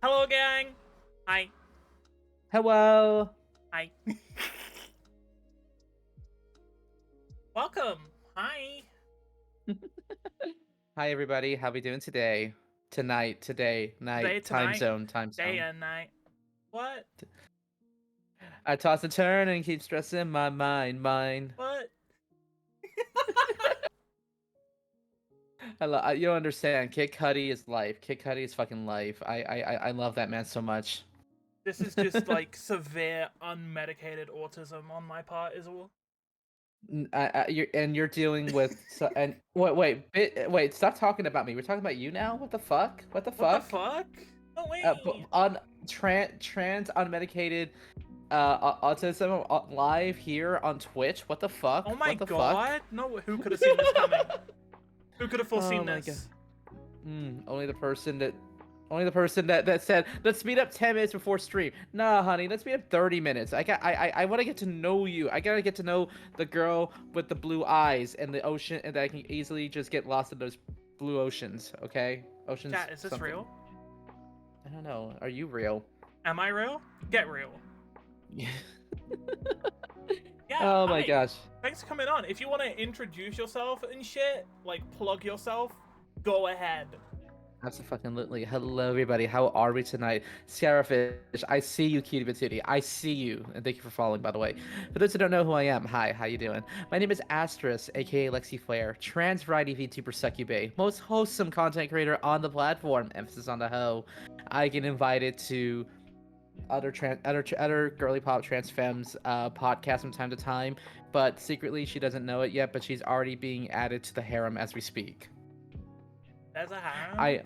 Hello, gang. Hi. Hello. Hi. Welcome. Hi. Hi everybody. How we doing today? Tonight, today, Today, night, time tonight, zone, time day zone. and night. What? I toss and turn and keep stressing my mind. What? You don't understand. Kid Cudi is life. Kid Cudi is fucking life. I love that man so much. This is just like severe unmedicated autism on my part, is all. You're dealing with and wait. Stop talking about me. We're talking about you now. What the fuck? What the What the fuck? fuck? No But way. on trans unmedicated autism live here on Twitch. What the fuck? Oh my What the fuck? god. No, who could have seen this coming? Who could have Oh foreseen my god. this? Only the person that said, let's meet up 10 minutes before stream. Nah, honey, let's meet up 30 minutes. I want to get to know you. I gotta get to know the girl with the blue eyes and the ocean, and that I can easily just get lost in those blue oceans. Okay, oceans. Chat, is this Something. real? I don't know. Are you real? Am I real? Get real. Yeah. Oh my Hi. gosh. Thanks for coming on. If you want to introduce yourself and shit, like plug yourself, go ahead. Absolutely. Hello, everybody. How are we tonight? Scarfish, I see you, Cutie Patootie. I see you. And thank you for following, by the way. For those who don't know who I am, hi, how you doing? My name is Astris, aka Lexi Flair, trans variety VTuber succubay, most wholesome content creator on the platform, emphasis on the hoe. I get invited to other girly pop trans femmes podcasts from time to time, but secretly she doesn't know it yet, but she's already being added to the harem as we speak. There's a harem. I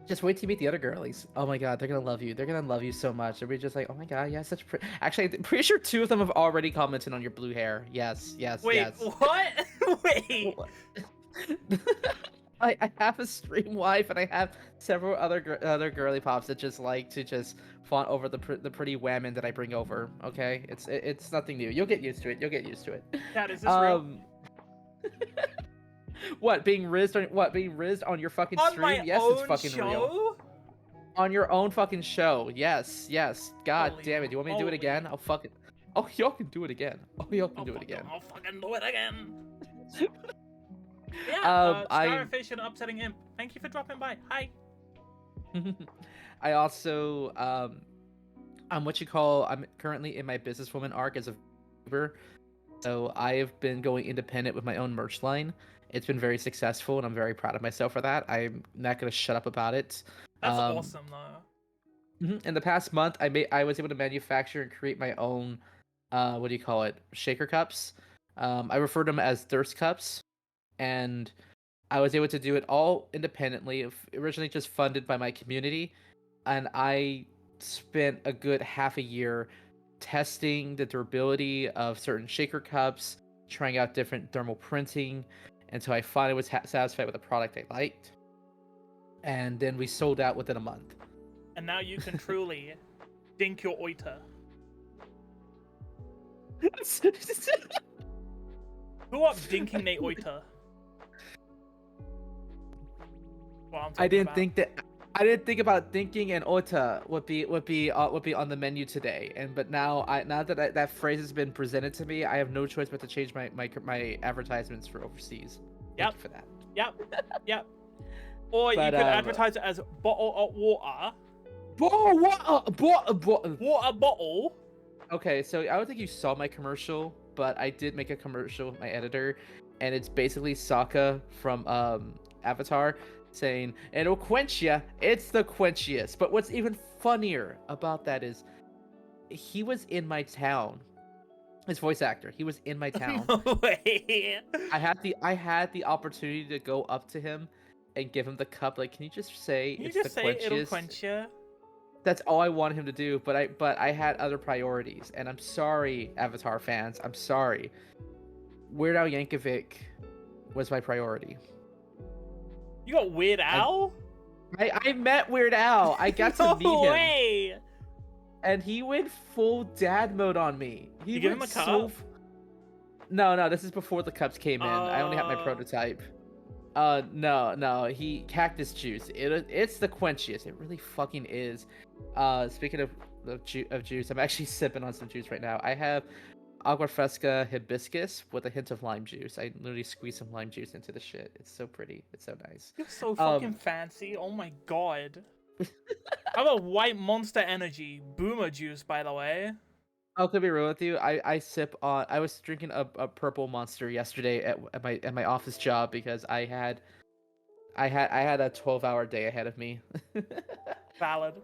just wait to meet the other girlies. Oh my god, they're gonna love you. They're gonna love you so much. They'll be just like, oh my god, yeah, such pretty. Actually, I'm pretty sure 2 of them have already commented on your blue hair. Yes, yes, Wait, yes. what? Wait. I have a stream wife, and I have several other girly pops that just like to just fawn over the pretty women that I bring over. Okay, it's nothing new. You'll get used to it. You'll get used to it. Chat, is this real? What, being rizzed on your fucking On stream? my Yes, it's own fucking real. show? On your own fucking show. Yes. God Holy damn it. Do you want me to do it moly. again? I'll fucking. Oh, y'all can do it again. Oh, y'all can I'll do it again. I'll fucking do it again. Yeah, I Starfish and Upsetting Imp. Thank you for dropping by. Hi. I also I'm currently in my businesswoman arc as a YouTuber. So I've been going independent with my own merch line. It's been very successful, and I'm very proud of myself for that. I'm not gonna shut up about it. That's awesome though. In the past month, I was able to manufacture and create my own what do you call it, shaker cups. I refer to them as thirst cups, and I was able to do it all independently, originally just funded by my community, and I spent a good half a year testing the durability of certain shaker cups, trying out different thermal printing, until I finally was satisfied with the product I liked. And then we sold out within a month. And now you can truly dink your oiter. Who up dinking they oiter? Well, I didn't think about thinking and ota would be on the menu today. But now that phrase has been presented to me, I have no choice but to change my advertisements for overseas. Thank you for that. Yep. Or you could advertise it as bottle of water. Water bottle. Okay, so I don't think you saw my commercial, but I did make a commercial with my editor, and it's basically Sokka from Avatar saying, "It'll quench ya. It's the quenchiest." But what's even funnier about that is he was in my town. His voice actor, he was in my town. No way. I had the opportunity to go up to him and give him the cup. Like, can you just say Can you it's just the say quenchiest? it'll quench ya? That's all I wanted him to do, but I had other priorities, and I'm sorry, Avatar fans. I'm sorry. Weird Al Yankovic was my priority. You got Weird Al? I met Weird Al. I got to meet him. No way. And he went full dad mode on me. You give him a cup? No, this is before the cups came in. I only had my prototype. No, he cactus juice. It's the quenchiest. It really fucking is. Speaking of juice, I'm actually sipping on some juice right now. I have agua fresca hibiscus with a hint of lime juice. I literally squeeze some lime juice into the shit. It's so pretty. It's so nice. You're so Um, fucking fancy. Oh my god. How about white Monster Energy boomer juice, by the way? I'll be real with you. I sip on. I was drinking a purple monster yesterday at my office job because I had a 12-hour day ahead of me. Valid.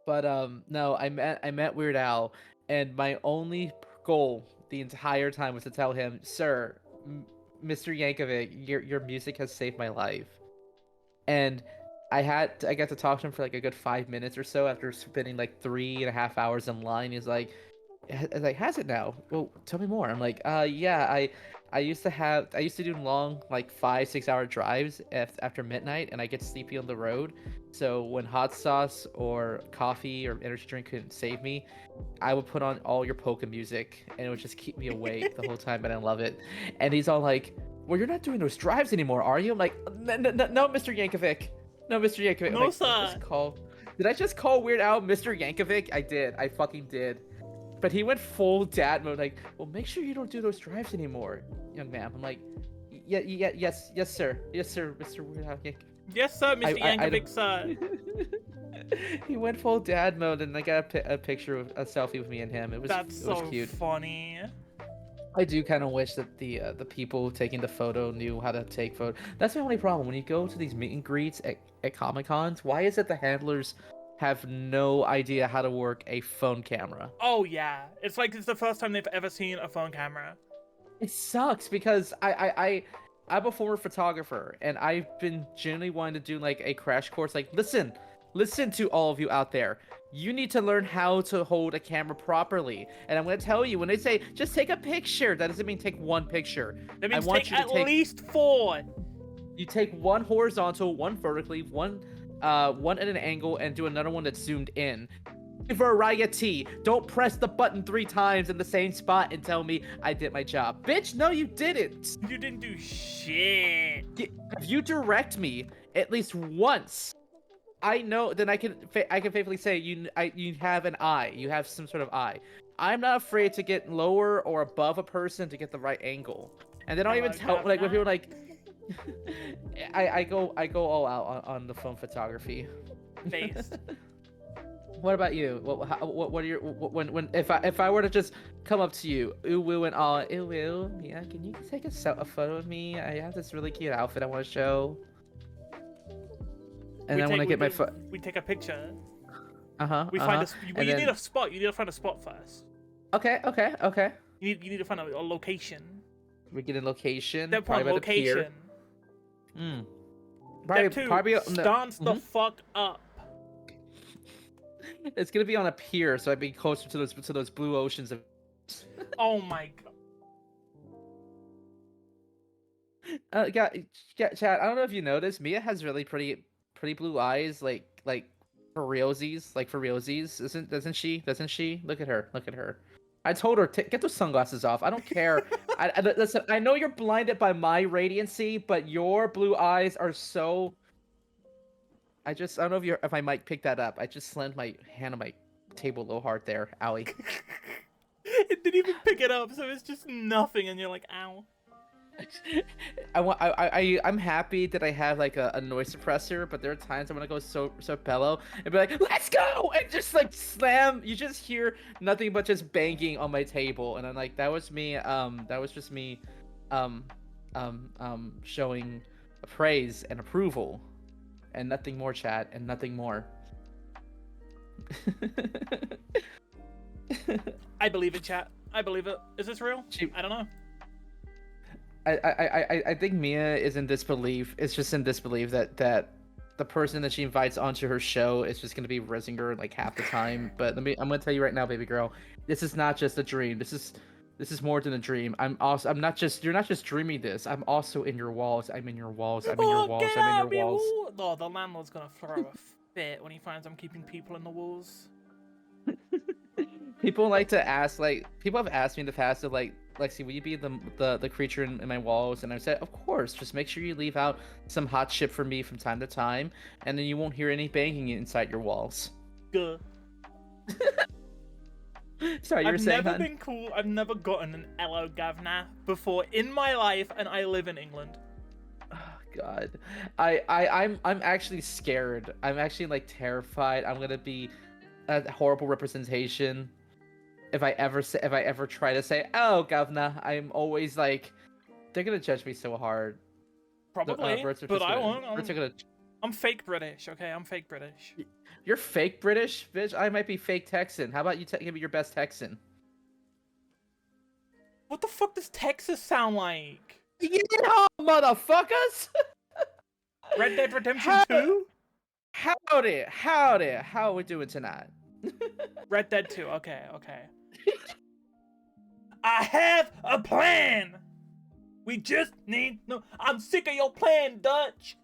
But no, I met Weird Al, and my only goal the entire time was to tell him, "Sir, Mr. Yankovic, your music has saved my life." And I got to talk to him for like a good 5 minutes or so after spending like 3.5 hours in line. He's like, has it now? Well, tell me more. I'm like, yeah, I used to do long like 5-6 hour drives after midnight, and I get sleepy on the road. So when hot sauce or coffee or energy drink couldn't save me, I would put on all your polka music, and it would just keep me awake the whole time, and I love it. And he's all like, "Well, you're not doing those drives anymore, are you?" I'm like, No, Mr. Yankovic. No, Mr. Yankovic." I'm No, like, sir. Did I just call Weird Al Mr. Yankovic? I did. I fucking did. But he went full dad mode, like, "Well, make sure you don't do those drives anymore, young man." I'm like, "Yeah, yes, sir, Mr. Weird Al Yankovic." Yes, sir, Mr. Yankovic, sir. He went full dad mode, and I got a picture of a selfie with me and him. It was cute. Funny. I do kind of wish that the people taking the photo knew how to take photo. That's the only problem when you go to these meet and greets at Comic Cons. Why is it the handlers have no idea how to work a phone camera? Oh yeah, it's like it's the first time they've ever seen a phone camera. It sucks because I'm a former photographer, and I've been genuinely wanting to do like a crash course. Like, listen to all of you out there. You need to learn how to hold a camera properly. And I'm going to tell you, when they say just take a picture, that doesn't mean take one picture. That means take at least 4. You take one horizontal, one vertically, one at an angle, and do another one that's zoomed in. Variety. Don't press the button 3 times in the same spot and tell me I did my job. Bitch, no, you didn't. You didn't do shit. If you direct me at least once, I know, then I can faithfully say you have an eye. You have some sort of eye. I'm not afraid to get lower or above a person to get the right angle. And then I'll even tell, like, when people are like, I go all out on the phone photography. Based. What about you? What are your when if I were to just come up to you, ooh woo and all, ooh woo, yeah, can you take a photo of me? I have this really cute outfit I want to show. And then when I get my foot, we take a picture. We find a. You need a spot. You need to find a spot first. Okay. You need to find a location. We get a location. Step 1, location. Step 2, stance the fuck up. It's gonna be on a pier, so I'd be closer to those blue oceans of. Oh my god. Chad. I don't know if you noticed, Mia has really pretty blue eyes, like for realsies, doesn't she? Look at her. I told her, get those sunglasses off. I don't care. Listen, I know you're blinded by my radiancy, but your blue eyes are so. I don't know if I might pick that up. I just slammed my hand on my table a little hard there, owie. It didn't even pick it up, so it's just nothing, and you're like, ow. I'm happy that I have like a noise suppressor, but there are times I'm gonna go so bellow and be like, "Let's go!" and just like slam. You just hear nothing but just banging on my table, and I'm like, that was just me, showing praise and approval, and nothing more, chat, and nothing more. I believe it, chat. I believe it. Is this real? I don't know. I think Mia is in disbelief. It's just in disbelief that the person that she invites onto her show is just gonna be Risinger like half the time. But I'm gonna tell you right now, baby girl, this is not just a dream. This is more than a dream. You're not just dreaming this. I'm also in your walls. I'm in your walls. I'm in your walls. I'm in your walls. Oh, the landlord's gonna throw a fit when he finds I'm keeping people in the walls. People have asked me in the past of like, Lexi, will you be the creature in my walls? And I said, of course. Just make sure you leave out some hot chip for me from time to time, and then you won't hear any banging inside your walls. Good. Sorry, you were I've saying, never hun? been cool. I've never gotten an hello governor before in my life, and I live in England. Oh, God, I'm actually scared. I'm actually like terrified. I'm gonna be a horrible representation if I ever try to say, "Oh, governor," I'm always like, they're gonna judge me so hard. The Probably, Brits are but just I gonna won't. Brits are gonna. I'm fake British, okay? I'm fake British. You're fake British, bitch. I might be fake Texan. How about you give me your best Texan? What the fuck does Texas sound like? Yeah, motherfuckers. Red Dead Redemption How, 2? howdy, howdy. How are we doing tonight? Red Dead 2. Okay, okay. I have a plan. We just need no. I'm sick of your plan, Dutch.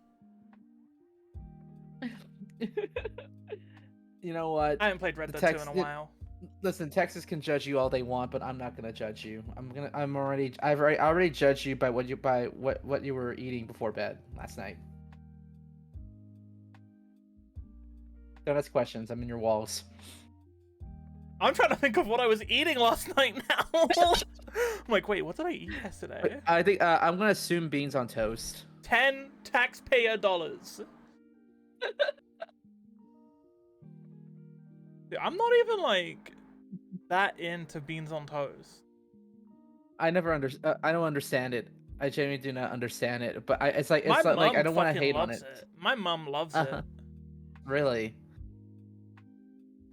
You know what? I haven't played Red Dead 2 in a while. Listen, Texas can judge you all they want, but I'm not gonna judge you. I already judged you by what you were eating before bed last night. Don't ask questions. I'm in your walls. I'm trying to think of what I was eating last night now. I'm like, wait, what did I eat yesterday? I think I'm gonna assume beans on toast. 10 taxpayer dollars. Dude, I'm not even like that into beans on toast. I don't understand it. I genuinely do not understand it. But it's like My like I mum don't want to fucking hate on loves it. My mum loves it. Really?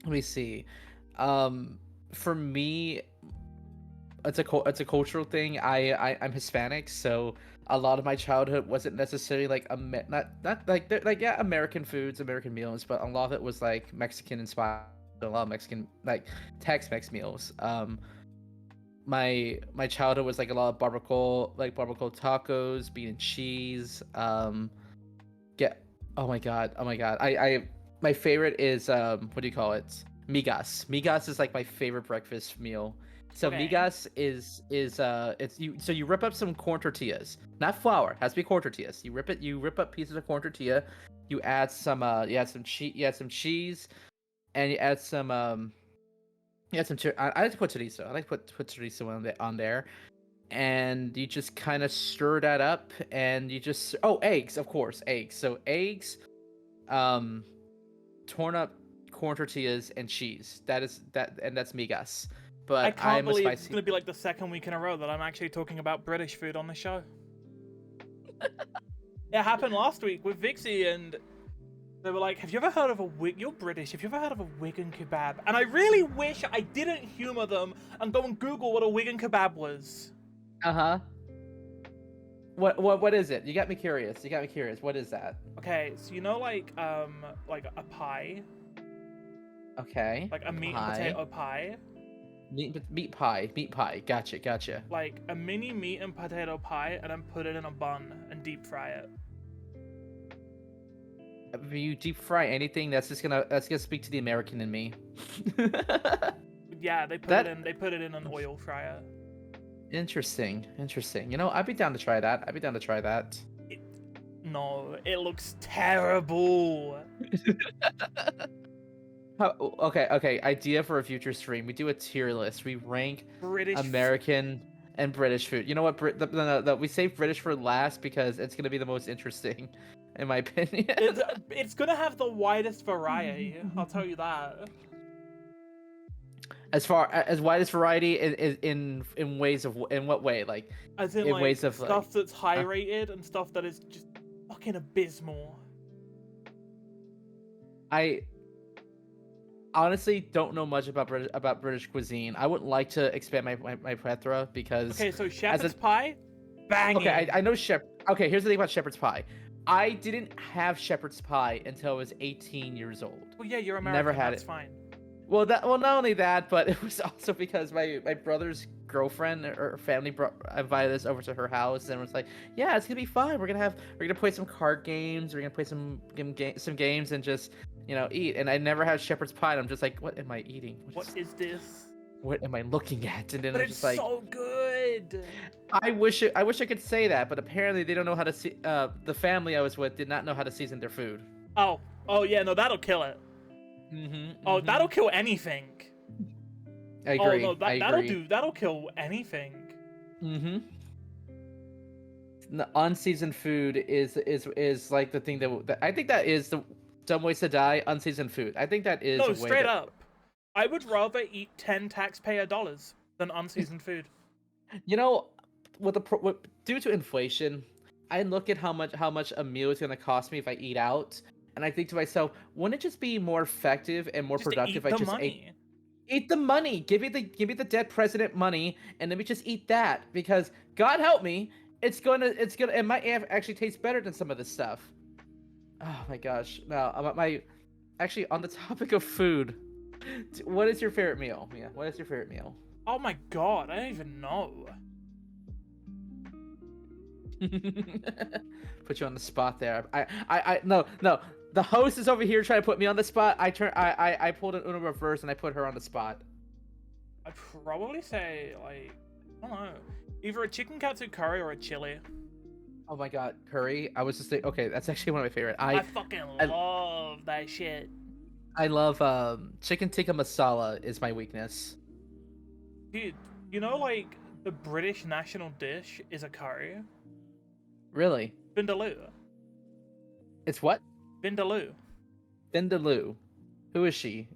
Let me see. For me, it's a cultural thing. I'm Hispanic, so a lot of my childhood wasn't necessarily like not like yeah, American foods, American meals, but a lot of it was like Mexican inspired. A lot of Mexican like Tex-Mex meals. My childhood was like a lot of barbacoa tacos, bean and cheese. Get oh my god, I my favorite is what do you call it? Migas. Migas is like my favorite breakfast meal. So Okay. migas is it's you so you rip up some corn tortillas, not flour, has to be corn tortillas. You rip up pieces of corn tortilla, you add some you add some cheese, and you add some I like to put chorizo. I like to put chorizo on there, and you just kind of stir that up, and you just eggs, of course, eggs. So eggs, torn up corn tortillas and cheese. That's migas. I But can't I'm a believe it's spicy. gonna be like the second week in a row that I'm actually talking about British food on the show. It happened last week with Vixie, and they were like, "Have you ever heard of a wig? You're British. Have you ever heard of a Wigan kebab?" And I really wish I didn't humor them and go and Google what a Wigan kebab was. Uh-huh. What is it? You got me curious. What is that? Okay, so you know like a pie, Okay. like a meat and Pie. potato pie, Meat pie. Gotcha. like a mini meat and potato pie, and then put it in a bun and deep fry it. If you deep fry anything, that's gonna speak to the American in me. Yeah, they put it in an oil fryer. Interesting. You know, I'd be down to try that. No, it looks terrible. Okay. Idea for a future stream. We do a tier list. We rank British American and British food. You know what? We save British for last because it's gonna be the most interesting, in my opinion. It's gonna have the widest variety. I'll tell you that. As far as widest variety in ways of in what way? Like As in in like ways of stuff that's high rated and stuff that is just fucking abysmal. I honestly don't know much about British cuisine. I wouldn't like to expand my plethora because Okay, so shepherd's pie, banging. okay, I know Okay, here's the thing about shepherd's pie. I didn't have shepherd's pie until I was 18 years old. Well, yeah, you're American. Never had that's it. fine. Well, not only that, but it was also because my brother's girlfriend or family invited us over to her house and was like, "Yeah, it's gonna be fun. We're gonna play some card games. We're gonna play some games and just eat." And I never had shepherd's pie. And I'm just like, "What am I eating? What is this?" What am I looking at?" And then But I'm it's just like, so good. good. I wish I could say that, but apparently they don't know how to see. The family I was with did not know how to season their food. Oh, oh yeah, no, that'll kill it. Oh, that'll kill anything. I Oh agree. no, I agree. that'll kill anything. The unseasoned food is like the thing that I think that is the dumb ways to die. Unseasoned food. I think that is No, a way straight that. up. I would rather eat 10 taxpayer dollars than unseasoned food. You know, due to inflation, I look at how much a meal is gonna cost me if I eat out, and I think to myself, wouldn't it just be more effective and more Just to productive eat if I the just money. eat the money? Give me the dead president money, and let me just eat that because God help me, it might actually taste better than some of this stuff. Oh my gosh! Now actually on the topic of food, what is your favorite meal? Yeah, what is your favorite meal? Oh my god, I don't even know. Put you on the spot there. No, no. The host is over here trying to put me on the spot. I pulled an Uno reverse and I put her on the spot. I'd probably say, like, I don't know. Either a chicken katsu curry or a chili. Oh my god, curry. I was just thinking, okay, that's actually one of my favorite. I fucking love that shit. I love chicken tikka masala is my weakness. Dude, you know, like, the British national dish is a curry? Really? Vindaloo. It's what? Vindaloo. Vindaloo. Who is she?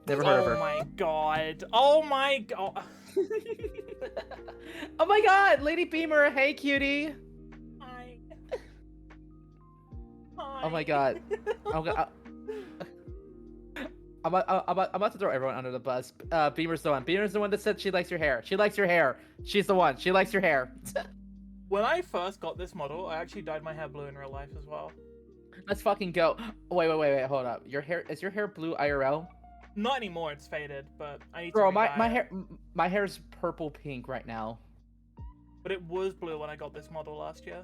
Never heard of her. Oh my god. Oh my god. Oh my god, Lady Beamer, hey cutie. Hi. Oh my god. I'm about to throw everyone under the bus. Beamer's the one. Beamer's the one that said she likes your hair. She likes your hair. She's the one. She likes your hair. When I first got this model, I actually dyed my hair blue in real life as well. Let's fucking go. Wait, hold up. Your hair blue IRL? Not anymore, it's faded, but I need Bro, to re-dye it. my hair's purple pink right now. But it was blue when I got this model last year.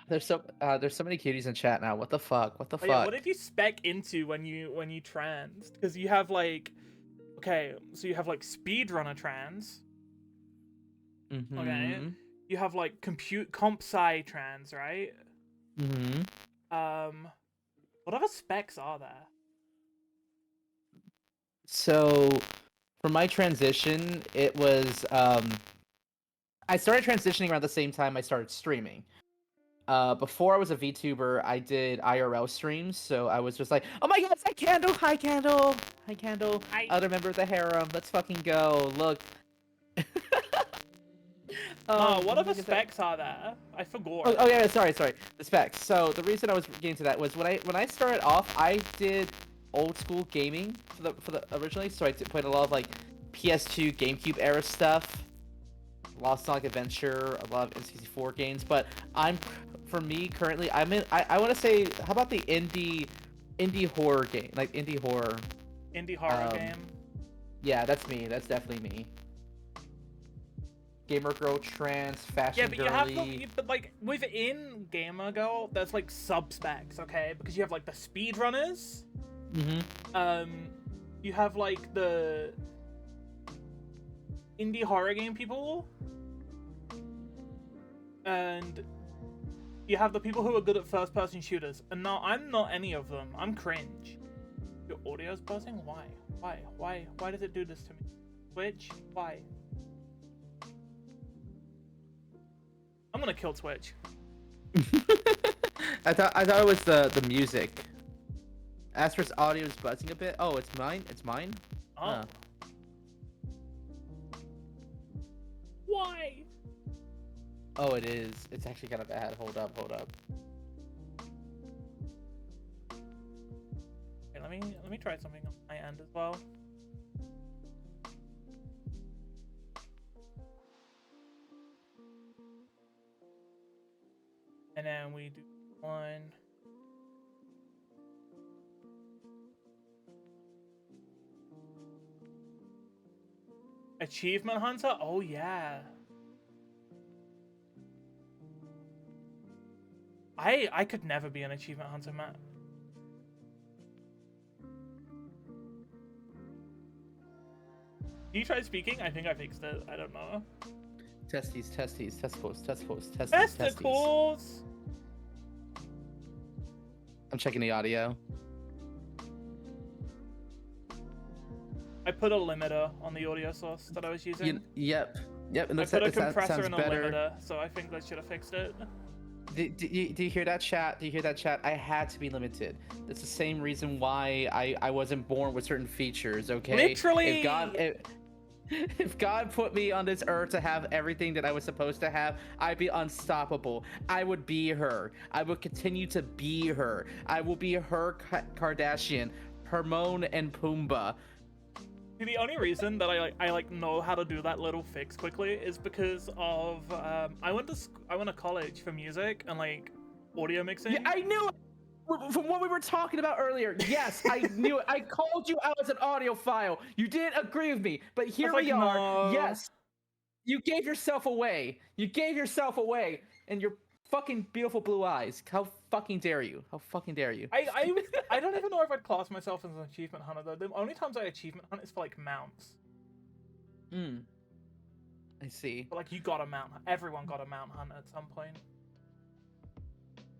There's so many cuties in chat now. What the fuck? What the fuck? Yeah, what did you spec into when you trans? Because you have like, okay, so you have like speedrunner trans. Okay. You have like comp sci trans, right? What other specs are there? So, for my transition, it was I started transitioning around the same time I started streaming. Before I was a VTuber, I did IRL streams, so I was just like, oh my god, it's that candle! Hi, candle! Hi, candle! Other member of the harem, let's fucking go! Look! What other specs are there? I forgot. Oh yeah, sorry. The specs. So the reason I was getting to that was when I started off, I did old school gaming for the originally, so I played a lot of like PS2, GameCube era stuff, Lost Sonic Adventure, a lot of N64 games. But for me currently, I want to say, how about the indie horror game, like indie horror game? Yeah, that's me. That's definitely me. Gamer girl, trans, fashion girly. Yeah, but but like within gamer girl, there's like sub specs, okay? Because you have like the speedrunners. You have like the indie horror game people, and you have the people who are good at first-person shooters. And now I'm not any of them. I'm cringe. Your audio's buzzing? Why? Why does it do this to me? Twitch? Why? I'm gonna kill Twitch. I thought it was the music. Astra's audio is buzzing a bit. Oh, it's mine. It's mine. Oh. Huh. Why? Oh, it is. It's actually kind of bad. Hold up. Okay, let me try something on my end as well. And then we do one. Achievement Hunter? Oh yeah. I could never be an Achievement Hunter, Matt. You try speaking? I think I fixed it. I don't know. Testes, testicles. Testicles! I'm checking the audio. I put a limiter on the audio source that I was using. Yep. And I put a compressor sounds and a better. limiter, so I think that should have fixed it. Do you hear that, chat? Do you hear that, chat? I had to be limited. That's the same reason why I wasn't born with certain features, okay? Literally! If God put me on this earth to have everything that I was supposed to have, I'd be unstoppable. I would be her. I would continue to be her. I will be her Kardashian, Hermione and Pumbaa. See, the only reason that I know how to do that little fix quickly is because of I went to college for music and like audio mixing. Yeah, I knew it. From what we were talking about earlier, yes, I knew it. I called you out as an audiophile. You didn't agree with me, but here we are. No. Yes, you gave yourself away. You gave yourself away, and your fucking beautiful blue eyes. How fucking dare you? How fucking dare you? I don't even know if I'd class myself as an achievement hunter though. The only times I achievement hunt is for like mounts. I see. But like you got a mount. Everyone got a mount hunt at some point.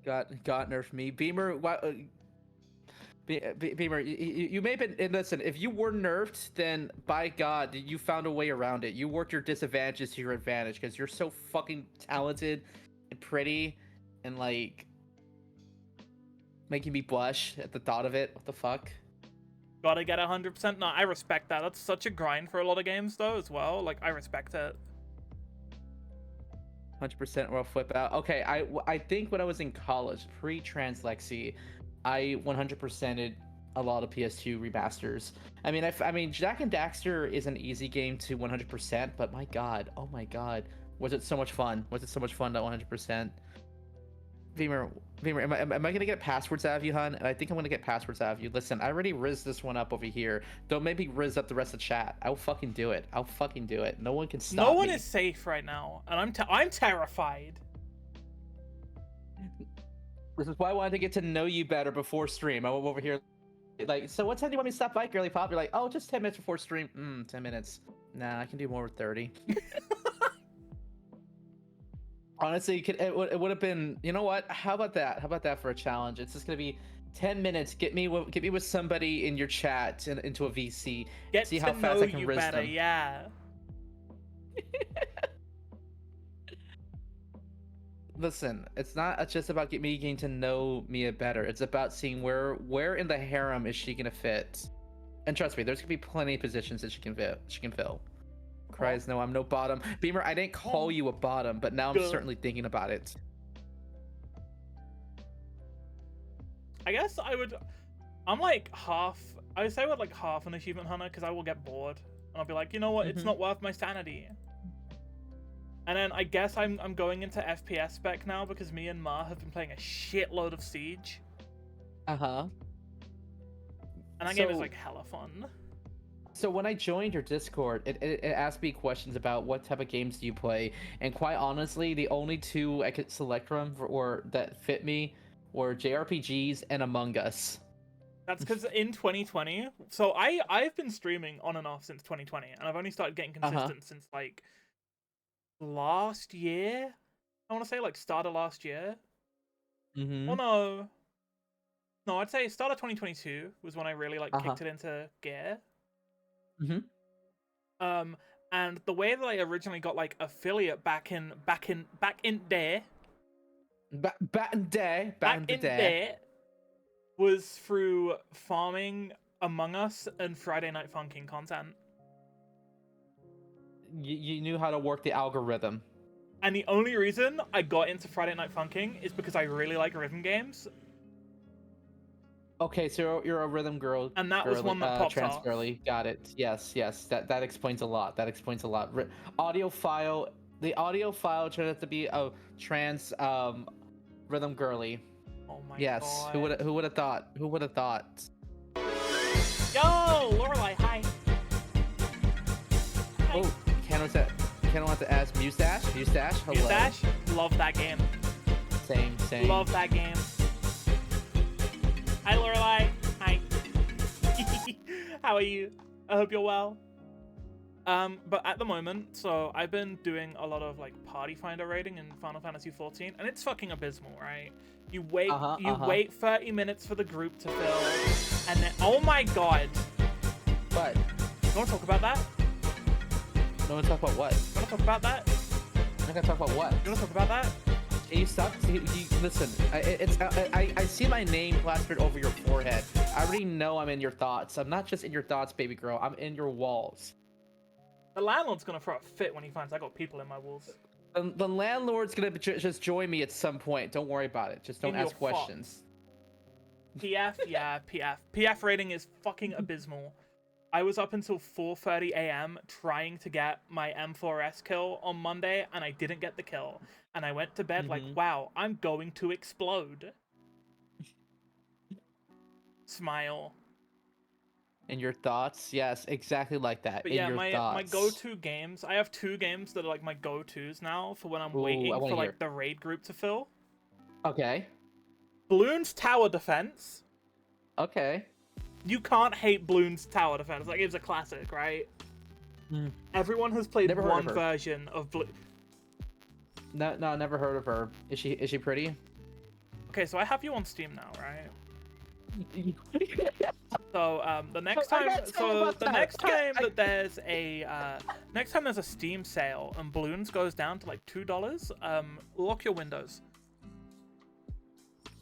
Got nerfed me. Beamer, Beamer, you may have been. And listen, if you were nerfed, then by God, you found a way around it. You worked your disadvantages to your advantage because you're so fucking talented and pretty and like making me blush at the thought of it. What the fuck? Gotta get 100%. No, I respect that. That's such a grind for a lot of games though as well. Like I respect it. 100% or I'll flip out. Okay, I think when I was in college, pre-translexy, I 100%ed a lot of PS2 remasters. I mean, Jack and Daxter is an easy game to 100%, but my God, oh my God, was it so much fun? Was it so much fun to 100%? Beamer, am I gonna get passwords out of you, hun? And I think I'm gonna get passwords out of you. Listen, I already rizzed this one up over here. Don't make me rizz up the rest of chat. I'll fucking do it. I'll fucking do it. No one can stop me. No one is safe right now, and I'm terrified. This is why I wanted to get to know you better before stream. I'm over here like, so what time do you want me to stop by, girly pop? You're like, oh, just 10 minutes before stream. 10 minutes. Nah, I can do more with 30. Honestly, it would have been, you know what? How about that? How about that for a challenge? It's just gonna be 10 minutes. Get me with somebody in your chat and into a VC. See how fast I can riz them. Yeah. Listen, it's not just about me getting to know Mia better. It's about seeing where in the harem is she gonna fit. And trust me, there's gonna be plenty of positions that she can fill. Cries, no, I'm no bottom. Beamer, I didn't call you a bottom, but now I'm certainly thinking about it. I guess I'm like half, I would say we're like half an achievement hunter because I will get bored. And I'll be like, you know what, it's not worth my sanity. And then I guess I'm going into FPS spec now because me and Ma have been playing a shitload of Siege. Uh-huh. And that game is like hella fun. So when I joined your Discord, it asked me questions about what type of games do you play, and quite honestly, the only two I could select from or that fit me were JRPGs and Among Us. That's because in 2020, so I've been streaming on and off since 2020, and I've only started getting consistent since like last year. I want to say like start of last year. Well, no, I'd say start of 2022 was when I really like kicked it into gear. And the way that I originally got like affiliate back in there was through farming Among Us and Friday Night Funkin' content. You knew how to work the algorithm. And the only reason I got into Friday Night Funkin' is because I really like rhythm games. Okay, so you're a rhythm girl. And that was one that popped trans off. Girly. Got it. Yes. That explains a lot. The audio file turned out to be a trans rhythm girly. Oh my god. Yes. Who would have thought? Who would have thought? Yo, Lorelai, hi. Oh, Ken wants to ask Mustache. Hello. Mustache? Love that game. Same. Love that game. Hi, Lorelai. Hi. How are you? I hope you're well. But at the moment, so I've been doing a lot of like party finder raiding in Final Fantasy 14, and it's fucking abysmal, right? You wait 30 minutes for the group to fill, and then oh my god. What? You wanna talk about that? No one talk about what? You wanna talk about that? I'm not gonna talk about what? You wanna talk about that? Hey, you stop. Listen, I see my name plastered over your forehead. I already know I'm in your thoughts. I'm not just in your thoughts, baby girl. I'm in your walls. The landlord's gonna throw a fit when he finds I got people in my walls. The landlord's gonna just join me at some point. Don't worry about it. Just don't ask questions. PF, yeah, PF. PF rating is fucking abysmal. I was up until 4:30 a.m. trying to get my M4S kill on Monday, and I didn't get the kill. And I went to bed like, wow, I'm going to explode. Smile. In your thoughts? Yes, exactly like that. But in yeah, your my thoughts. go-to games, I have 2 games that are like my go-tos now for when I'm waiting for like the raid group to fill. Okay. Bloons Tower Defense. Okay. You can't hate Bloons Tower Defense. Like, it's a classic, right? Everyone has played one version of Bloons. No, never heard of her. Is she pretty? Okay, so I have you on Steam now, right? So the next time, that there's a Steam sale and Bloons goes down to like $2, lock your windows.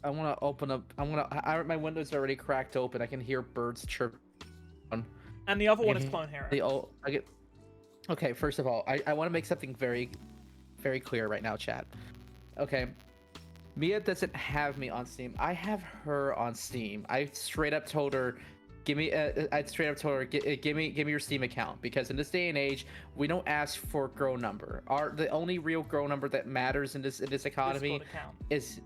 I want to open up. My window's already cracked open. I can hear birds chirp. And the other one is Clone Hero. Okay, first of all, I want to make something very, very clear right now, chat. Okay, Mia doesn't have me on Steam. I have her on Steam. I straight up told her, give me your Steam account, because in this day and age, we don't ask for girl number. The only real girl number that matters in this economy is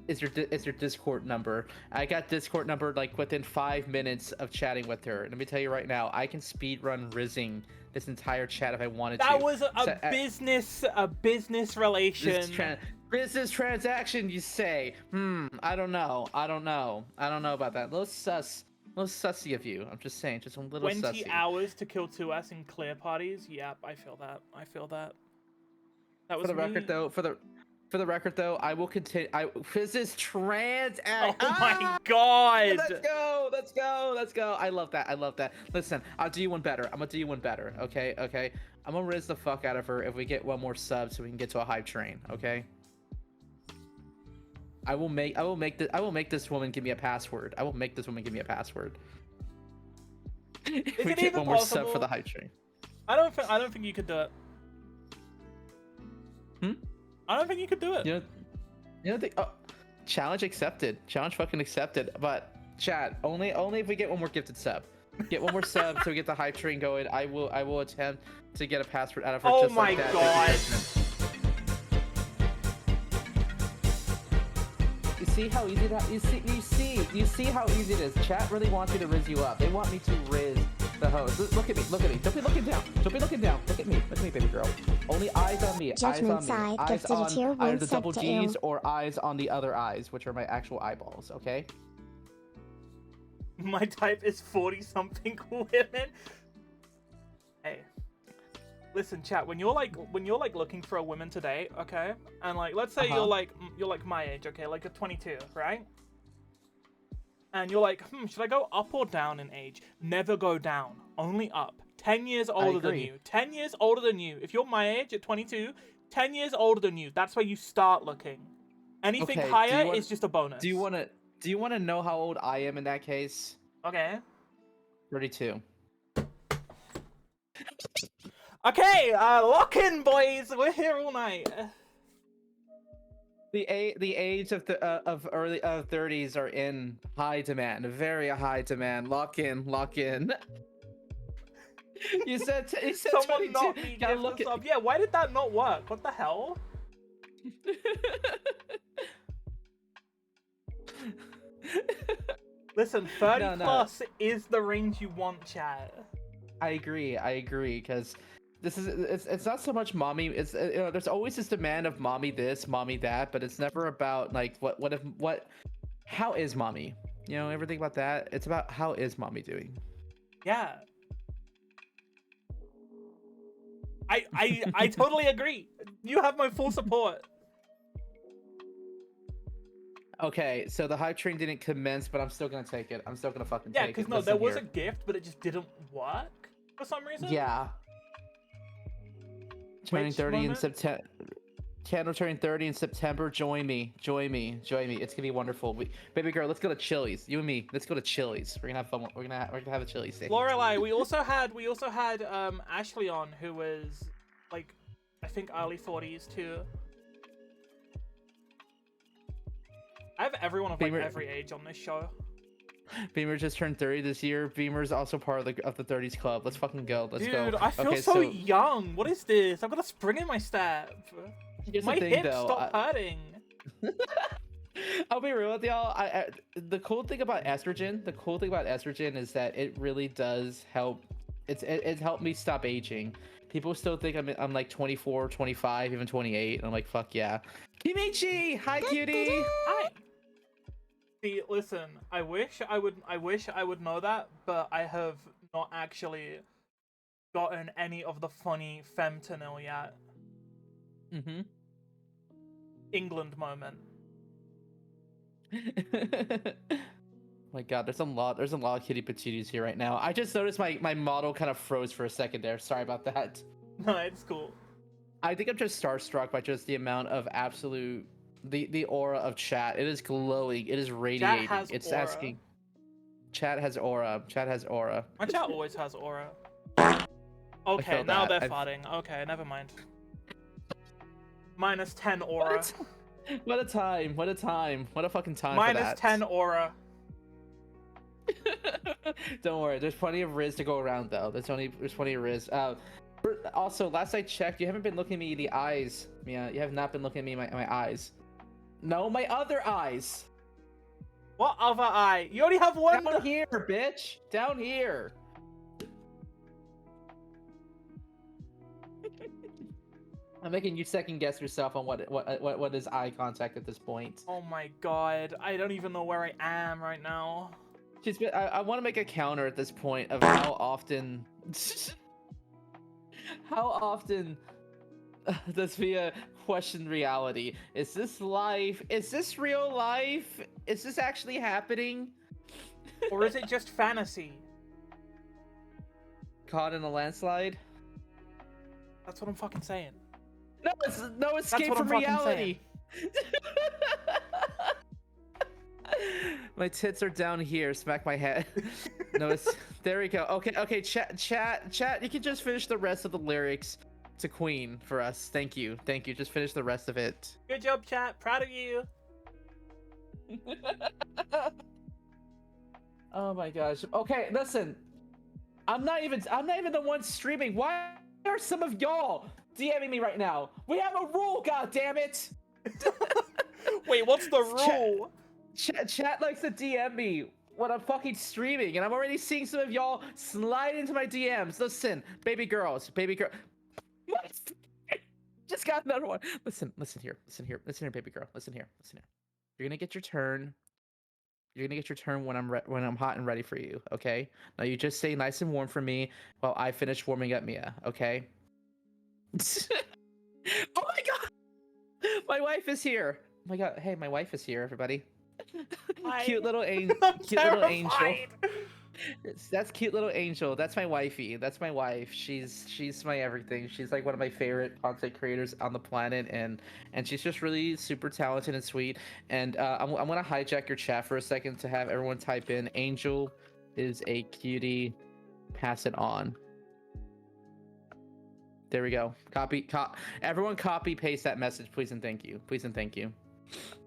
your Discord number. I got Discord number like within 5 minutes of chatting with her. Let me tell you right now, I can speedrun rizzing this entire chat if I wanted to. That was a business relation. Business transaction, you say? I don't know about that. A little sussy of you. I'm just saying, just a little 20 sussy. hours to kill 2S in clear parties. Yep, I feel that. That was For the record, though, I will continue. This is transact. Oh my god! Let's go! I love that. Listen, I'll do you one better. I'm gonna do you one better. Okay. I'm gonna rizz the fuck out of her if we get one more sub, so we can get to a hype train. Okay. I will make this woman give me a password. If we get one more sub for the hype train. I don't think you could do it. I don't think you could do it. You don't think? Oh, challenge accepted. Challenge fucking accepted. But chat, only if we get one more gifted sub. Get one more sub so we get the hype train going. I will attempt to get a password out of her. Oh my god! You see how easy that? You see how easy it is. Chat really wants me to rizz you up. They want me to rizz the host. Look at me. Don't be looking down. Look at me, baby girl. Only eyes on me. Judgment eyes on me. Side Eyes on either the double G's you. or eyes on the other eyes, which are my actual eyeballs. Okay. My type is 40-something women. Hey, listen, chat. When you're looking for a woman today, okay, and like let's say you're like my age, okay, like a 22, right? And you're like, should I go up or down in age? Never go down, only up. 10 years older than you. 10 years older than you. If you're my age at 22, 10 years older than you. That's where you start looking. Anything higher is just a bonus. Do you want to know how old I am in that case? Okay. 32. Okay, lock in, boys. We're here all night. The age of the early 30s are in high demand, very high demand. Lock in. You said Someone 22. not me. Yeah, why did that not work? What the hell? Listen, 30 plus is the range you want, chat. I agree, because it's not so much mommy. It's there's always this demand of mommy this, mommy that, but it's never about like how is mommy? Ever think about that? It's about how is mommy doing? Yeah. I totally agree. You have my full support. Okay, so the hype train didn't commence, but I'm still gonna take it. I'm still gonna fucking Yeah, take because it. no, there Listen was here. a gift, but it just didn't work for some reason. Yeah. Turning Which 30 in moment? September. Candle turning 30 in September. Join me. Join me. Join me. It's gonna be wonderful. Baby girl, let's go to Chili's. You and me. Let's go to Chili's. We're gonna have fun. We're gonna have a Chili's thing. Lorelai, we also had Ashley on, who was like, I think early 40s too. I have everyone of like Beamer- every age on this show. Beamer just turned 30 this year. Beamer's also part of the 30s club. Let's fucking go. Let's go. Dude, I feel Okay, so young. What is this? I've got a spring in my step. here's My the thing, hips though. stop hurting. I'll be real with y'all. The cool thing about estrogen is that it really does help. It's helped me stop aging. People still think I'm like 24, 25, even 28. And I'm like, fuck yeah. Kimichi, hi cutie. Hi. See, listen, I wish I would know that, but I have not actually gotten any of the funny fentanyl yet. Mm-hmm. England moment. My god, there's a lot of kitty patooties here right now. I just noticed my model kind of froze for a second there. Sorry about that. No, it's cool. I think I'm just starstruck by just the amount of absolute the aura of chat. It is glowing. It is radiating. has It's aura. asking. Chat has aura. Chat has aura. My chat always has aura. Okay, felt now that. they're farting. Okay, never mind. Minus 10 aura. What a time. What a time. What a fucking time Minus for that. 10 aura. Don't worry. There's plenty of Riz to go around though. There's plenty of Riz. Also, last I checked, you haven't been looking at me in the eyes, Mia. You have not been looking at me in my eyes. No, my other eyes. What other eye? You only have one. Down here, bitch. Down here. I'm making you second guess yourself on what is eye contact at this point. Oh my god, I don't even know where I am right now. I want to make a counter at this point of how often how often does Via question reality? Is this life? Is this real life? Is this actually happening? Or is it just fantasy? Caught in a landslide? That's what I'm fucking saying. No, it's no escape what from I'm fucking reality. My tits are down here. Smack my head. No, it's there we go. Okay. Chat. You can just finish the rest of the lyrics to Queen for us. Thank you. Just finish the rest of it. Good job, chat. Proud of you. Oh my gosh. Okay, listen. I'm not even the one streaming. Why are some of y'all DMing me right now? We have a rule, god damn it. Wait, what's the rule? Chat likes to DM me when I'm fucking streaming, and I'm already seeing some of y'all slide into my DMs. Listen, baby girl. Just got another one. Listen here, baby girl. Listen here. You're gonna get your turn. When I'm hot and ready for you. Okay. Now you just stay nice and warm for me while I finish warming up Mia. Okay. Oh my god, my wife is here. Oh my god, hey, my wife is here, everybody. Cute little angel. That's cute little angel. That's my wifey. That's my wife. She's my everything. She's like one of my favorite content creators on the planet, and she's just really super talented and sweet. And I'm gonna hijack your chat for a second to have everyone type in Angel is a cutie. Pass it on. There we go. Everyone copy paste that message, please and thank you. Please and thank you.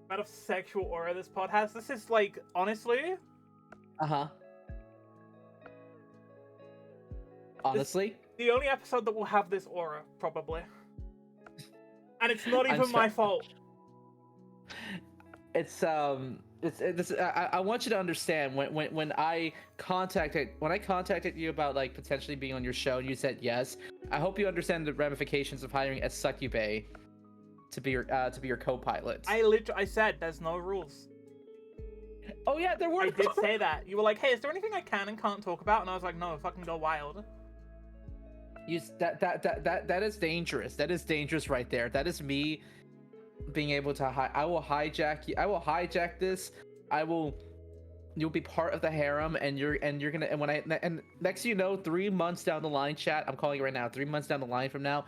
Amount of sexual aura this pod has. This is like, honestly. Honestly, the only episode that will have this aura, probably. And it's not even my fault. I want you to understand when I contacted you about like potentially being on your show and you said yes. I hope you understand the ramifications of hiring a succubay to be your co-pilot. I said there's no rules. Oh yeah, there were. I did say that. You were like, hey, is there anything I can and can't talk about? And I was like, no, fucking go wild. That is dangerous. That is dangerous right there. That is me being able to I will hijack you. I will hijack this. I will. You'll be part of the harem, and you're gonna. And when and next, 3 months down the line, chat. I'm calling it right now. 3 months down the line from now,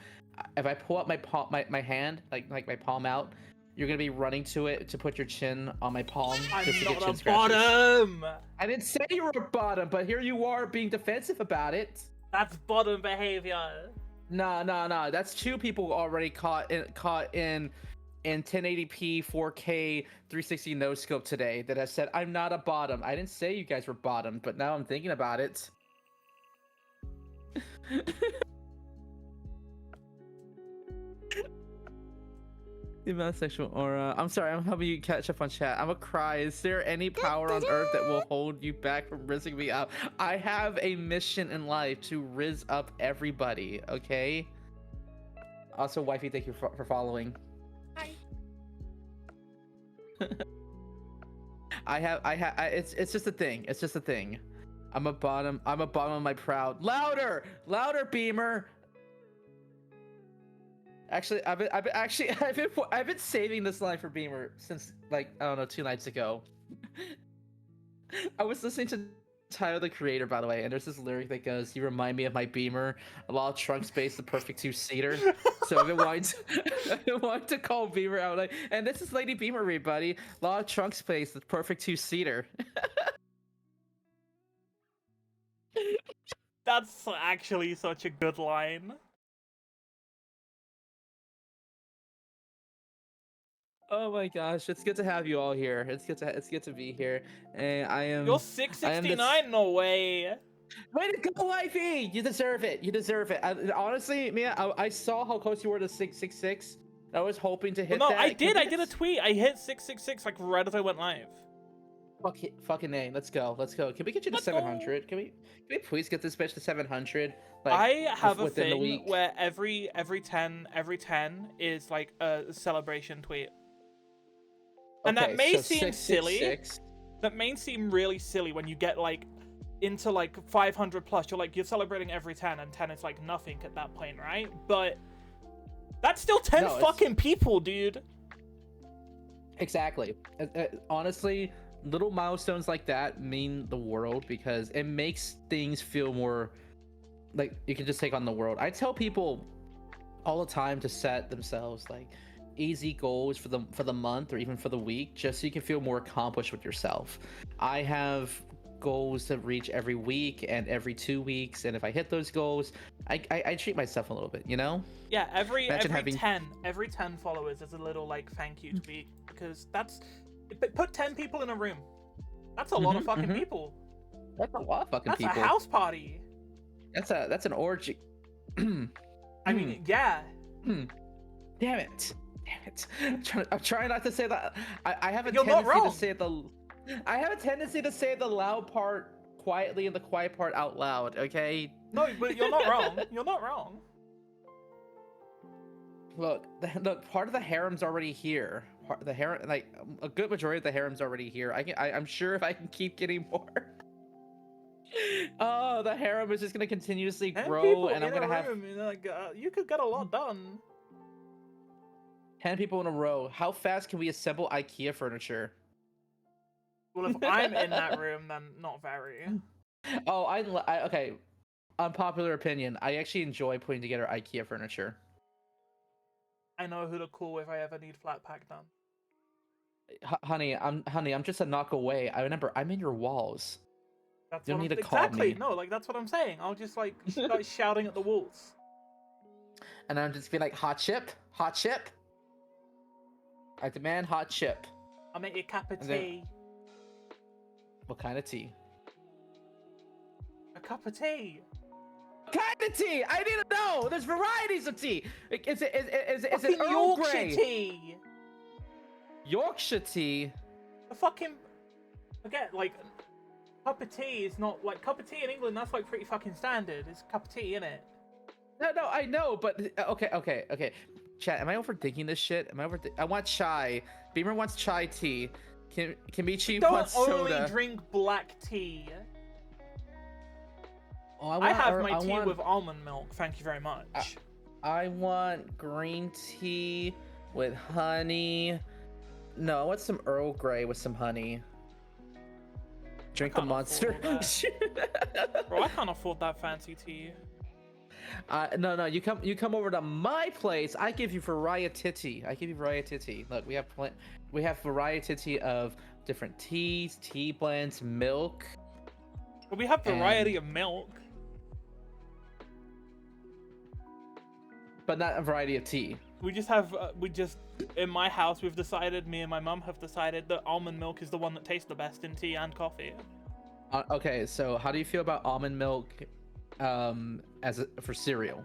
if I pull up my hand, like my palm out, you're gonna be running to it to put your chin on my palm just to get chin scratches. Bottom. I didn't say you were bottom, but here you are being defensive about it. That's bottom behavior. No. That's two people already caught in 1080p 4K 360 no scope today that have said I'm not a bottom. I didn't say you guys were bottom, but now I'm thinking about it. The amount of sexual aura. I'm sorry, I'm helping you catch up on chat. I'm gonna cry. Is there any power on earth that will hold you back from rizzing me up? I have a mission in life to rizz up everybody, okay? Also, wifey, thank you for following. Hi. It's just a thing. It's just a thing. I'm a bottom of my proud. Louder, Beamer. Actually, I've been saving this line for Beamer since, like, I don't know, 2 nights ago. I was listening to Tyler the Creator, by the way, and there's this lyric that goes, "You remind me of my Beamer, a lot of trunk space, the perfect 2-seater." So I've been wanting to call Beamer out, like, and this is Lady Beamer, everybody. A lot of trunk space, the perfect 2-seater. That's actually such a good line. Oh my gosh, it's good to have you all here. It's good to be here. And I am. You're 669, no way. Way to go, wifey! You deserve it. You deserve it. Honestly, Mia, I saw how close you were to 666. I was hoping to hit well, no, that. I did. I did a tweet. I hit 666 like right as I went live. Fucking A. Let's go. Can we get you to 700? Can we please get this bitch to 700? Like, I have a within the thing week? where every 10 is like a celebration tweet. And Okay, that may so seem silly. That may seem really silly when you get like into like 500 plus. You're celebrating every 10, and 10 is like nothing at that point, right? But that's still 10 fucking people, dude. Exactly. Honestly, little milestones like that mean the world because it makes things feel more like you can just take on the world. I tell people all the time to set themselves like easy goals for the month or even for the week, just so you can feel more accomplished with yourself. I have goals to reach every week and every 2 weeks, and if I hit those goals, I treat myself a little bit, you know? Yeah, every 10 followers is a little like thank you tweet, because that's put 10 people in a room. That's a lot of fucking people. That's a lot of fucking people. That's a house party. That's an orgy. I mean, yeah. Damn it. I'm trying not to say that. I have a You're not tendency wrong. to say I have a tendency to say the loud part quietly and the quiet part out loud, okay? No, but you're not wrong. You're not wrong. Look, part of the harem's already here. The harem, like a good majority of the harem's already here. I'm sure if I can keep getting more. Oh, the harem is just gonna continuously grow, and I'm gonna have. You could get a lot done. 10 people in a row. How fast can we assemble IKEA furniture? Well, if I'm in that room, then not very. Oh, okay. Unpopular opinion. I actually enjoy putting together IKEA furniture. I know who to call if I ever need flat pack done. Honey, I'm just a knock away. I remember I'm in your walls. That's you don't what need to call me. No, like that's what I'm saying. I'll just like start shouting at the walls. And I'm just be like, hot chip. I demand hot chip. I'll make you a cup of tea. What kind of tea? A cup of tea. What kind of tea? I need to know. There's varieties of tea. Is it Earl Yorkshire Grey? tea? Yorkshire tea. The fucking forget like cup of tea is not like cup of tea in England. That's like pretty fucking standard. It's a cup of tea, innit? No, I know, but okay. Chat, am I overthinking this shit? I want chai. Beamer wants chai tea. Kimichi wants soda. Don't only drink black tea. Oh, I have my I tea want, with almond milk. Thank you very much. I want green tea with honey. No, I want some Earl Grey with some honey. I Drink the can't monster. afford all that. Bro, I can't afford that fancy tea. No, you come over to my place. I give you variety. I give you variety. Look, we have variety of different teas, tea blends, milk, But we have variety and of milk. but not a variety of tea. We just have, in my house, we've decided, me and my mum have decided that almond milk is the one that tastes the best in tea and coffee. Okay, so how do you feel about almond milk, for cereal?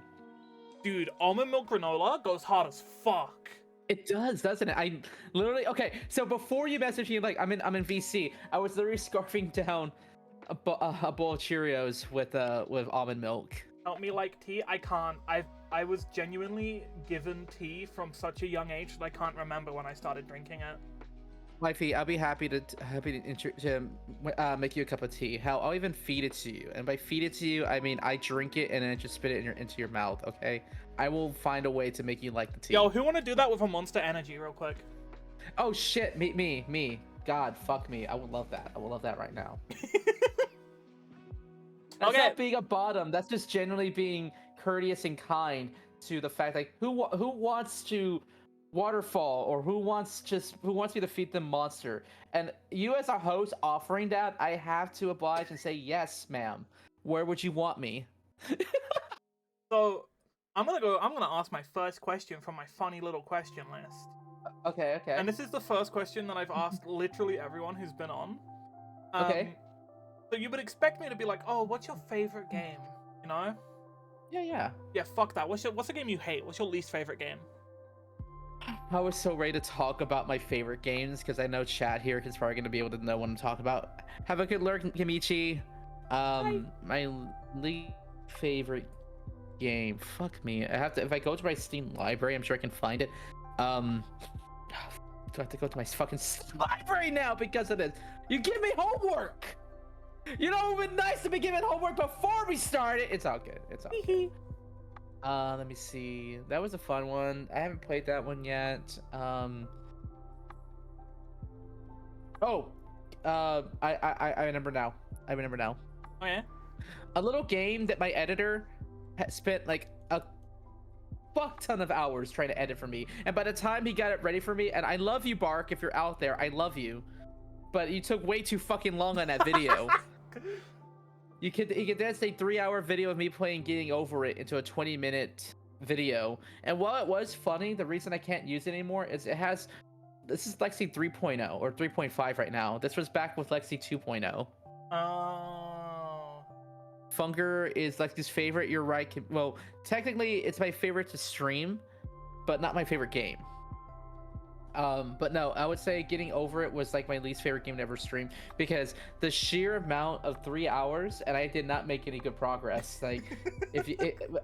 Dude, almond milk granola goes hard as fuck. It does, doesn't it? I literally okay. So before you message me, like I'm in VC, I was literally scarfing down a bowl of Cheerios with almond milk. Help me like tea. I can't. I was genuinely given tea from such a young age that I can't remember when I started drinking it. Wifey, I'll be happy to make you a cup of tea. Hell, I'll even feed it to you. And by feed it to you, I mean I drink it and then just spit it into your mouth. Okay, I will find a way to make you like the tea. Yo, who want to do that with a Monster Energy real quick? Oh shit, me. God, fuck me. I would love that. I would love that right now. That's Okay. not being a bottom. That's just generally being courteous and kind to the fact, like, who wants to waterfall, or who wants me to feed them monster? And you as a host offering that, I have to oblige and say yes, ma'am. Where would you want me? So I'm gonna ask my first question from my funny little question list. Okay. And this is the first question that I've asked literally everyone who's been on. Okay. So you would expect me to be like, oh, what's your favorite game? You know? Yeah. Yeah, fuck that. What's the game you hate? What's your least favorite game? I was so ready to talk about my favorite games because I know chat here is probably going to be able to know what I'm talking about. Have a good lurk, Kimichi. My least favorite game. Fuck me. I have to. If I go to my Steam library, I'm sure I can find it. Do I have to go to my fucking library now because of this? You give me homework. You know, it would be nice to be given homework before we started. It's all good. It's all good. Let me see. That was a fun one. I haven't played that one yet. I remember now. Oh yeah? A little game that my editor spent like a fuck ton of hours trying to edit for me. And by the time he got it ready for me, and I love you, Bark, if you're out there, I love you. But you took way too fucking long on that video. You could then say 3-hour video of me playing Getting Over It into a 20-minute video. And while it was funny, the reason I can't use it anymore is this is Lexi 3.0 or 3.5 right now. This was back with Lexi 2.0. Oh. Funger is Lexi's favorite. You're right. Well, technically it's my favorite to stream, but not my favorite game. But no, I would say Getting Over It was like my least favorite game to ever stream because the sheer amount of 3 hours and I did not make any good progress. Like,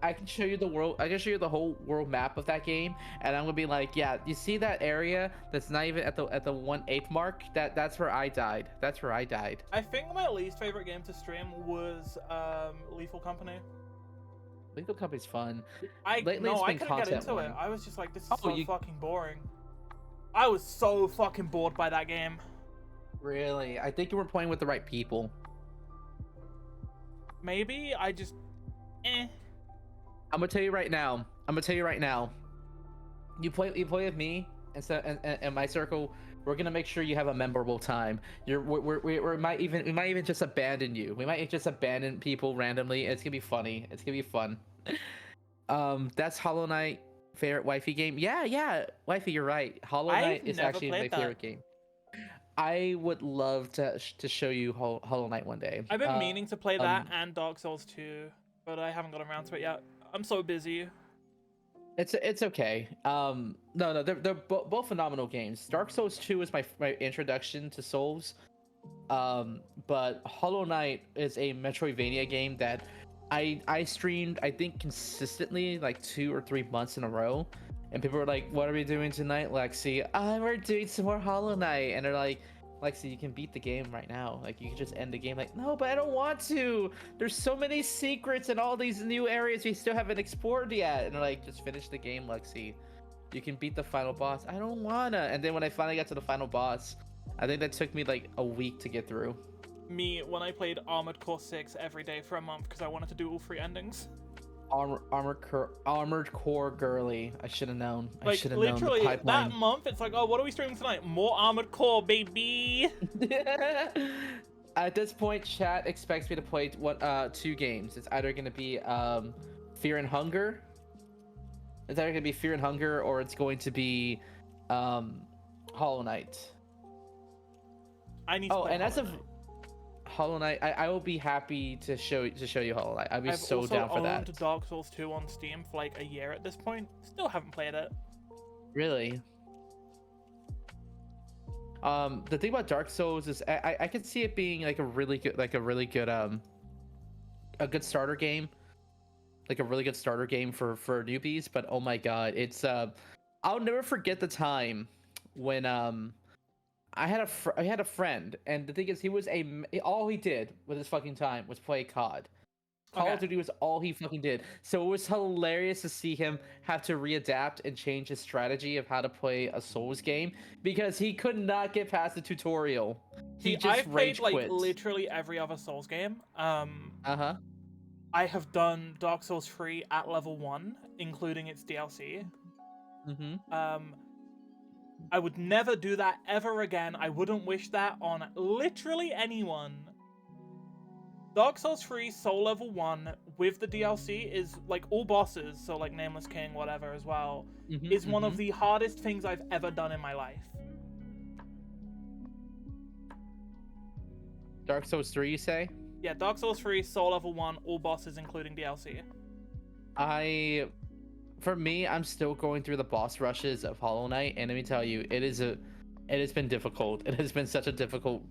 I can show you the world, I can show you the whole world map of that game, and I'm gonna be like, yeah, you see that area that's not even at the 1/8 mark? That's where I died. That's where I died. I think my least favorite game to stream was Lethal Company. Lethal Company's fun. I couldn't get into it. I was just like, this is fucking boring. I was so fucking bored by that game. Really? I think you weren't playing with the right people. Maybe I just I'm gonna tell you right now. You play with me and my circle. We're gonna make sure you have a memorable time. We might even just abandon you. We might just abandon people randomly. It's gonna be funny. It's gonna be fun. That's Hollow Knight. Favorite wifey game? Yeah, wifey, you're right. Hollow Knight is actually my favorite game. I would love to show you Hollow Knight one day. I've been meaning to play that and Dark Souls 2, but I haven't got around to it yet. I'm so busy. It's okay. No, they're both phenomenal games. Dark Souls 2 was my introduction to Souls. But Hollow Knight is a Metroidvania game that I streamed, I think, consistently like 2 or 3 months in a row, and people were like, "What are we doing tonight, Lexi?" We're doing some more Hollow Knight," and they're like, Lexi, you can beat the game right now. Like, you can just end the game. Like, no, but I don't want to. There's so many secrets and all these new areas we still haven't explored yet. And they're like, just finish the game, Lexi. You can beat the final boss. I don't wanna. And then when I finally got to the final boss, I think that took me like a week to get through. Me, when I played Armored Core 6 every day for a month because I wanted to do all 3 endings. Armored Core girly. I should have known. I should have known the literally, pipeline. that month, it's like, oh, what are we streaming tonight? More Armored Core, baby! At this point, chat expects me to play 2 games. It's either going to be Fear and Hunger. It's either going to be Fear and Hunger, or it's going to be Hollow Knight. I need to play and as of Hollow Knight, I will be happy to show you Hollow Knight. I'd be so down for that. I've also owned Dark Souls 2 on Steam for like a year at this point. Still haven't played it. Really? The thing about Dark Souls is I could see it being like a really good a good starter game. Like a really good starter game for newbies, but oh my god, it's I'll never forget the time when I had a friend, and the thing is, all he did with his fucking time was play COD. Call of Duty was all he fucking did. So it was hilarious to see him have to readapt and change his strategy of how to play a Souls game because he could not get past the tutorial. I've played like literally every other Souls game. I have done Dark Souls 3 at level 1, including its DLC. I would never do that ever again. I wouldn't wish that on literally anyone. Dark Souls 3 Soul Level 1 with the DLC is, like, all bosses, so like Nameless King, whatever as well, is one of the hardest things I've ever done in my life. Dark Souls 3, you say? Yeah, Dark Souls 3 Soul Level 1, all bosses including DLC. For me, I'm still going through the boss rushes of Hollow Knight, and let me tell you, it has been difficult. It has been such a difficult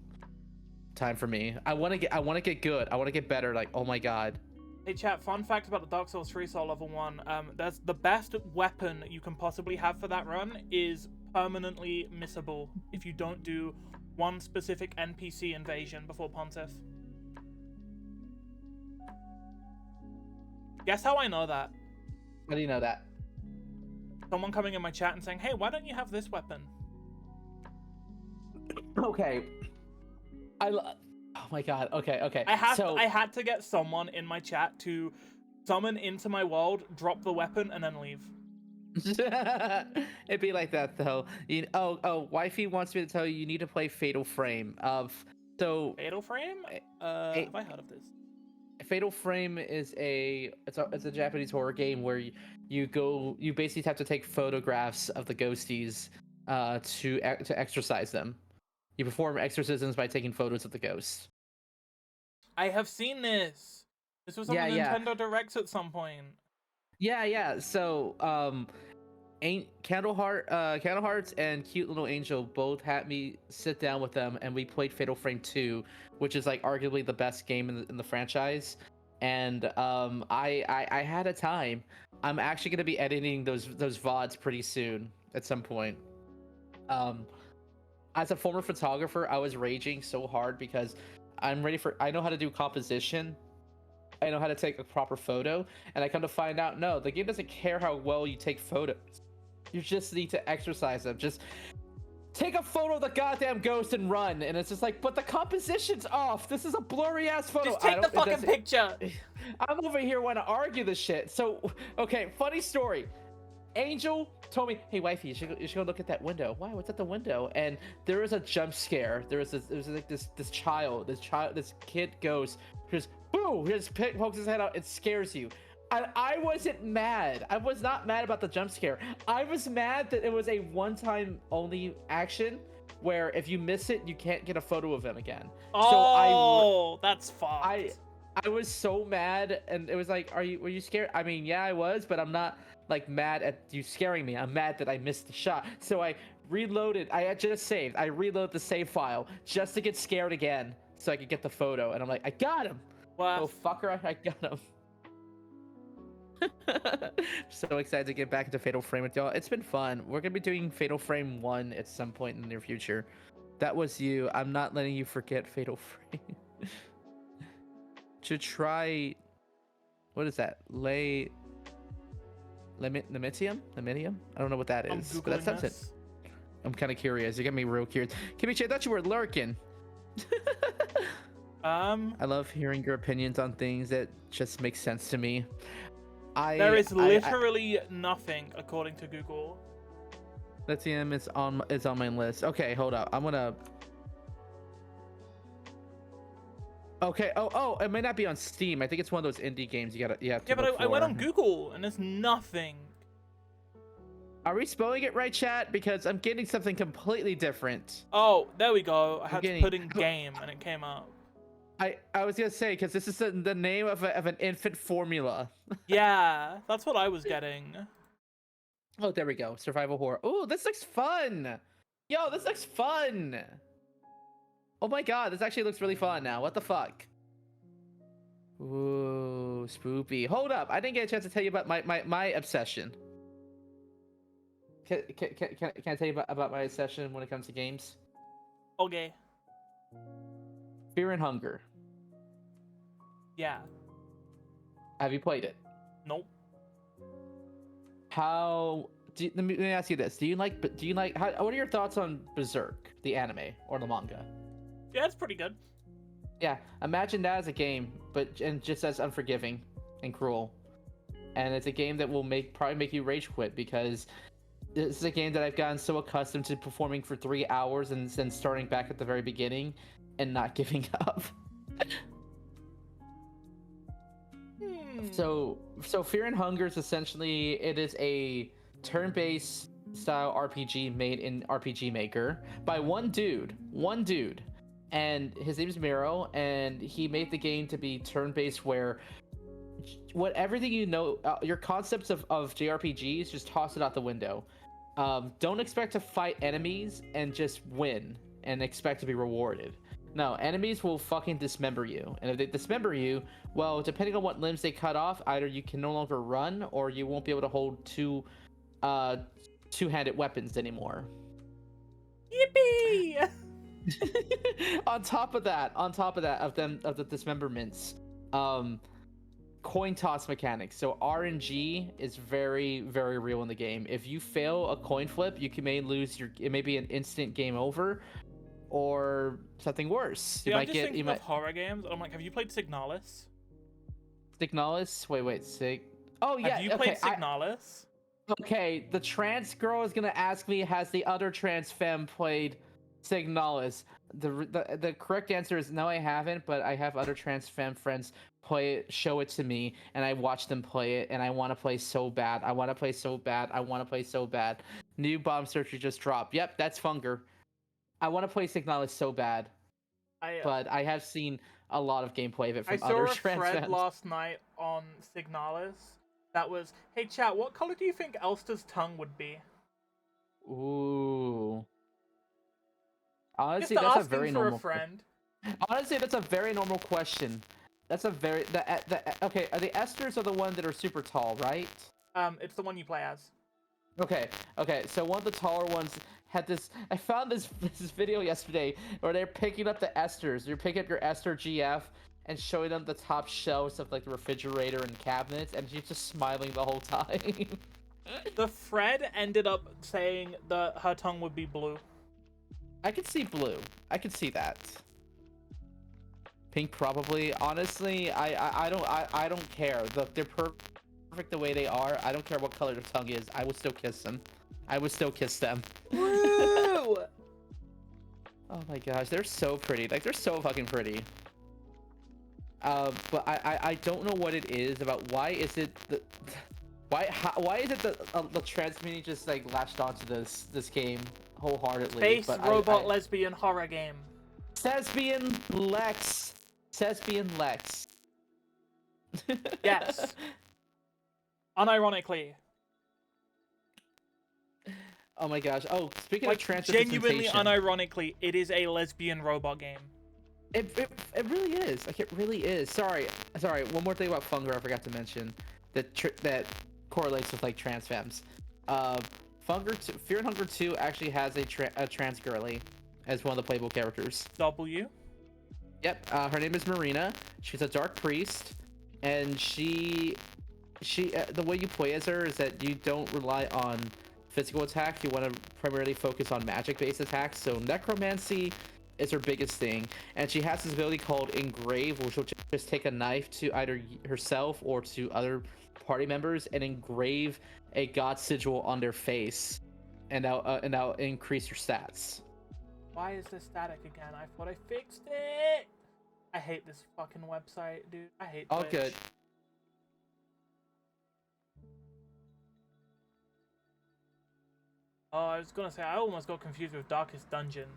time for me. I want to get good. I want to get better. Like, oh my god. Hey chat, fun fact about the Dark Souls 3 Soul Level 1. That's the best weapon you can possibly have for that run is permanently missable if you don't do one specific NPC invasion before Pontiff. Guess how I know that? How do you know that? Someone coming in my chat and saying, hey, why don't you have this weapon? Okay. Oh my god. Okay. I had to get someone in my chat to summon into my world, drop the weapon, and then leave. It'd be like that though. Wifey wants me to tell you you need to play Fatal Frame. Fatal Frame? Have I heard of this? Fatal Frame is it's a Japanese horror game where you basically have to take photographs of the ghosties to exorcise them. You perform exorcisms by taking photos of the ghosts. I have seen this. This was on the Nintendo Directs at some point. Yeah. So Candle Hearts and Cute Little Angel both had me sit down with them, and we played Fatal Frame 2, which is like arguably the best game in the franchise. And I had a time. I'm actually gonna be editing those VODs pretty soon at some point. As a former photographer, I was raging so hard because I know how to do composition. I know how to take a proper photo, and I come to find out, no, the game doesn't care how well you take photos. You just need to exercise them. Just take a photo of the goddamn ghost and run. And it's just like, but the composition's off. This is a blurry ass photo. Just take the fucking picture. I'm over here wanting to argue this shit. So, okay, funny story. Angel told me, hey wifey, you should go look at that window. Why? What's at the window? And there was a jump scare. There was this kid goes, just boo, just pokes his head out. It scares you. I wasn't mad. I was not mad about the jump scare. I was mad that it was a one-time only action where if you miss it, you can't get a photo of him again. Oh, that's fucked. I was so mad, and it was like, were you scared? I mean, yeah, I was, but I'm not like mad at you scaring me. I'm mad that I missed the shot. So I reloaded. I had just saved. I reloaded the save file just to get scared again, so I could get the photo. And I'm like, I got him. Wow. Oh fucker, I got him. So excited to get back into Fatal Frame with y'all. It's been fun. We're gonna be doing Fatal Frame 1 at some point in the near future. That was you. I'm not letting you forget Fatal Frame. To try, what is that? Limitium? Limitium? I don't know what that I'm is, but googling that sounds it. this. I'm kind of curious. You got me real curious. Kimichi, I thought you were lurking. I love hearing your opinions on things that just make sense to me. There is literally nothing according to Google. Lithium is on my list. Okay, hold up. I'm gonna. Okay. Oh, it may not be on Steam. I think it's one of those indie games you have to Yeah, look but I went for. on Google and there's nothing. Are we spelling it right, chat? Because I'm getting something completely different. Oh, there we go. I had to getting- put in game and it came up. I was gonna say, because this is the name of an infant formula. Yeah, that's what I was getting. Oh, there we go. Survival horror. Oh, this looks fun. Yo, this looks fun. Oh my god, this actually looks really fun now. What the fuck? Ooh, spoopy. Hold up. I didn't get a chance to tell you about my obsession. Can I tell you about my obsession when it comes to games? Okay. Fear and Hunger. Yeah. Have you played it? Nope. Let me ask you this. Do you like what are your thoughts on Berserk, the anime or the manga? Yeah, it's pretty good. Yeah, imagine that as a game, and just as unforgiving and cruel. And it's a game that will probably make you rage quit, because this is a game that I've gotten so accustomed to performing for 3 hours and then starting back at the very beginning and not giving up. So Fear and Hunger is essentially, it is a turn-based style RPG made in RPG Maker by one dude, and his name is Miro, and he made the game to be turn-based, where everything you know, your concepts of JRPGs, just toss it out the window. Don't expect to fight enemies and just win and expect to be rewarded. No, enemies will fucking dismember you, and if they dismember you, well, depending on what limbs they cut off, either you can no longer run, or you won't be able to hold two-handed weapons anymore. Yippee! on top of that, of the dismemberments, coin toss mechanics. So RNG is very, very real in the game. If you fail a coin flip, it may be an instant game over, or something worse. I'm just thinking of horror games. I'm like, have you played Signalis? Signalis? Wait, Oh yeah. Have you played Signalis? Okay, the trans girl is gonna ask me, has the other trans femme played Signalis? The correct answer is no, I haven't, but I have other trans femme friends play it, show it to me, and I watch them play it, and I want to play so bad. I want to play so bad. New bomb searcher just dropped. Yep, that's Funger. I want to play Signalis so bad, but I have seen a lot of gameplay of it from other trans I saw a thread fans. last night on Signalis that was, hey chat, what color do you think Elster's tongue would be? Ooh. Honestly, Just that's a asking very for normal. a friend. Honestly, that's a very normal question. That's a very okay. Are the esters are the ones that are super tall, right? It's the one you play as. Okay. So one of the taller ones had this. I found this video yesterday where they're picking up the esters. You're picking up your ester GF and showing them the top shelves of like the refrigerator and cabinets, and she's just smiling the whole time. The Fred ended up saying that her tongue would be blue. I could see blue. I could see that. Pink probably. Honestly, I don't care. They're perfect the way they are. I don't care what color their tongue is. I will still kiss them. Woo! Oh my gosh, they're so pretty. Like, they're so fucking pretty. But I don't know what it is about. Why is it the trans community just like latched onto this game wholeheartedly? Space robot lesbian horror game. Thespian Lex. Yes. Unironically. Oh my gosh. Oh, speaking like, of trans genuinely, representation, unironically, it is a lesbian robot game. it really is. Like, it really is. Sorry. One more thing about Funger I forgot to mention that correlates with like trans femmes. Fear and Hunger 2 actually has a trans girly as one of the playable characters. W. Yep, her name is Marina. She's a dark priest, and she the way you play as her is that you don't rely on physical attack. You want to primarily focus on magic-based attacks. So necromancy is her biggest thing, and she has this ability called Engrave, which will just take a knife to either herself or to other party members and engrave a god sigil on their face, and that'll increase your stats. Why is this static again? I thought I fixed it. I hate this fucking website, dude. I hate Twitch. All good. Oh, I was gonna say, I almost got confused with Darkest Dungeon,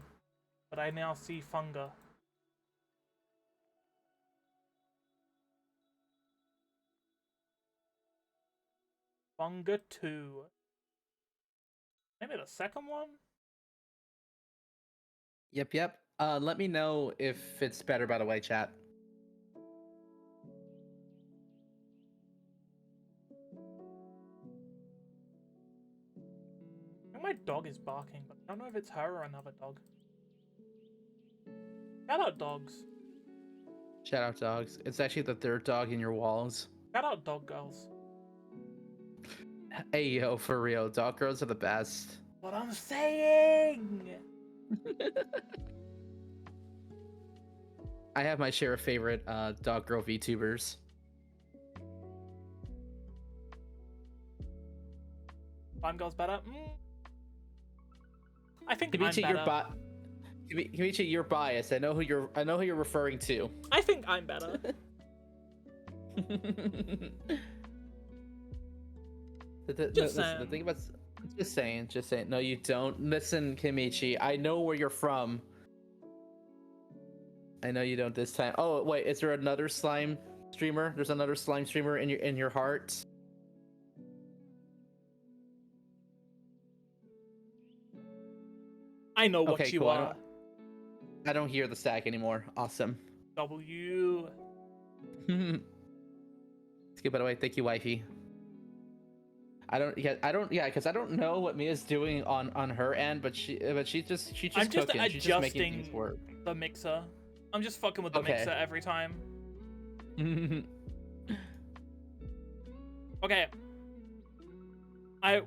but I now see Funga. Funga 2. Maybe the second one? Yep. Let me know if it's better, by the way, chat. I think my dog is barking, but I don't know if it's her or another dog. Shout out dogs. Shout out dogs. It's actually the third dog in your walls. Shout out dog girls. Hey yo, for real, dog girls are the best. What I'm saying! I have my share of favorite dog girl VTubers. Slime girl's better? I think I'm Kimichi, better. Kimichi, you're biased. I know who you're referring to. I think I'm better. The thing about just saying. No, you don't. Listen, Kimichi, I know where you're from. I know you don't this time. Oh wait, is there another slime streamer? There's another slime streamer in your heart. I know what Okay, you cool. are. I don't hear the stack anymore. Awesome. W. Let's get by the way. Thank you, wifey. Because I don't know what Mia's doing on her end, but she's just I'm just cooking. She's just making things adjusting work. the mixer. I'm just fucking with the mixer every time. Okay. I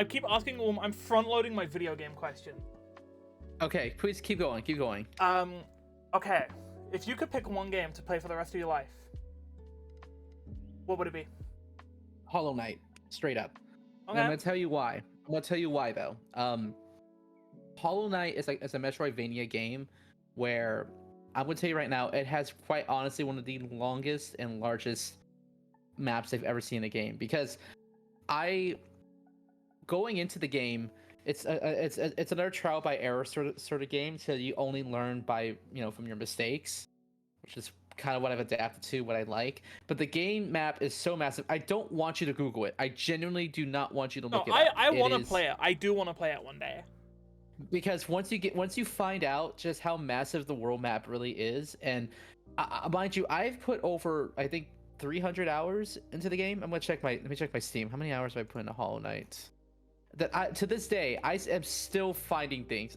keep asking. I'm front loading my video game question. Okay, please keep going. Keep going. Okay. If you could pick one game to play for the rest of your life, what would it be? Hollow Knight, straight up. Okay. And I'm gonna tell you why. I'm gonna tell you why though. Hollow Knight is like a Metroidvania game where I'm gonna tell you right now, it has quite honestly one of the longest and largest maps I've ever seen in a game. Because going into the game, it's another trial by error sort of game. So you only learn by from your mistakes, which is kind of what I've adapted to, what I like. But the game map is so massive. I don't want you to Google it. I genuinely do not want you to look it up. I want to play it. I do want to play it one day. Because once you find out just how massive the world map really is, and mind you, I've put over I think 300 hours into the game. Let me check my Steam. How many hours have I put into Hollow Knight? To this day, I am still finding things.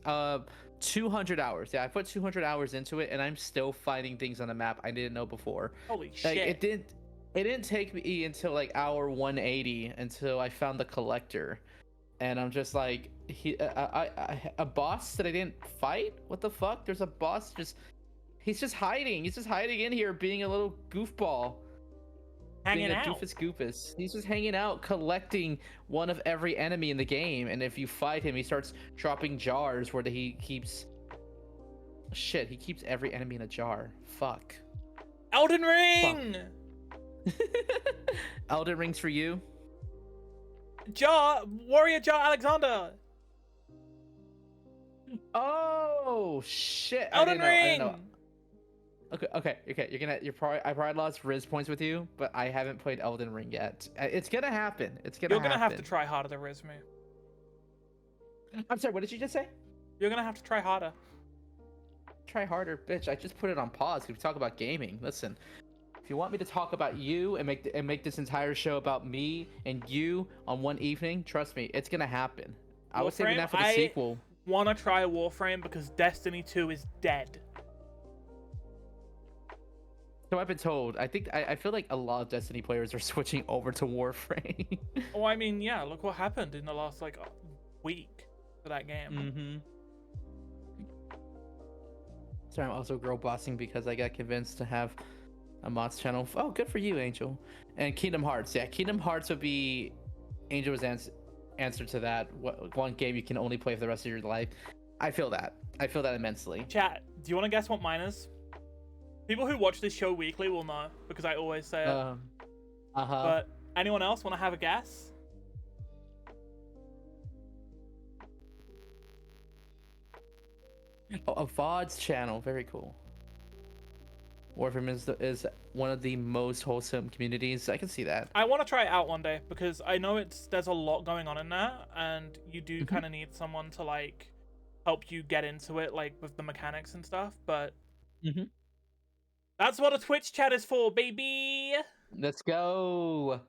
200 hours. Yeah, I put 200 hours into it, and I'm still finding things on the map I didn't know before. Holy like, shit! It didn't take me until like hour 180 until I found the collector, and I'm just like, a boss that I didn't fight. What the fuck? There's a boss he's just hiding. He's just hiding in here, being a little goofball. Hanging out. Doofus Goofus. He's just hanging out, collecting one of every enemy in the game, and if you fight him, he starts dropping jars where he keeps. Shit, he keeps every enemy in a jar. Fuck. Elden Ring. Fuck. Elden Ring's for you. Warrior Jar Alexander. Oh shit! Elden Ring. I didn't know. Okay. I probably lost Riz points with you, but I haven't played Elden Ring yet. It's gonna happen. You're gonna have to try harder than Riz, me. I'm sorry. What did you just say? You're gonna have to try harder. Try harder, bitch. I just put it on pause. We talk about gaming. Listen, if you want me to talk about you and make this entire show about me and you on one evening, trust me, it's gonna happen. I was saving that for the sequel. want to try Warframe because Destiny 2 is dead. So I've been told. I feel like a lot of Destiny players are switching over to Warframe. Oh, I mean, yeah, look what happened in the last, like, week for that game. So I'm also girl bossing because I got convinced to have a mods channel. Oh, good for you, Angel. And Kingdom Hearts. Yeah, Kingdom Hearts would be Angel's answer to that. One game you can only play for the rest of your life. I feel that. I feel that immensely. Chat, do you want to guess what mine is? People who watch this show weekly will know because I always say it. But anyone else want to have a guess? Oh, a VODs channel. Very cool. Warframe is one of the most wholesome communities. I can see that. I want to try it out one day because I know there's a lot going on in there, and you do kind of need someone to like help you get into it, like with the mechanics and stuff. But that's what a Twitch chat is for, baby. Let's go.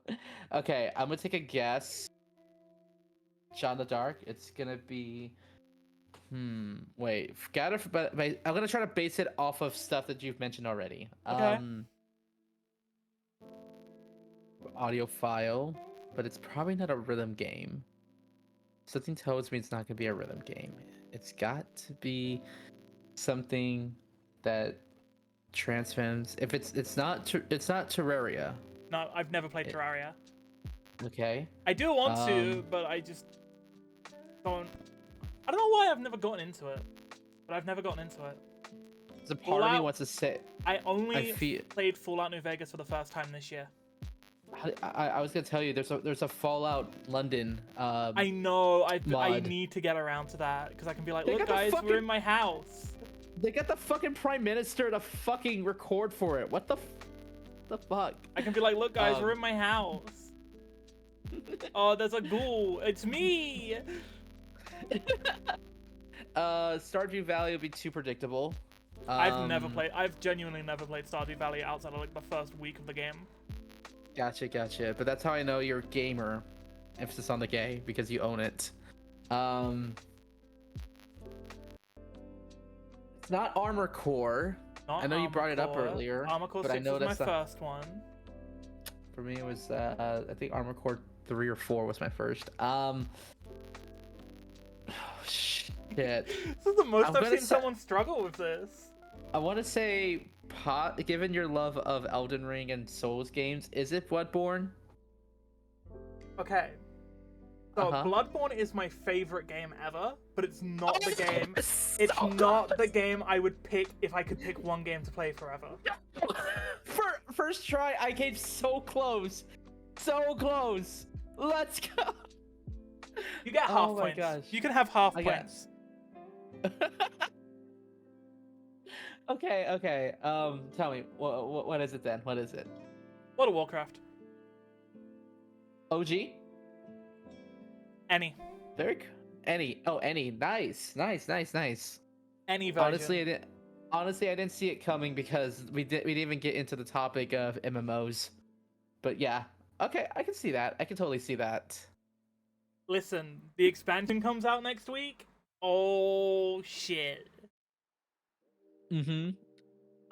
Okay, I'm gonna take a guess. Shot in the dark. It's gonna be. Wait. But I'm gonna try to base it off of stuff that you've mentioned already. Okay. Audio file, but it's probably not a rhythm game. Something tells me it's not gonna be a rhythm game. It's got to be something that transcends. If it's not Terraria. No, I've never played Terraria. Okay. I do want to, but I just don't. I don't know why I've never gotten into it, but I've never gotten into it. There's a part of me wants to say. I only played Fallout New Vegas for the first time this year. I was gonna tell you there's a Fallout London. I know. I need to get around to that because I can be like, look, guys, we're in my house. They got the fucking prime minister to fucking record for it. What the fuck? I can be like, look, guys, we're in my house. Oh, there's a ghoul. It's me. Stardew Valley would be too predictable. I've genuinely never played Stardew Valley outside of like the first week of the game. Gotcha. But that's how I know you're a gamer. Emphasis on the gay because you own it. It's not Armor Core. I know you brought it up earlier. Armor Core 6 was my first one. For me, it was I think Armor Core 3 or 4 was my first. Oh, shit. This is the most I've seen someone struggle with this. I want to say, given your love of Elden Ring and Souls games, is it Bloodborne? Okay. So Bloodborne is my favorite game ever, but it's not the game. It's not the game I would pick if I could pick one game to play forever. First try, I came so close. So close. Let's go. You get half points. Gosh. You can have half points. Okay. Tell me, what is it then? What is it? World of Warcraft. OG? Any. Any. Oh, any. Nice. Any version. Honestly, I didn't see it coming because we didn't even get into the topic of MMOs. But yeah. Okay, I can see that. I can totally see that. Listen, the expansion comes out next week. Oh shit.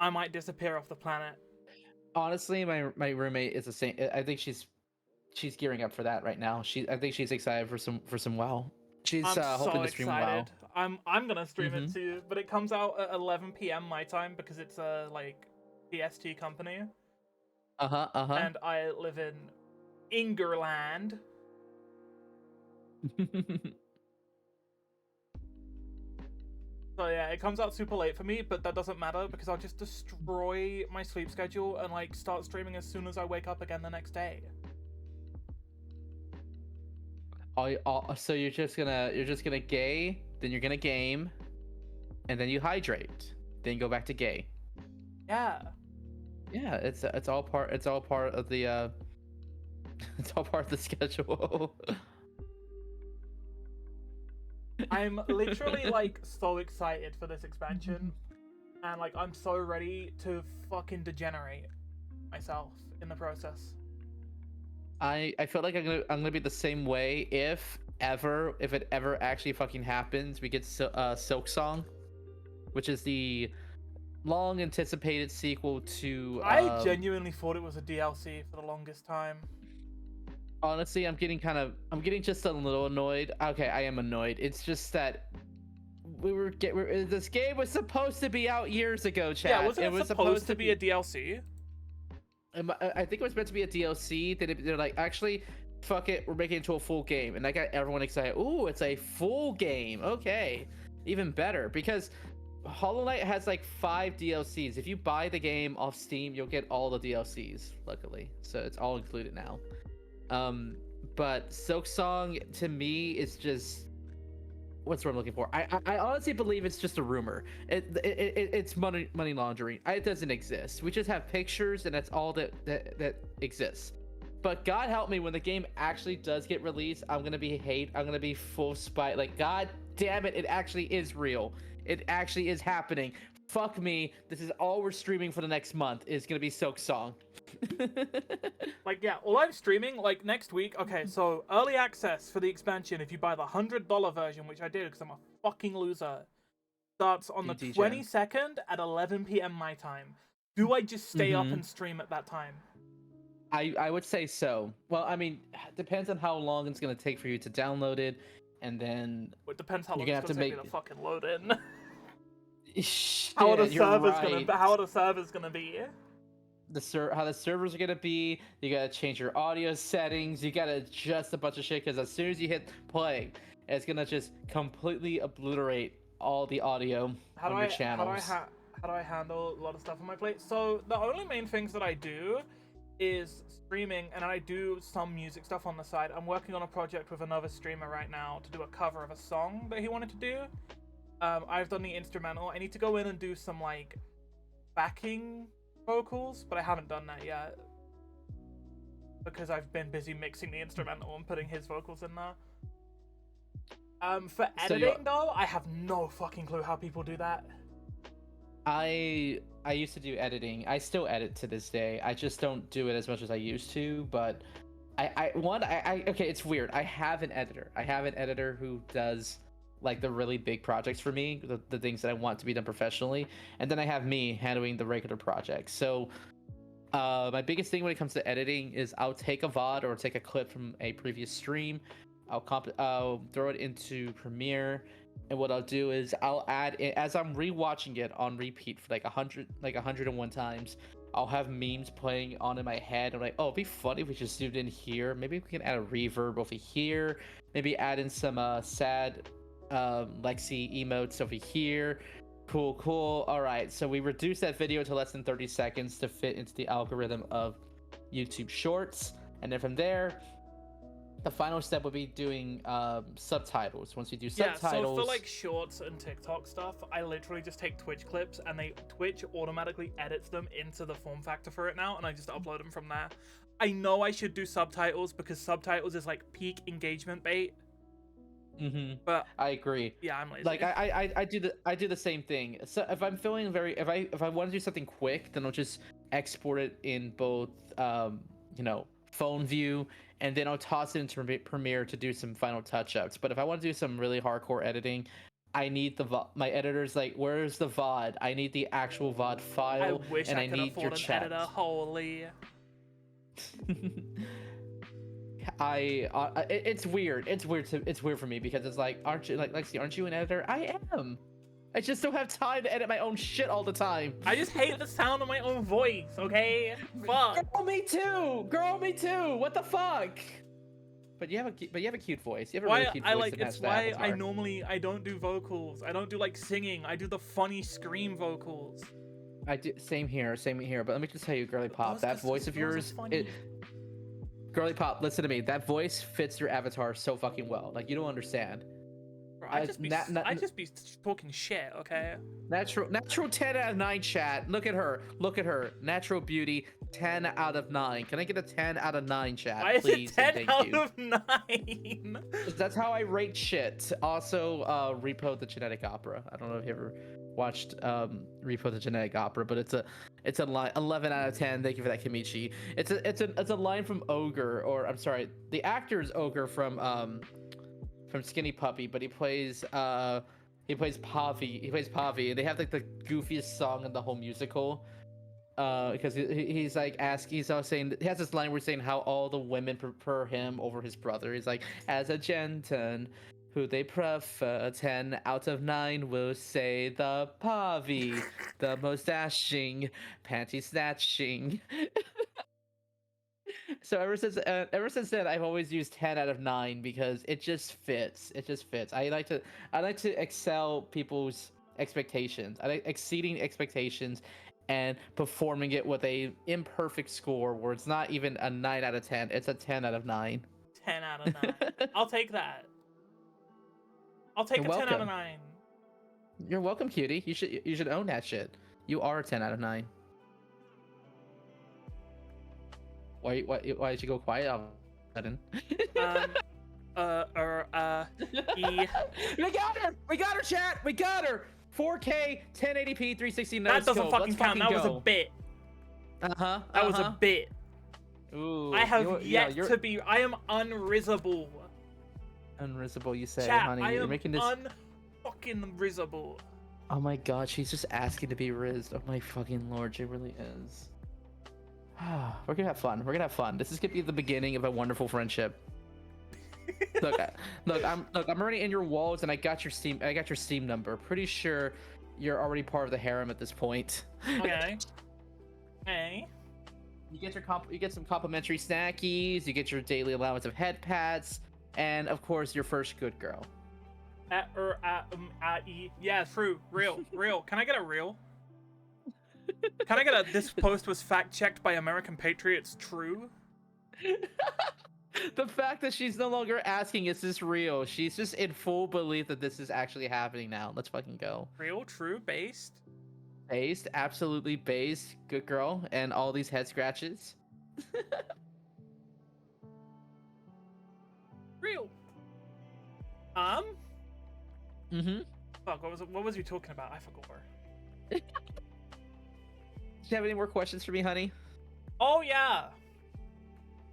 I might disappear off the planet. Honestly, my roommate is the same. I think she's gearing up for that right now. I think she's excited for some WoW. She's hoping to stream WoW. I'm gonna stream it too, but it comes out at 11 p.m. my time because it's a like PST company. And I live in Ingerland. So yeah, it comes out super late for me, but that doesn't matter because I'll just destroy my sleep schedule and like start streaming as soon as I wake up again the next day. So you're just gonna gay, then you're gonna game, and then you hydrate, then you go back to gay. Yeah. Yeah, it's all part of the it's all part of the schedule. I'm literally like so excited for this expansion, and like I'm so ready to fucking degenerate myself in the process. I feel like I'm gonna be the same way if if it ever actually fucking happens, we get Silk Song, which is the long anticipated sequel to. I genuinely thought it was a DLC for the longest time. Honestly, I'm getting just a little annoyed. Okay, I am annoyed. It's just that this game was supposed to be out years ago, chat. Yeah, wasn't it was supposed to be a DLC? I think it was meant to be a DLC. They're like, actually, fuck it, we're making it into a full game, and that got everyone excited. Ooh, it's a full game. Okay, even better, because Hollow Knight has like 5 DLCs. If you buy the game off Steam, you'll get all the DLCs, luckily, so it's all included now. But Silk Song to me is just, what's what I'm looking for. I honestly believe it's just a rumor. It's money laundering. It doesn't exist. We just have pictures, and that's all that exists. But God help me, when the game actually does get released, I'm gonna be full spite. Like, God damn it, it actually is real. It actually is happening. Fuck me. This is all we're streaming for the next month. Is gonna be Silk Song. Like, yeah, all I'm streaming, like, next week, okay, so early access for the expansion, if you buy the $100 version, which I did because I'm a fucking loser, starts on the 22nd at 11 p.m. my time. Do I just stay up and stream at that time? I would say so. Well, I mean, it depends on how long it's going to take for you to download it, and then It depends how long you're it's gonna going have to to take me to fucking load in. How How are the servers gonna be? How the servers are gonna be. You gotta change your audio settings. You gotta adjust a bunch of shit, because as soon as you hit play, it's gonna just completely obliterate all the audio on your channels. How do I handle a lot of stuff on my plate? So the only main things that I do is streaming, and I do some music stuff on the side. I'm working on a project with another streamer right now to do a cover of a song that he wanted to do. I've done the instrumental. I need to go in and do some like backing vocals, but I haven't done that yet because I've been busy mixing the instrumental and putting his vocals in there. For editing though, I have no fucking clue how people do that. I used to do editing. I still edit to this day. I just don't do it as much as I used to, but okay, it's weird. I have an editor who does like the really big projects for me, the things that I want to be done professionally, and then I have me handling the regular projects. So my biggest thing when it comes to editing is I'll take a VOD or take a clip from a previous stream, I'll throw it into Premiere, and what I'll do is I'll add it as I'm rewatching it on repeat for like 101 times. I'll have memes playing on in my head. I'm like, oh, it'd be funny if we just zoomed in here. Maybe we can add a reverb over here. Maybe add in some sad Lexi emotes over here. Cool. All right, so we reduced that video to less than 30 seconds to fit into the algorithm of YouTube Shorts, and then from there, the final step would be doing subtitles. Once you do subtitles, so for like shorts and TikTok stuff, I literally just take Twitch clips, and Twitch automatically edits them into the form factor for it now, and I just upload them from there. I know I should do subtitles because subtitles is like peak engagement bait. But I agree. Yeah, I'm lazy. Like I do the same thing. So if I'm feeling if I want to do something quick, then I'll just export it in both phone view, and then I'll toss it into Premiere to do some final touch-ups. But if I want to do some really hardcore editing, I need my editor's like, where's the VOD? I need the actual VOD file. I wish and I could need afford an editor. Holy. It's weird. It's weird for me because it's like, aren't you like Lexi? Aren't you an editor? I am. I just don't have time to edit my own shit all the time. I just hate the sound of my own voice. Okay, fuck. Girl, me too. What the fuck? But you have a cute voice. You have a really cute voice. It's why I don't do vocals. I don't do like singing. I do the funny scream vocals. I do same here. But let me just tell you, Girly Pop, that voice of yours. Girly Pop, listen to me. That voice fits your avatar so fucking well. Like, you don't understand. Bro, I just be talking shit, okay? Natural 10 out of 9, chat. Look at her. Natural beauty, 10 out of 9. Can I get a 10 out of 9, chat? Why please? Is it 10 out of 9? That's how I rate shit. Also, Repo the Genetic Opera. I don't know if you ever watched Repo the Genetic Opera, but it's a line 11 out of 10. Thank you for that, Kimichi. It's a line from Ogre, or I'm sorry, the actor is Ogre from from Skinny Puppy, but he plays Pavi. He plays Pavi, and they have like the goofiest song in the whole musical. Because he's like he's always saying, he has this line where he's saying how all the women prefer him over his brother. He's like, as a gentleman, who they prefer, 10 out of 9 will say the Pavi, the most dashing, panty snatching. So ever since then, I've always used 10 out of 9 because it just fits. It just fits. I like to excel people's expectations. I like exceeding expectations and performing it with a imperfect score where it's not even a 9 out of 10. It's a 10 out of 9. 10 out of 9. I'll take that. I'll take You're a 10 out of welcome. 9. You're welcome, cutie. You should own that shit. You are a 10 out of 9. Why did you go quiet all of a sudden? E. We got her, chat! We got her! 4K, 1080p, 360 no That doesn't scope. fucking Let's count. That was a go. bit. Uh-huh. That was a bit. Ooh. I have yet to be. I am unrizzable. Unrizzable, you say, Chat, honey. I You're am making this. Unfucking rizzable. Oh my god, she's just asking to be rizzed. Oh my fucking lord, she really is. We're gonna have fun. We're gonna have fun. This is gonna be the beginning of a wonderful friendship. Look, I'm already in your walls, and I got your Steam number. Pretty sure you're already part of the harem at this point. Okay. Hey. You get some complimentary snackies. You get your daily allowance of head pats, and of course your first good girl. Yeah, true. Real. Can I get a real? Can I get a this post was fact checked by American Patriots true? The fact that she's no longer asking, is this real? She's just in full belief that this is actually happening now. Let's fucking go. Real, true, based? Based, absolutely based. Good girl. And all these head scratches. Real. Mm-hmm. Fuck, what was you talking about? I forgot. Do you have any more questions for me, honey? Oh yeah.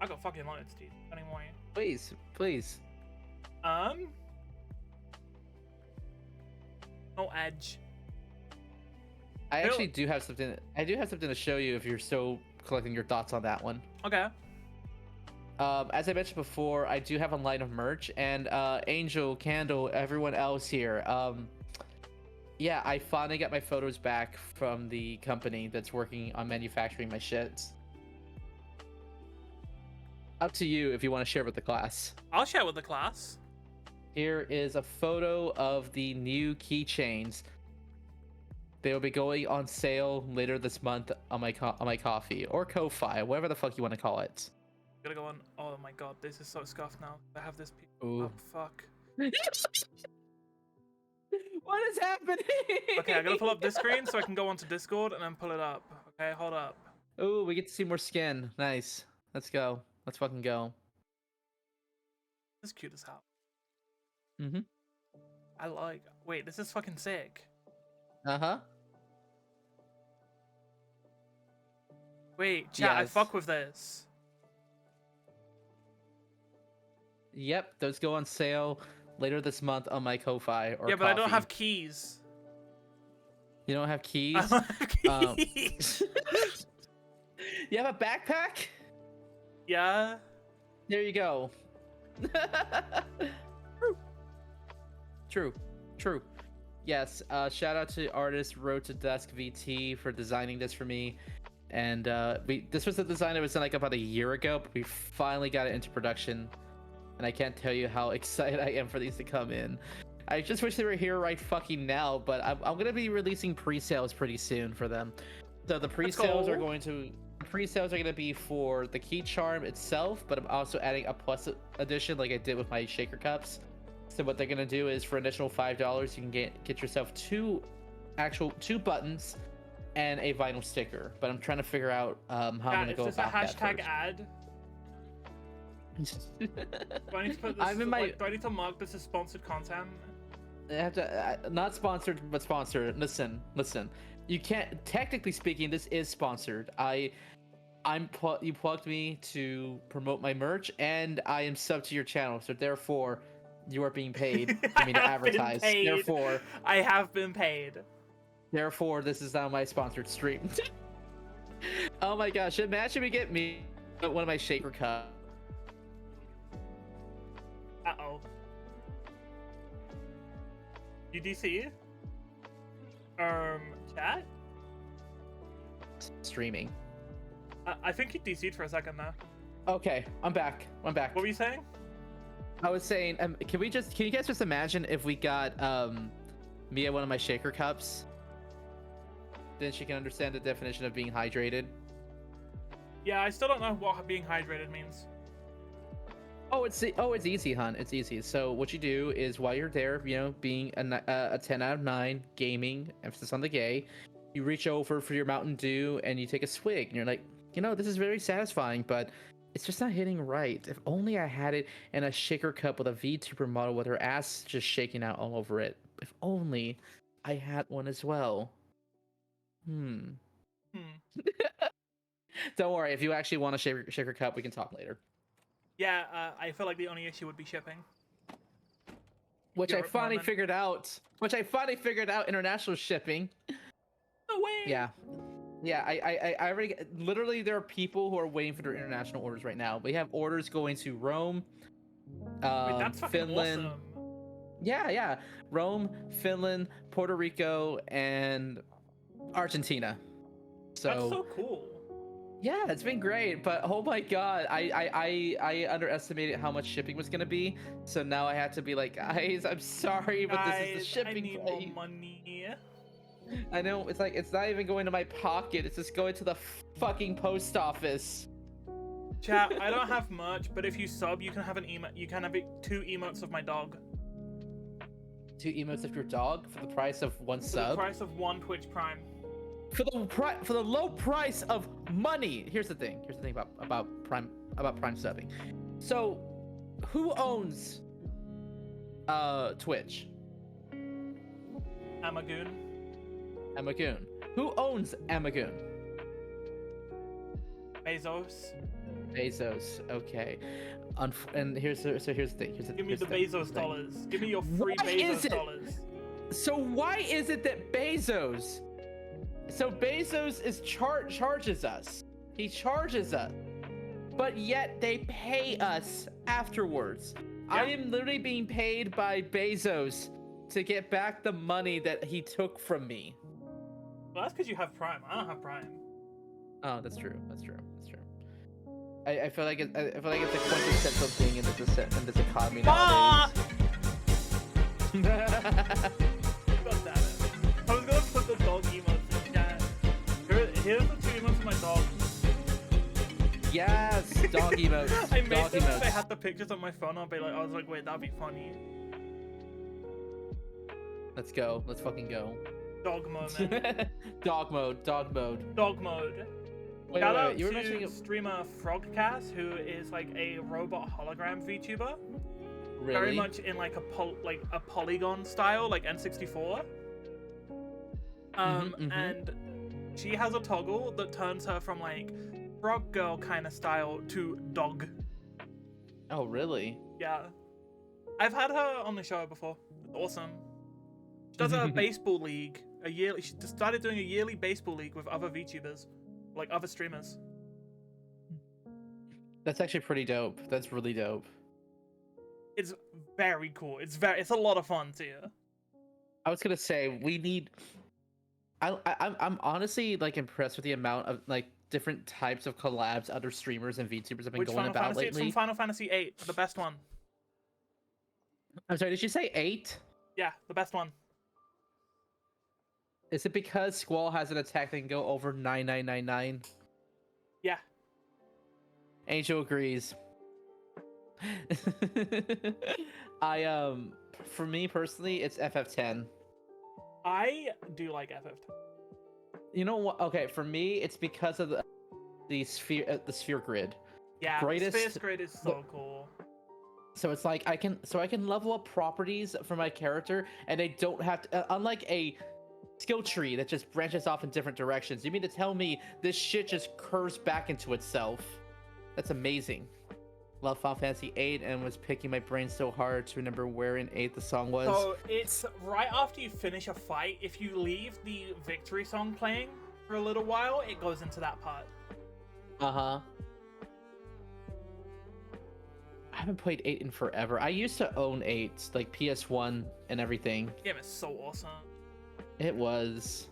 I got fucking loads, dude. Any more? Please. No edge. I actually do have something. I do have something to show you if you're still collecting your thoughts on that one. Okay. As I mentioned before, I do have a line of merch, and Angel, Candle, everyone else here. Yeah, I finally got my photos back from the company that's working on manufacturing my shit. Up to you if you want to share with the class. I'll share with the class. Here is a photo of the new keychains. They will be going on sale later this month on my Ko-fi or Ko-fi, whatever the fuck you want to call it. Gotta go on. Oh my god, this is so scuffed now. I have this. Ooh. Oh fuck. What is happening? Okay, I gotta pull up this screen so I can go onto Discord and then pull it up. Okay, hold up. Ooh, we get to see more skin. Nice. Let's go. Let's fucking go. This is cute as hell. Mm-hmm. I like. Wait, this is fucking sick. Uh-huh. Wait, chat, I Yes. fuck with this. Yep, those go on sale later this month on my Ko-fi or Yeah, but I don't Ko-fi. have keys. You don't have keys? I don't have keys. You have a backpack? Yeah. There you go. True. Yes, shout out to artist Road to Dusk VT for designing this for me. And this was a design that was done like about a year ago, but we finally got it into production. And I can't tell you how excited I am for these to come in. I just wish they were here right fucking now, but I'm gonna be releasing pre-sales pretty soon for them. So the pre-sales are going to be for the key charm itself, but I'm also adding a plus edition like I did with my shaker cups. So what they're gonna do is for an additional $5, you can get yourself two buttons and a vinyl sticker. But I'm trying to figure out how I'm gonna go about that. Is this a hashtag ad? Do I need to put this? Do I need to mark this as sponsored content? I have to, not sponsored, but sponsored. Listen. You can't. Technically speaking, this is sponsored. You plugged me to promote my merch, and I am sub to your channel. So therefore, You are being paid for me to I have been advertise. paid. I have been paid. Therefore, this is now my sponsored stream. Oh my gosh! Imagine we get me one of my shaker cups. Uh-oh. UDC? Chat? Streaming. I think you DC'd for a second there. Okay, I'm back. I'm back. What were you saying? I was saying, can you guys just imagine if we got Mia one of my shaker cups? Then she can understand the definition of being hydrated. Yeah, I still don't know what being hydrated means. Oh, it's easy, hun. It's easy. So what you do is while you're there, you know, being a 10 out of 9, gaming, emphasis on the gay, you reach over for your Mountain Dew and you take a swig, and you're like, you know, this is very satisfying, but it's just not hitting right. If only I had it in a shaker cup with a VTuber model with her ass just shaking out all over it. If only I had one as well. Don't worry. If you actually want a shaker cup, we can talk later. Yeah, I feel like the only issue would be shipping. Which I finally figured out. International shipping. No way. Yeah. Yeah, I already literally there are people who are waiting for their international orders right now. We have orders going to Rome, Wait, that's fucking Finland. awesome. Yeah. Rome, Finland, Puerto Rico, and Argentina. That's so cool. Yeah, it's been great, but oh my god, I underestimated how much shipping was gonna be. So now I have to be like, guys, I'm sorry, but this is the shipping. I need more money. I know, it's like, it's not even going to my pocket, it's just going to the fucking post office. Chat, I don't have much, but if you sub, you can have you can have 2 emotes of my dog. 2 emotes of your dog for the price of 1 sub? For the price of 1 Twitch Prime. For the low price of money. Here's the thing about Prime subbing. So, who owns Twitch? Amagoon. Who owns Amagoon? Bezos. Okay. And here's the thing. Give me the Bezos dollars. Give me your free Bezos dollars. So why is it that Bezos is charges us? He charges us, but yet they pay us afterwards. Yeah. I am literally being paid by Bezos to get back the money that he took from me. Well, that's because you have Prime. I don't have Prime. Oh, that's true. I feel like it's a quintessential thing in this economy nowadays. God damn it. I was gonna put the dog emotes in chat. Here's the 2 emotes of my dog. Yes, dog emotes. I made them if I had the pictures on my phone. I was like, wait, that'd be funny. Let's go. Let's fucking go. Dog moment. Dog mode. Wait, Shout out to streamer Frogcast, who is like a robot hologram VTuber. Really? Very much in like a polygon style, like N64. And she has a toggle that turns her from like frog girl kind of style to dog. Oh, really? Yeah. I've had her on the show before. It's awesome. She does a baseball league, she started doing a yearly baseball league with other VTubers, like other streamers. That's actually pretty dope. That's really dope. It's very cool. It's a lot of fun too. I was gonna say we need. I'm honestly like impressed with the amount of like different types of collabs other streamers and VTubers have been going about lately. It's from Final Fantasy VIII, the best one. I'm sorry, did you say 8? Yeah, the best one. Is it because Squall has an attack that can go over 9999? Yeah. Angel agrees. For me personally, it's FF10. I do like FF10. You know what? Okay, for me, it's because of the sphere grid. Yeah, the sphere grid is so cool. So it's like I can level up properties for my character, and I don't have to. Unlike a skill tree that just branches off in different directions. You mean to tell me this shit just curves back into itself? That's amazing. loved Final Fantasy VIII and was picking my brain so hard to remember where in 8 the song was. So it's right after you finish a fight. If you leave the victory song playing for a little while, it goes into that part. Uh-huh. I haven't played 8 in forever. I used to own 8, like PS1 and everything. Game is so awesome. It was.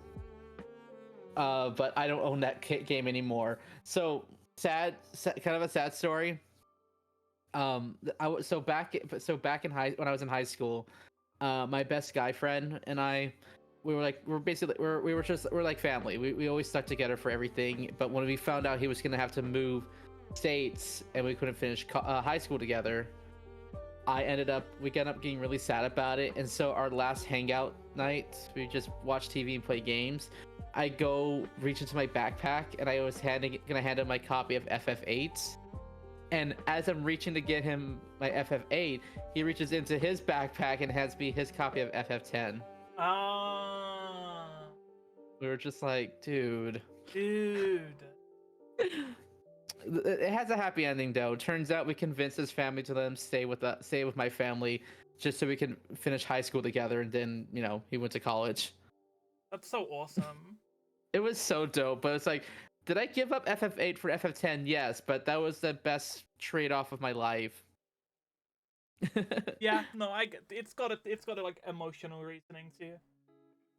But I don't own that game anymore. So sad, kind of a sad story. So back in when I was in high school, my best guy friend and I, we're like family. We always stuck together for everything. But when we found out he was gonna have to move states and we couldn't finish high school together, we ended up getting really sad about it. And so our last hangout night, we just watched TV and play games. I go reach into my backpack and I was gonna hand him my copy of FF8. And as I'm reaching to get him my FF8, he reaches into his backpack and hands me his copy of FF10. We were just like, dude. It has a happy ending though. Turns out we convinced his family to let him stay with my family just so we can finish high school together, and then, you know, he went to college. That's so awesome. It was so dope, but it's like, did I give up FF8 for FF10? Yes, but that was the best trade-off of my life. Yeah, no, I get it's got a like emotional reasoning too.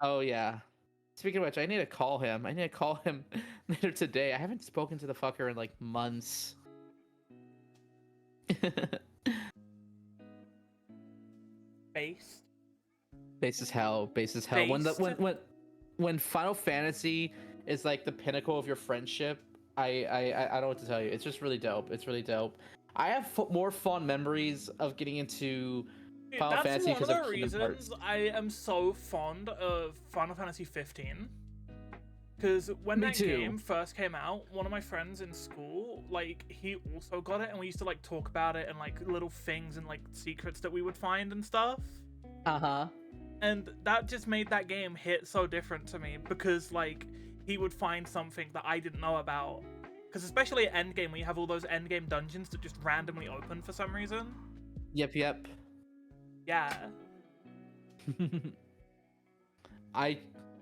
Oh yeah. Speaking of which, I need to call him. Later today. I haven't spoken to the fucker in like months. Based. Base as hell. Based. When Final Fantasy is like the pinnacle of your friendship, I don't know what to tell you. It's just really dope. It's really dope. I have more fond memories of getting into Final Fantasy because of one of the reasons I am so fond of Final Fantasy 15. Because when that game first came out, one of my friends in school, like, he also got it, and we used to like talk about it and like little things and like secrets that we would find and stuff. And that just made that game hit so different to me, because like he would find something that I didn't know about. Because especially at endgame, when you have all those endgame dungeons that just randomly open for some reason. Yep. Yeah. I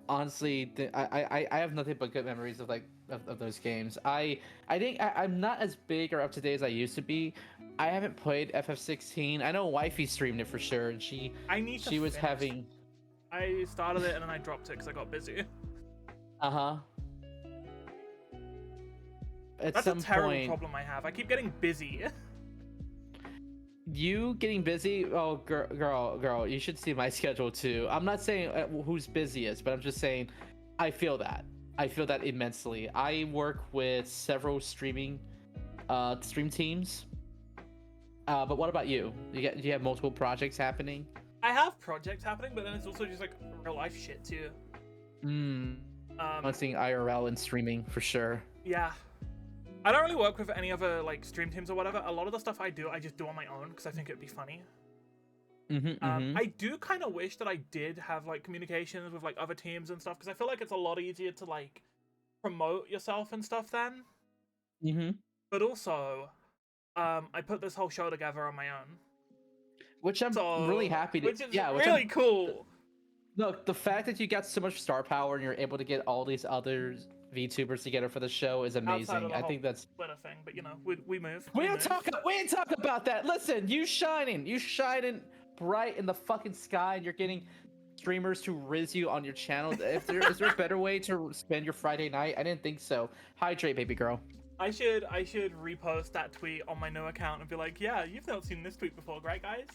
honestly, I have nothing but good memories of of those games. I think I'm not as big or up to date as I used to be. I haven't played FF16. I know Wifey streamed it for sure, and she was having. I started it and then I dropped it because I got busy. That's a terrible problem I have. I keep getting busy. You getting busy? Oh, girl, you should see my schedule too. I'm not saying who's busiest, but I'm just saying I feel that. I feel that immensely. I work with several stream teams. But what about you? Do you have multiple projects happening? I have projects happening, but then it's also just like real life shit too. I'm seeing IRL and streaming for sure. Yeah. I don't really work with any other like stream teams or whatever. A lot of the stuff I do, I just do on my own because I think it'd be funny. I do kind of wish that I did have like communications with like other teams and stuff, because I feel like it's a lot easier to like promote yourself and stuff then. But also, I put this whole show together on my own, which I'm really happy to. Which is really cool. Look, the fact that you got so much star power and you're able to get all these other VTubers together for the show is amazing. I think that's Twitter thing, but you know, we move. We ain't talk about that. Listen, you shining bright in the fucking sky, and you're getting streamers to riz you on your channel. Is there a better way to spend your Friday night? I didn't think so. Hydrate, baby girl. I should repost that tweet on my new account and be like, yeah, you've not seen this tweet before, right, guys?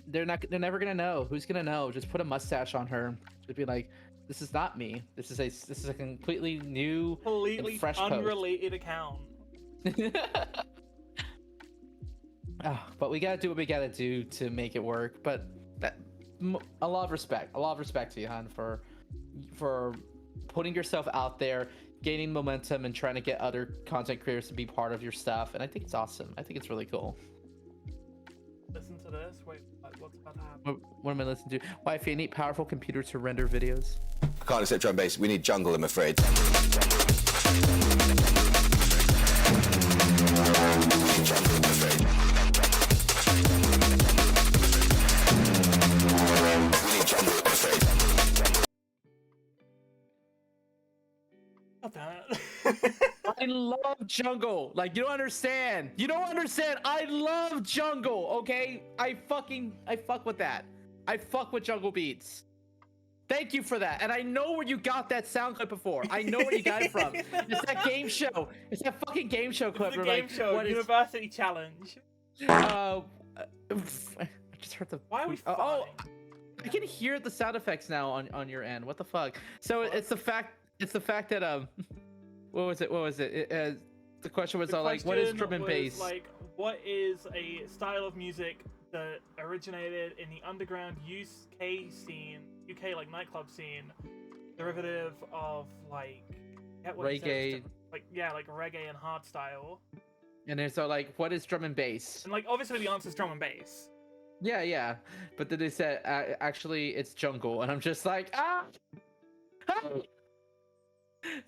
They're never gonna know. Who's gonna know? Just put a mustache on her. Just be like, this is not me. This is a completely new, and fresh unrelated account. But we gotta do what we gotta do to make it work. But a lot of respect to you, Han, for putting yourself out there, gaining momentum, and trying to get other content creators to be part of your stuff. And I think it's awesome. I think it's really cool. Listen to this. Wait, what's about to happen? What am I listening to? Wifey, I need powerful computer to render videos. I can't accept drum bass. We need jungle, I'm afraid. jungle, I'm afraid. We need jungle, I'm afraid. God damn it. I love jungle. Like, you don't understand. You don't understand. I love jungle. Okay, I fuck with that. I fuck with jungle beats. Thank you for that. And I know where you got that sound clip before. I know where you got it from. It's that game show. It's that fucking game show clip. It's the where, game like, show, what is- University Challenge. I just heard the. Why are we Oh, fighting? I can hear the sound effects now on your end. What the fuck? So it's the fact that what was it? The question was The like, what is question drum and was, bass? Like, what is a style of music that originated in the underground UK scene, UK like nightclub scene, derivative of like Reggae. like reggae and hard style. And then so like, what is drum and bass? And like obviously the answer is drum and bass. Yeah. But then they said actually it's jungle, and I'm just like ah.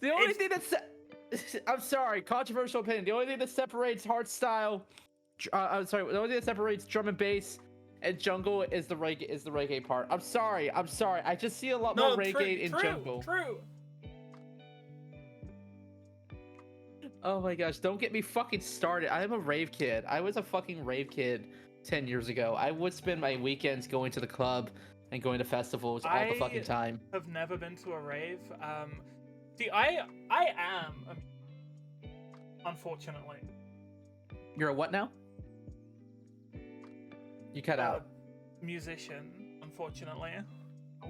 The only thing that's I'm sorry, controversial opinion. The only thing that separates hardstyle, I'm sorry, the only thing that separates drum and bass and jungle is the reggae part. I'm sorry. I just see a lot more reggae in jungle. True. Oh my gosh, don't get me fucking started. I am a rave kid. I was a fucking rave kid 10 years ago. I would spend my weekends going to the club and going to festivals all the fucking time. I've never been to a rave. See, I am, unfortunately. You're a what now? You cut out. Musician, unfortunately.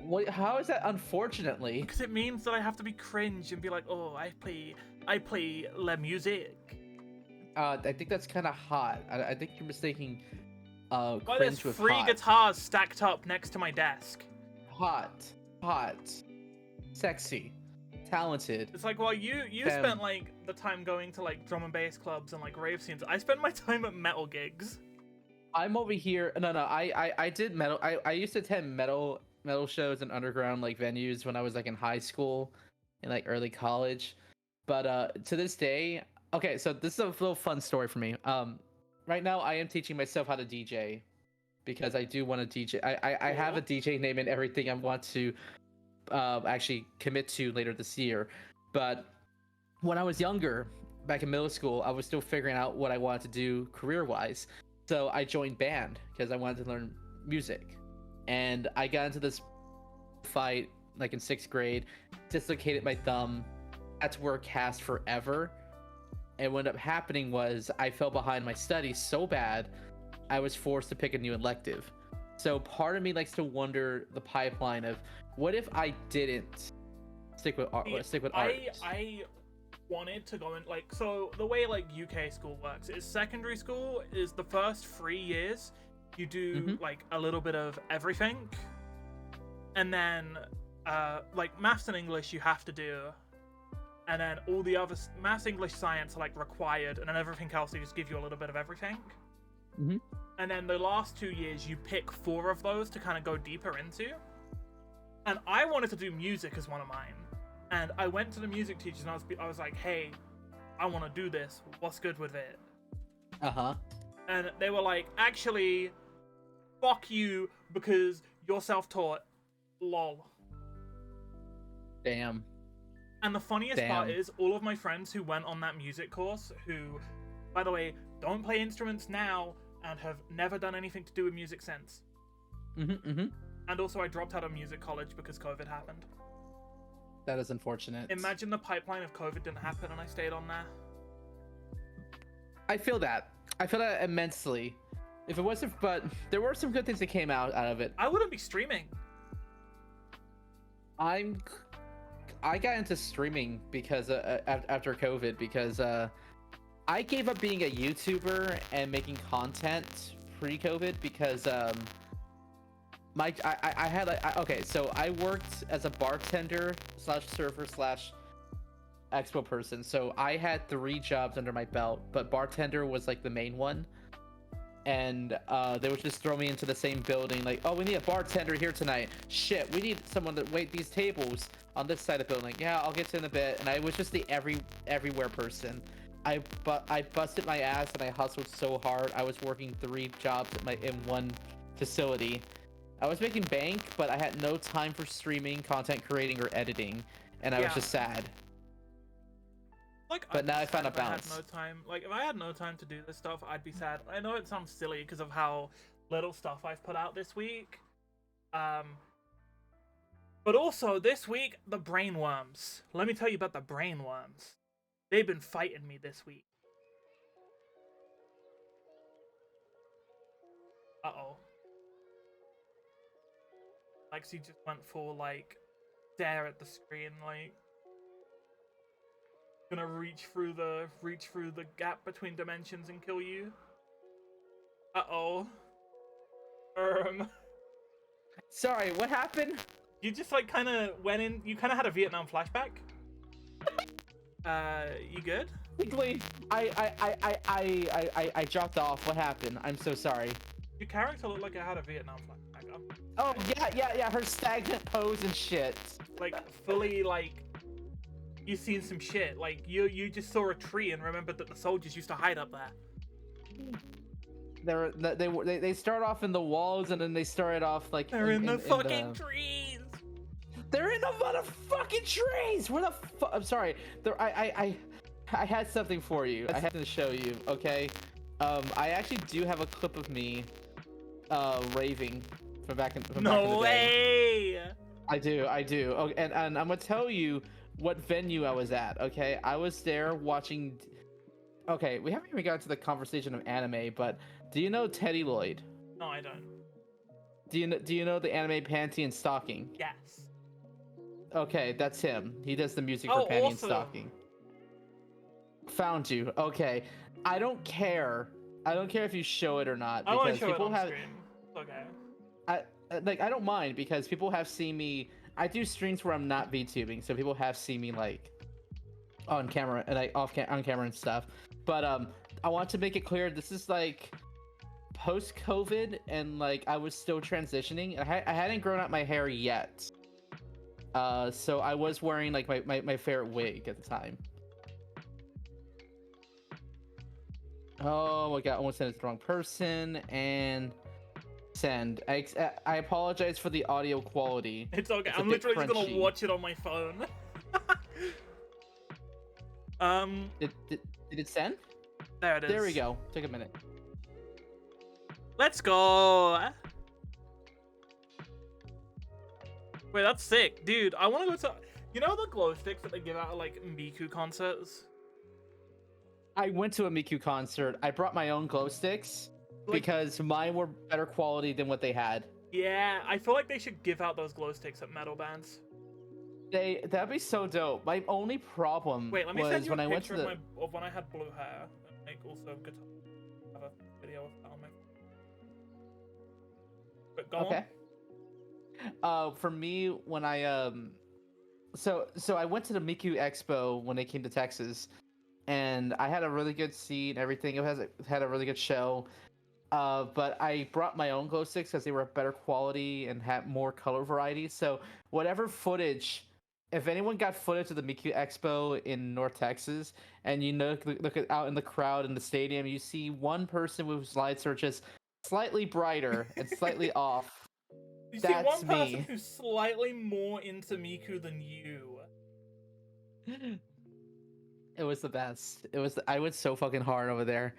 What? How is that unfortunately? Because it means that I have to be cringe and be like, oh, I play la musique. I think that's kind of hot. I think you're mistaking Why cringe there's with three hot. guitars stacked up next to my desk. Hot, sexy, talented. It's like, well, you Femme. spent like the time going to like drum and bass clubs and like rave scenes. I spent my time at metal gigs. I'm over here. No. I did metal. I used to attend metal shows and underground like venues when I was like in high school and like early college. But to this day, okay. So this is a little fun story for me. Right now I am teaching myself how to DJ because I do want to DJ. I have a DJ name and everything I want to actually commit to later this year. But when I was younger, back in middle school, I was still figuring out what I wanted to do career-wise. So I joined band because I wanted to learn music. And I got into this fight like in 6th grade, dislocated my thumb, had to wear a cast forever. And what ended up happening was I fell behind my studies so bad, I was forced to pick a new elective. So part of me likes to wonder the pipeline of what if I didn't stick with art. I wanted to go in like, so the way like UK school works is secondary school is the first 3 years you do like a little bit of everything, and then like maths and English you have to do, and then all the other maths, English, science are like required, and then everything else they just give you a little bit of everything. And then the last 2 years you pick 4 of those to kind of go deeper into. And I wanted to do music as one of mine. And I went to the music teachers and I was like, hey, I want to do this. What's good with it? And they were like, actually, fuck you because you're self-taught. Lol. Damn. And the funniest part is all of my friends who went on that music course, who, by the way, don't play instruments now and have never done anything to do with music since. And also I dropped out of music college because COVID happened. That is unfortunate. Imagine the pipeline if COVID didn't happen and I stayed on there. I feel that immensely. If it wasn't, but there were some good things that came out of it. I wouldn't be streaming. I got into streaming because after COVID because I gave up being a YouTuber and making content pre-COVID because I had okay, so I worked as a bartender / server / expo person, so I had 3 jobs under my belt, but bartender was like the main one. And they would just throw me into the same building, like, oh, we need a bartender here tonight. Shit, we need someone to wait these tables on this side of the building. Yeah, I'll get to in a bit. And I was just the everywhere person. I busted my ass and I hustled so hard. I was working 3 jobs in one facility. I was making bank, but I had no time for streaming, content creating, or editing, and I was just sad. Like, but now I found a balance. I had no time. Like, if I had no time to do this stuff, I'd be sad. I know it sounds silly because of how little stuff I've put out this week. But also, this week, the brainworms. Let me tell you about the brainworms. They've been fighting me this week. Uh-oh. Lexi just went full, like, stare at the screen, like... Gonna reach through the gap between dimensions and kill you. Uh-oh. Sorry, what happened? You just like kind of went in. You kind of had a Vietnam flashback. You good? Quickly, I dropped off. What happened? I'm so sorry. Your character looked like it had a Vietnam flashback. Oh yeah. Her stagnant pose and shit. Like fully like. You've seen some shit. Like you just saw a tree and remembered that the soldiers used to hide up there. They start off in the walls and then they started off like they're in the fucking trees. They're in the motherfucking trees. Where the fuck? I'm sorry. I had something for you. I had to show you. Okay. I actually do have a clip of me, raving from back in the day. No way. I do. Okay, and I'm gonna tell you what venue I was at. Okay, I was there watching. Okay, we haven't even gotten to the conversation of anime, but do you know Teddy Lloyd? No, I don't. Do you know the anime Panty and Stocking? Yes. Okay, that's him. He does the music for Panty and Stocking. Found you. Okay, I don't care. I don't care if you show it or not I want to because show people it on have. stream. Okay. I don't mind because people have seen me. I do streams where I'm not VTubing, so people have seen me like on camera and like on camera and stuff. But I want to make it clear this is like post-COVID and like I was still transitioning. I hadn't grown out my hair yet, so I was wearing like my favorite wig at the time. Oh my god! I almost sent it to the wrong person and. Send. I apologize for the audio quality. It's okay. It's I'm literally just gonna watch it on my phone. Did it send? There it is. There we go. Took a minute. Let's go. Wait, that's sick, dude. I want to go to. You know the glow sticks that they give out at like Miku concerts? I went to a Miku concert. I brought my own glow sticks. Because mine were better quality than what they had. Yeah, I feel like they should give out those glow sticks at metal bands. That'd be so dope. My only problem Wait, let me was send you when a I went to picture of when I had blue hair. And like also guitar. I have a video of that on my. But go on. For me, when I so I went to the Miku Expo when they came to Texas, and I had a really good seat and everything. It had a really good show. But I brought my own glow sticks because they were better quality and had more color variety. So whatever footage, if anyone got footage of the Miku Expo in North Texas, and you know, look out in the crowd in the stadium, you see one person whose lights are just slightly brighter and slightly off. You see one person who's slightly more into Miku than you. It was the best. I went so fucking hard over there.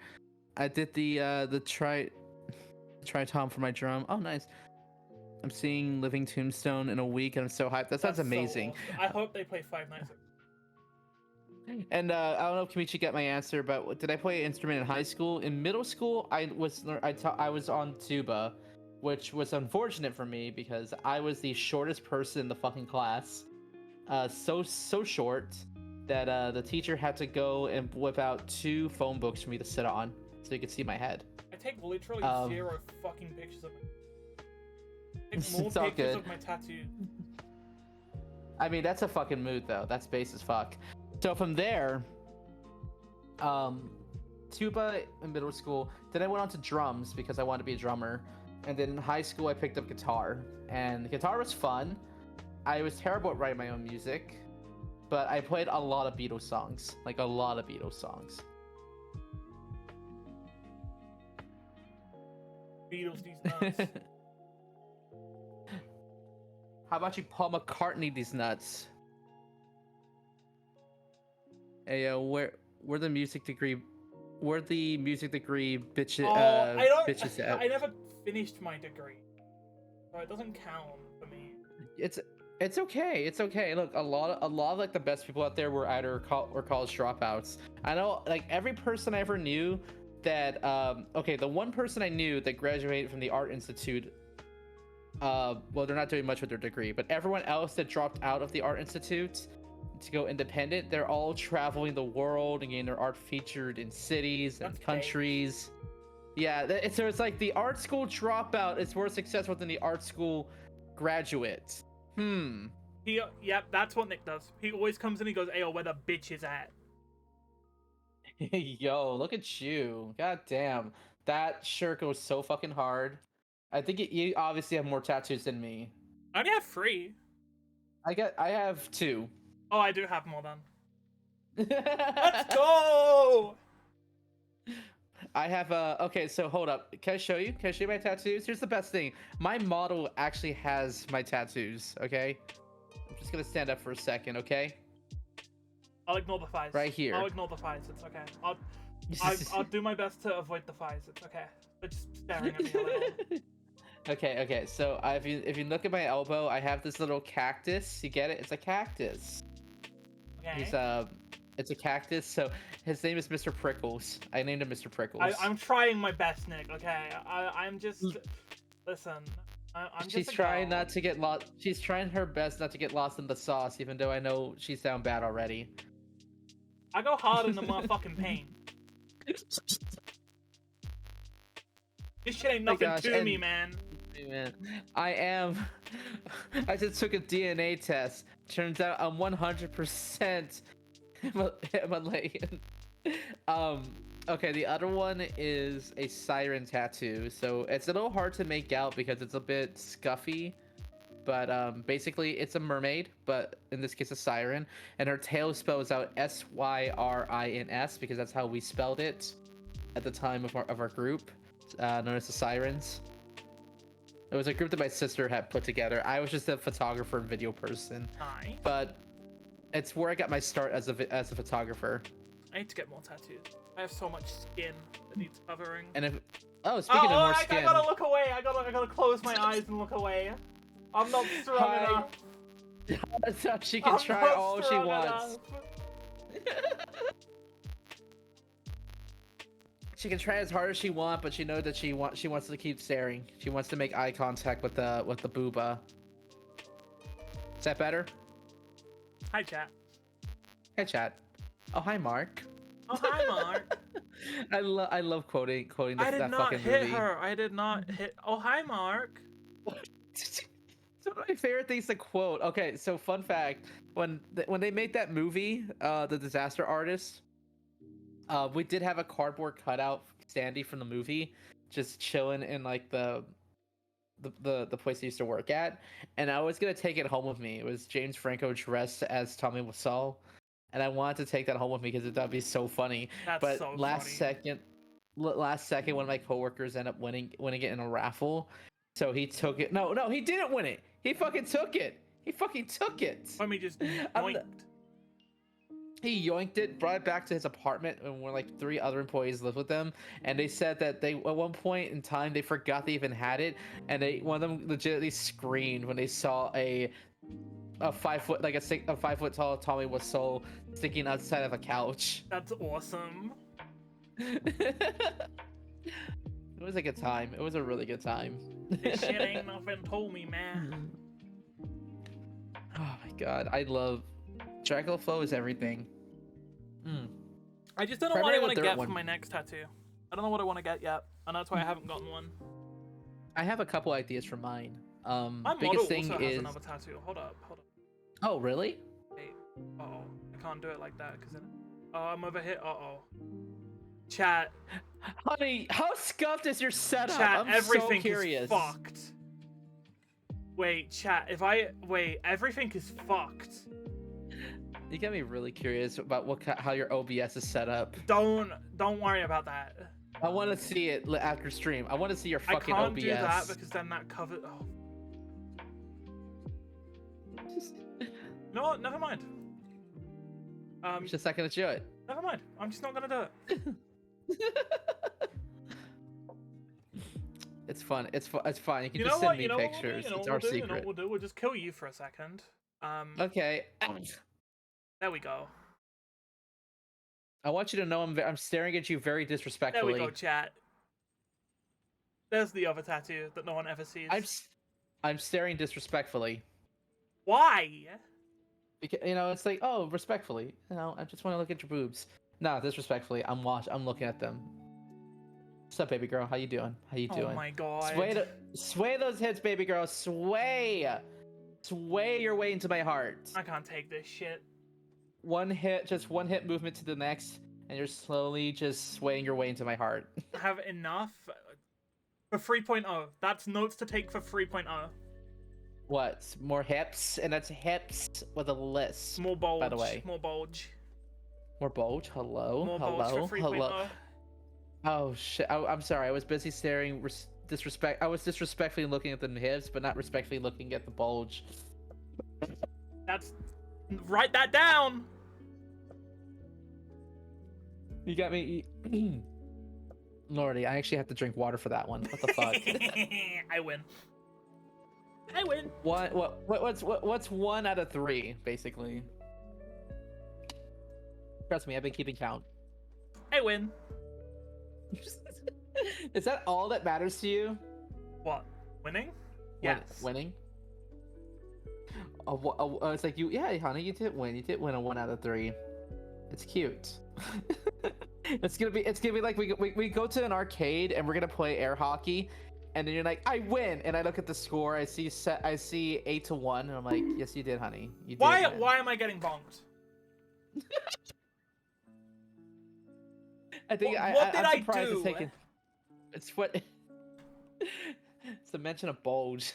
I did the tri-tom for my drum. Oh, nice. I'm seeing Living Tombstone in a week, and I'm so hyped. That sounds amazing. So awesome. I hope they play Five Nights. And I don't know if Kamichi got my answer, but did I play an instrument in high school? In middle school, I was on tuba, which was unfortunate for me because I was the shortest person in the fucking class. So short that the teacher had to go and whip out 2 phone books for me to sit on. So you could see my head. I take literally 0 fucking pictures of my. Take more it's all pictures good. of my tattoo. I mean, that's a fucking mood though. That's base as fuck. So from there, tuba in middle school. Then I went on to drums because I wanted to be a drummer. And then in high school, I picked up guitar. And the guitar was fun. I was terrible at writing my own music. but I played a lot of Beatles songs, like a lot of Beatles songs. Beatles these nuts. How about you, Paul McCartney, these nuts? Hey, where the music degree? Where the music degree bitches? Bitches at? I never finished my degree, so it doesn't count for me. It's okay. It's okay. Look, a lot of like the best people out there were either college dropouts. I know, like every person I ever knew that. Okay, the one person I knew that graduated from the Art Institute. Well, they're not doing much with their degree, but everyone else that dropped out of the Art Institute to go independent, they're all traveling the world and getting their art featured in cities and countries. Yeah, so it's like the art school dropout is more successful than the art school graduate. Yep, that's what Nick does. He always comes in and he goes, "Ayo, where the bitch is at?" Yo, look at you. God damn. That shirt goes so fucking hard. I think you obviously have more tattoos than me. I only have 3. I have 2. Oh, I do have more than. Let's go! I have okay, so hold up. Can I show you? Can I show you my tattoos? Here's the best thing. My model actually has my tattoos, okay? I'm just gonna stand up for a second, okay? I'll ignore the thighs. Right here. I'll ignore the thighs, it's okay. I'll do my best to avoid the thighs, it's okay. They're just staring at me a little. Okay, so if you look at my elbow, I have this little cactus. You get it? It's a cactus. Okay. He's it's a cactus, so his name is Mr. Prickles. I named him Mr. Prickles. I'm trying my best, Nick, okay? I'm just... Listen, I'm just She's trying not to get lost. She's trying her best not to get lost in the sauce, even though I know she's down bad already. I go hard in the motherfucking pain. This shit ain't nothing to me, man. Man, I just took a DNA test. Turns out I'm 100% Himalayan. Okay, the other one is a siren tattoo. So it's a little hard to make out because it's a bit scuffy. But basically it's a mermaid, but in this case a siren. And her tail spells out S-Y-R-I-N-S because that's how we spelled it at the time of our group, known as the Sirens. It was a group that my sister had put together. I was just a photographer and video person. Hi. But it's where I got my start as a photographer. I need to get more tattoos. I have so much skin that needs covering. And if speaking of more skin, I gotta look away. I gotta close my eyes and look away. I'm not strong enough. So she can try all she wants. She can try as hard as she wants, but she knows that she wants to keep staring. She wants to make eye contact with the booba. Is that better? Hi, chat. Hi, chat. Oh, hi, Mark. Oh, hi, Mark. I love quoting that fucking movie. I did not hit her. I did not hit. Oh, hi, Mark. It's one of my favorite things to quote. Okay, so fun fact: when they made that movie, The Disaster Artist, we did have a cardboard cutout Sandy from the movie, just chilling in like the place I used to work at, and I was gonna take it home with me. It was James Franco dressed as Tommy Wiseau, and I wanted to take that home with me because that'd be so funny. That's but so last funny. second, one of my coworkers ended up winning it in a raffle, so he took it. No, he didn't win it. He fucking took it. Let me just yoinked. He yoinked it, brought it back to his apartment, and when like 3 other employees lived with him, and they said that they at one point in time they forgot they even had it, and one of them legitimately screamed when they saw a 5 foot like a 5 foot tall Tommy Wiseau sticking outside of a couch. That's awesome. It was a good time. It was a really good time. This shit ain't nothing to me, man. Oh my god, I love Dracula Flow is everything. I just don't know what I want to get for my next tattoo. I don't know what I want to get yet, and that's why I haven't gotten one. I have a couple ideas for mine. My biggest model thing also is has another tattoo. Hold up. Oh, really? Wait. Uh-oh. I can't do it like that because I'm over here. Uh-oh. Chat. Honey, how scuffed is your setup? Chat, I'm everything so curious. is fucked. Wait, chat, everything is fucked. You got me really curious about how your OBS is set up. Don't worry about that. I want to see it after stream. I want to see your fucking I can't OBS. do that because then that covers. Oh. No, never mind. Just a second to show it. Never mind. I'm just not gonna do it. It's fun. It's fun. It's fine. You can You just know send what? me You know what we'll do? pictures. You know It's what our we'll do? You know secret. what we'll do? We'll just kill you for a second. Okay. There we go. I want you to know I'm staring at you very There disrespectfully. we go, chat. There's the other tattoo that no one ever sees. I'm staring disrespectfully. Why? Because, you know, it's like, oh, respectfully. You know, I just want to look at your boobs. No, disrespectfully. I'm looking at them. What's up, baby girl? How you doing? How you doing? Oh my god. Sway those hips, baby girl. Sway your way into my heart. I can't take this shit. Just one hip movement to the next, and you're slowly just swaying your way into my heart. I have enough for 3.0. That's notes to take for 3.0. What? More hips? And that's hips with a list. More bulge. By the way. More bulge. More bulge? Hello? More Hello? bulge for 3.0. Hello? Oh, shit. I'm sorry. I was busy staring I was disrespectfully looking at the hips, but not respectfully looking at the bulge. That's... Write that down! You got me... Lordy, I actually have to drink water for that one. What the fuck? I win. I win. What's 1 out of 3, basically? Trust me, I've been keeping count. I win. Is that all that matters to you? What? Winning? Yes. Winning? It's like yeah, honey, you did win. You did win a 1 out of 3. It's cute. It's gonna be like we go to an arcade and we're gonna play air hockey, and then you're like, I win, and I look at the score, I see 8-1, and I'm like, yes, you did, honey. You did. Why win. am I getting bonked? I think What did I'm I surprised do? It's taken. It's what. It's the mention of bulge.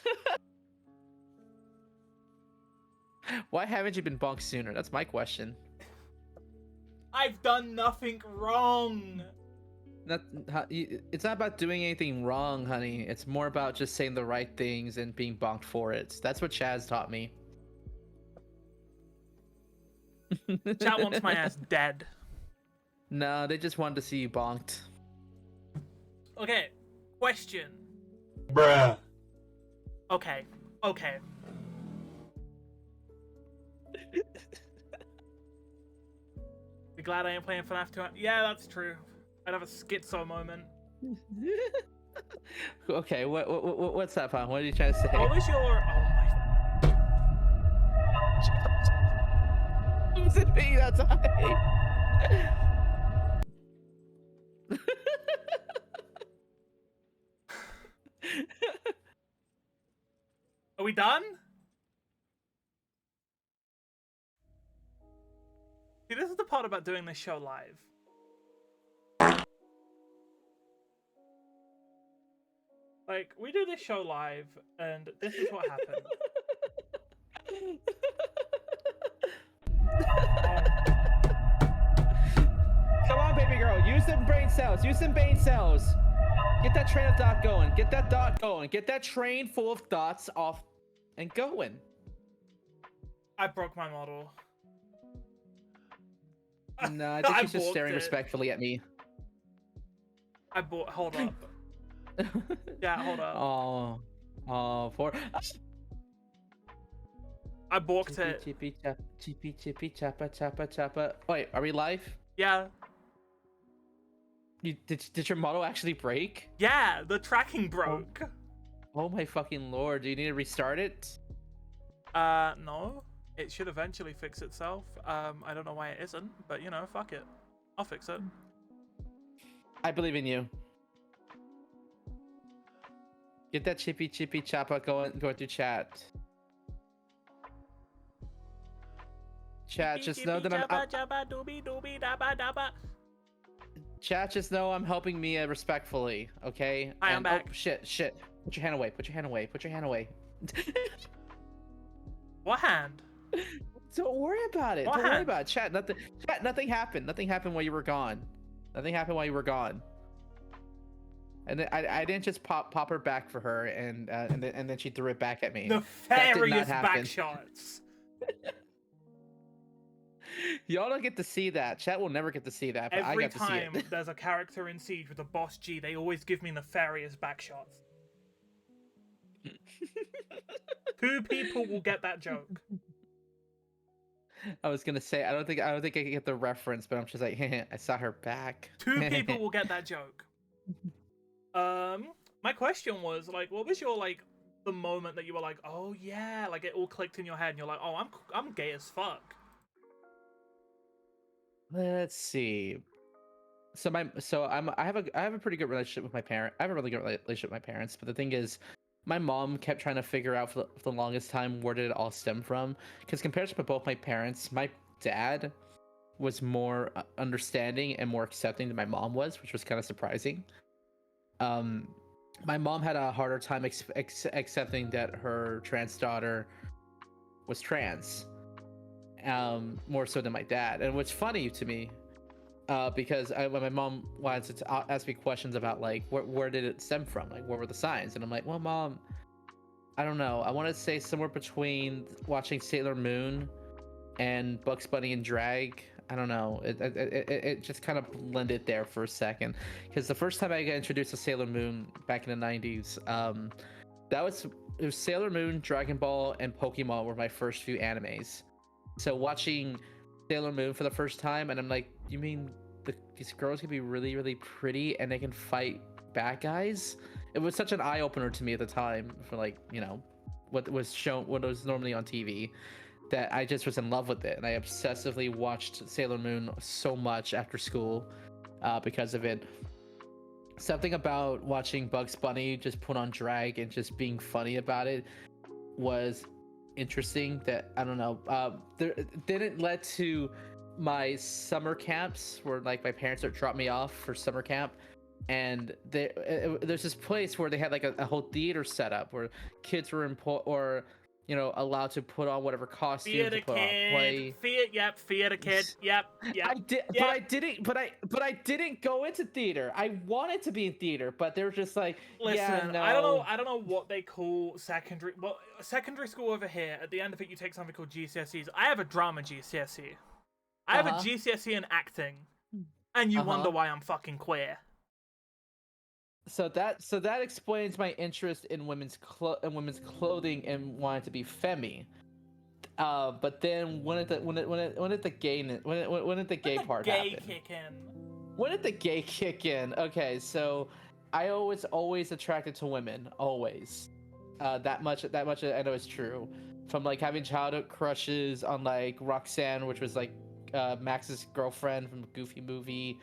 Why haven't you been bonked sooner? That's my question. I've done nothing wrong. It's not about doing anything wrong, honey. It's more about just saying the right things and being bonked for it. That's what Chaz taught me. Chat wants my ass dead. No, they just wanted to see you bonked. Okay, question. Bruh. Okay. You glad I ain't playing FNAF 2? Yeah, that's true. I'd have a schizo moment. Okay, what's up, hon? What are you trying to say? What was your... Oh my... Who's it being that time? Are we done? See, this is the part about doing this show live. Like, we do this show live, and this is what happened. Come on, baby girl. Use some brain cells. Use some brain cells. Get that train of thought going. Get that thought going. Get that train full of thoughts off and going. I broke my model. No, I think I she's just staring balked it. respectfully at me. Hold up. Yeah, hold up. For I balked it. chippy chippy chappa chappa chappa. Wait, are we live? Yeah. Did your model actually break? Yeah, the tracking broke. Oh my fucking lord! Do you need to restart it? No. It should eventually fix itself. I don't know why it isn't, but you know, fuck it. I'll fix it. I believe in you. Get that chippy chippy chappa going through chat. Chat, just know that Chat, just know I'm helping Mia respectfully, okay? Hi, I'm back. Oh, shit. Put your hand away. Put your hand away. What hand? Don't worry about it. What Don't worry happened? about it. Chat, nothing happened. Nothing happened while you were gone. Nothing happened while you were gone. And then I didn't just pop her back for her, and then she threw it back at me. The That did not fariest back happen. shots. Y'all don't get to see that. Chat will never get to see that, but I Every got to see time it. there's a character in Siege with a boss G, they always give me nefarious back shots. 2 people will get that joke. I was gonna say I don't think I can get the reference, but I'm just like, I saw her back. 2 people will get that joke. My question was like, what was your like the moment that you were like, oh yeah, like it all clicked in your head, and you're like, oh, I'm gay as fuck. Let's see. I have a pretty good relationship with my parent. I have a really good relationship with my parents, but the thing is, my mom kept trying to figure out for the longest time where did it all stem from. Because compared to both my parents, my dad was more understanding and more accepting than my mom was, which was kind of surprising. My mom had a harder time accepting that her trans daughter was trans, more so than my dad. And what's funny to me, because when my mom wanted to ask me questions about like where did it stem from, like what were the signs, and I'm like, well, mom, I don't know. I want to say somewhere between watching Sailor Moon and Bugs Bunny and drag. I don't know. It just kind of blended there for a second, because the first time I got introduced to Sailor Moon back in the 90s, it was Sailor Moon, Dragon Ball, and Pokemon were my first few animes. So watching Sailor Moon for the first time, and I'm like, you mean these girls can be really, really pretty and they can fight bad guys? It was such an eye opener to me at the time for like, you know, what was normally on TV, that I just was in love with it, and I obsessively watched Sailor Moon so much after school because of it. Something about watching Bugs Bunny just put on drag and just being funny about it was interesting, that I don't know, then it led to my summer camps where like my parents would drop me off for summer camp, and there's this place where they had like a whole theater setup where kids were allowed to put on whatever costume Theater to put on play. Theater kid. Yep. But I didn't go into theater. I wanted to be in theater, but they were just like, Listen, yeah, no. I don't know what they call secondary. Well, secondary school over here. At the end of it, you take something called GCSEs. I have a drama GCSE. I have a GCSE in acting, and you wonder why I'm fucking queer. So that explains my interest in women's clothing and wanting to be femme. But then when did the gay part happen? Kick in. When did the gay kick in? Okay, so I always attracted to women, always. That much I know is true. From like having childhood crushes on like Roxanne, which was like Max's girlfriend from a Goofy movie.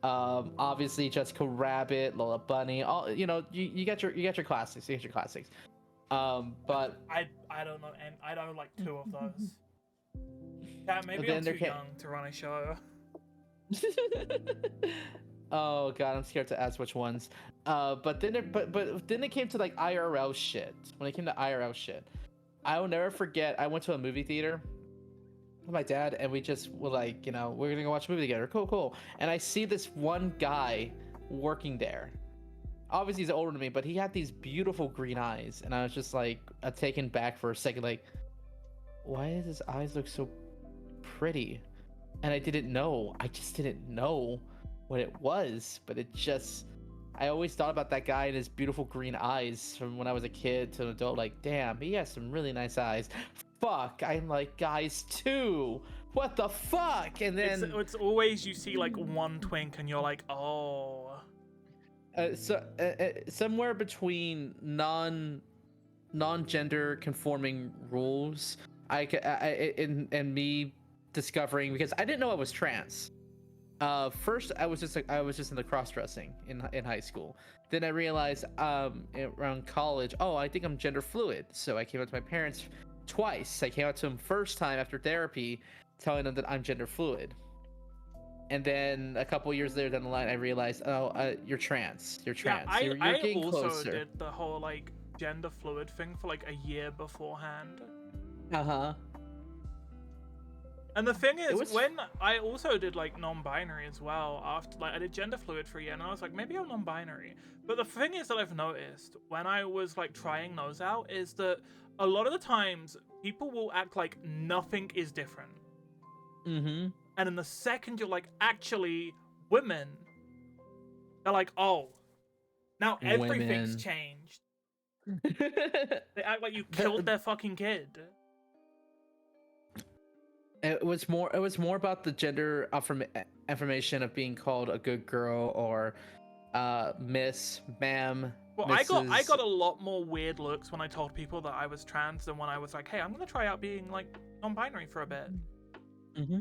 Obviously Jessica Rabbit, Lola Bunny, all you got your classics. But I don't know, and I know like 2 of those. Yeah, maybe I'm too young to run a show. Oh god, I'm scared to ask which ones. But then it came to like IRL shit. When it came to IRL shit, I will never forget. I went to a movie theater with my dad, and we just were like, we're gonna go watch a movie together. Cool. And I see this one guy working there. Obviously he's older than me, but he had these beautiful green eyes, and I was just like taken back for a second, like, why does his eyes look so pretty? And I just didn't know what it was, but I always thought about that guy and his beautiful green eyes from when I was a kid to an adult, like, damn, he has some really nice eyes. Fuck, I'm like guys too. What the fuck? And then it's always you see like one twink and you're like, oh. Somewhere between non-gender conforming rules, and me discovering, because I didn't know I was trans. First I was just into cross-dressing in high school. Then I realized around college, I think I'm gender fluid. So I came out to my parents twice. I came out to them first time after therapy, telling them that I'm gender fluid. And then a couple years later down the line, I realized, you're trans. You're trans. Yeah, you're I getting also closer. did the whole like gender fluid thing for like a year beforehand. And the thing is, was- when I also did like non-binary as well, after like I did gender fluid for a year, and I was like, maybe I'm non-binary. But the thing is that I've noticed when I was like trying those out is that a lot of the times people will act like nothing is different, Mm-hmm. and in the second you're like, actually, women, they're like, oh, now everything's Women. changed. They act like you killed their fucking kid. It was more about the gender affirmation of being called a good girl or miss, ma'am, Well, Mrs. I got a lot more weird looks when I told people that I was trans than when I was like, hey, I'm gonna try out being like non-binary for a bit. Mm-hmm.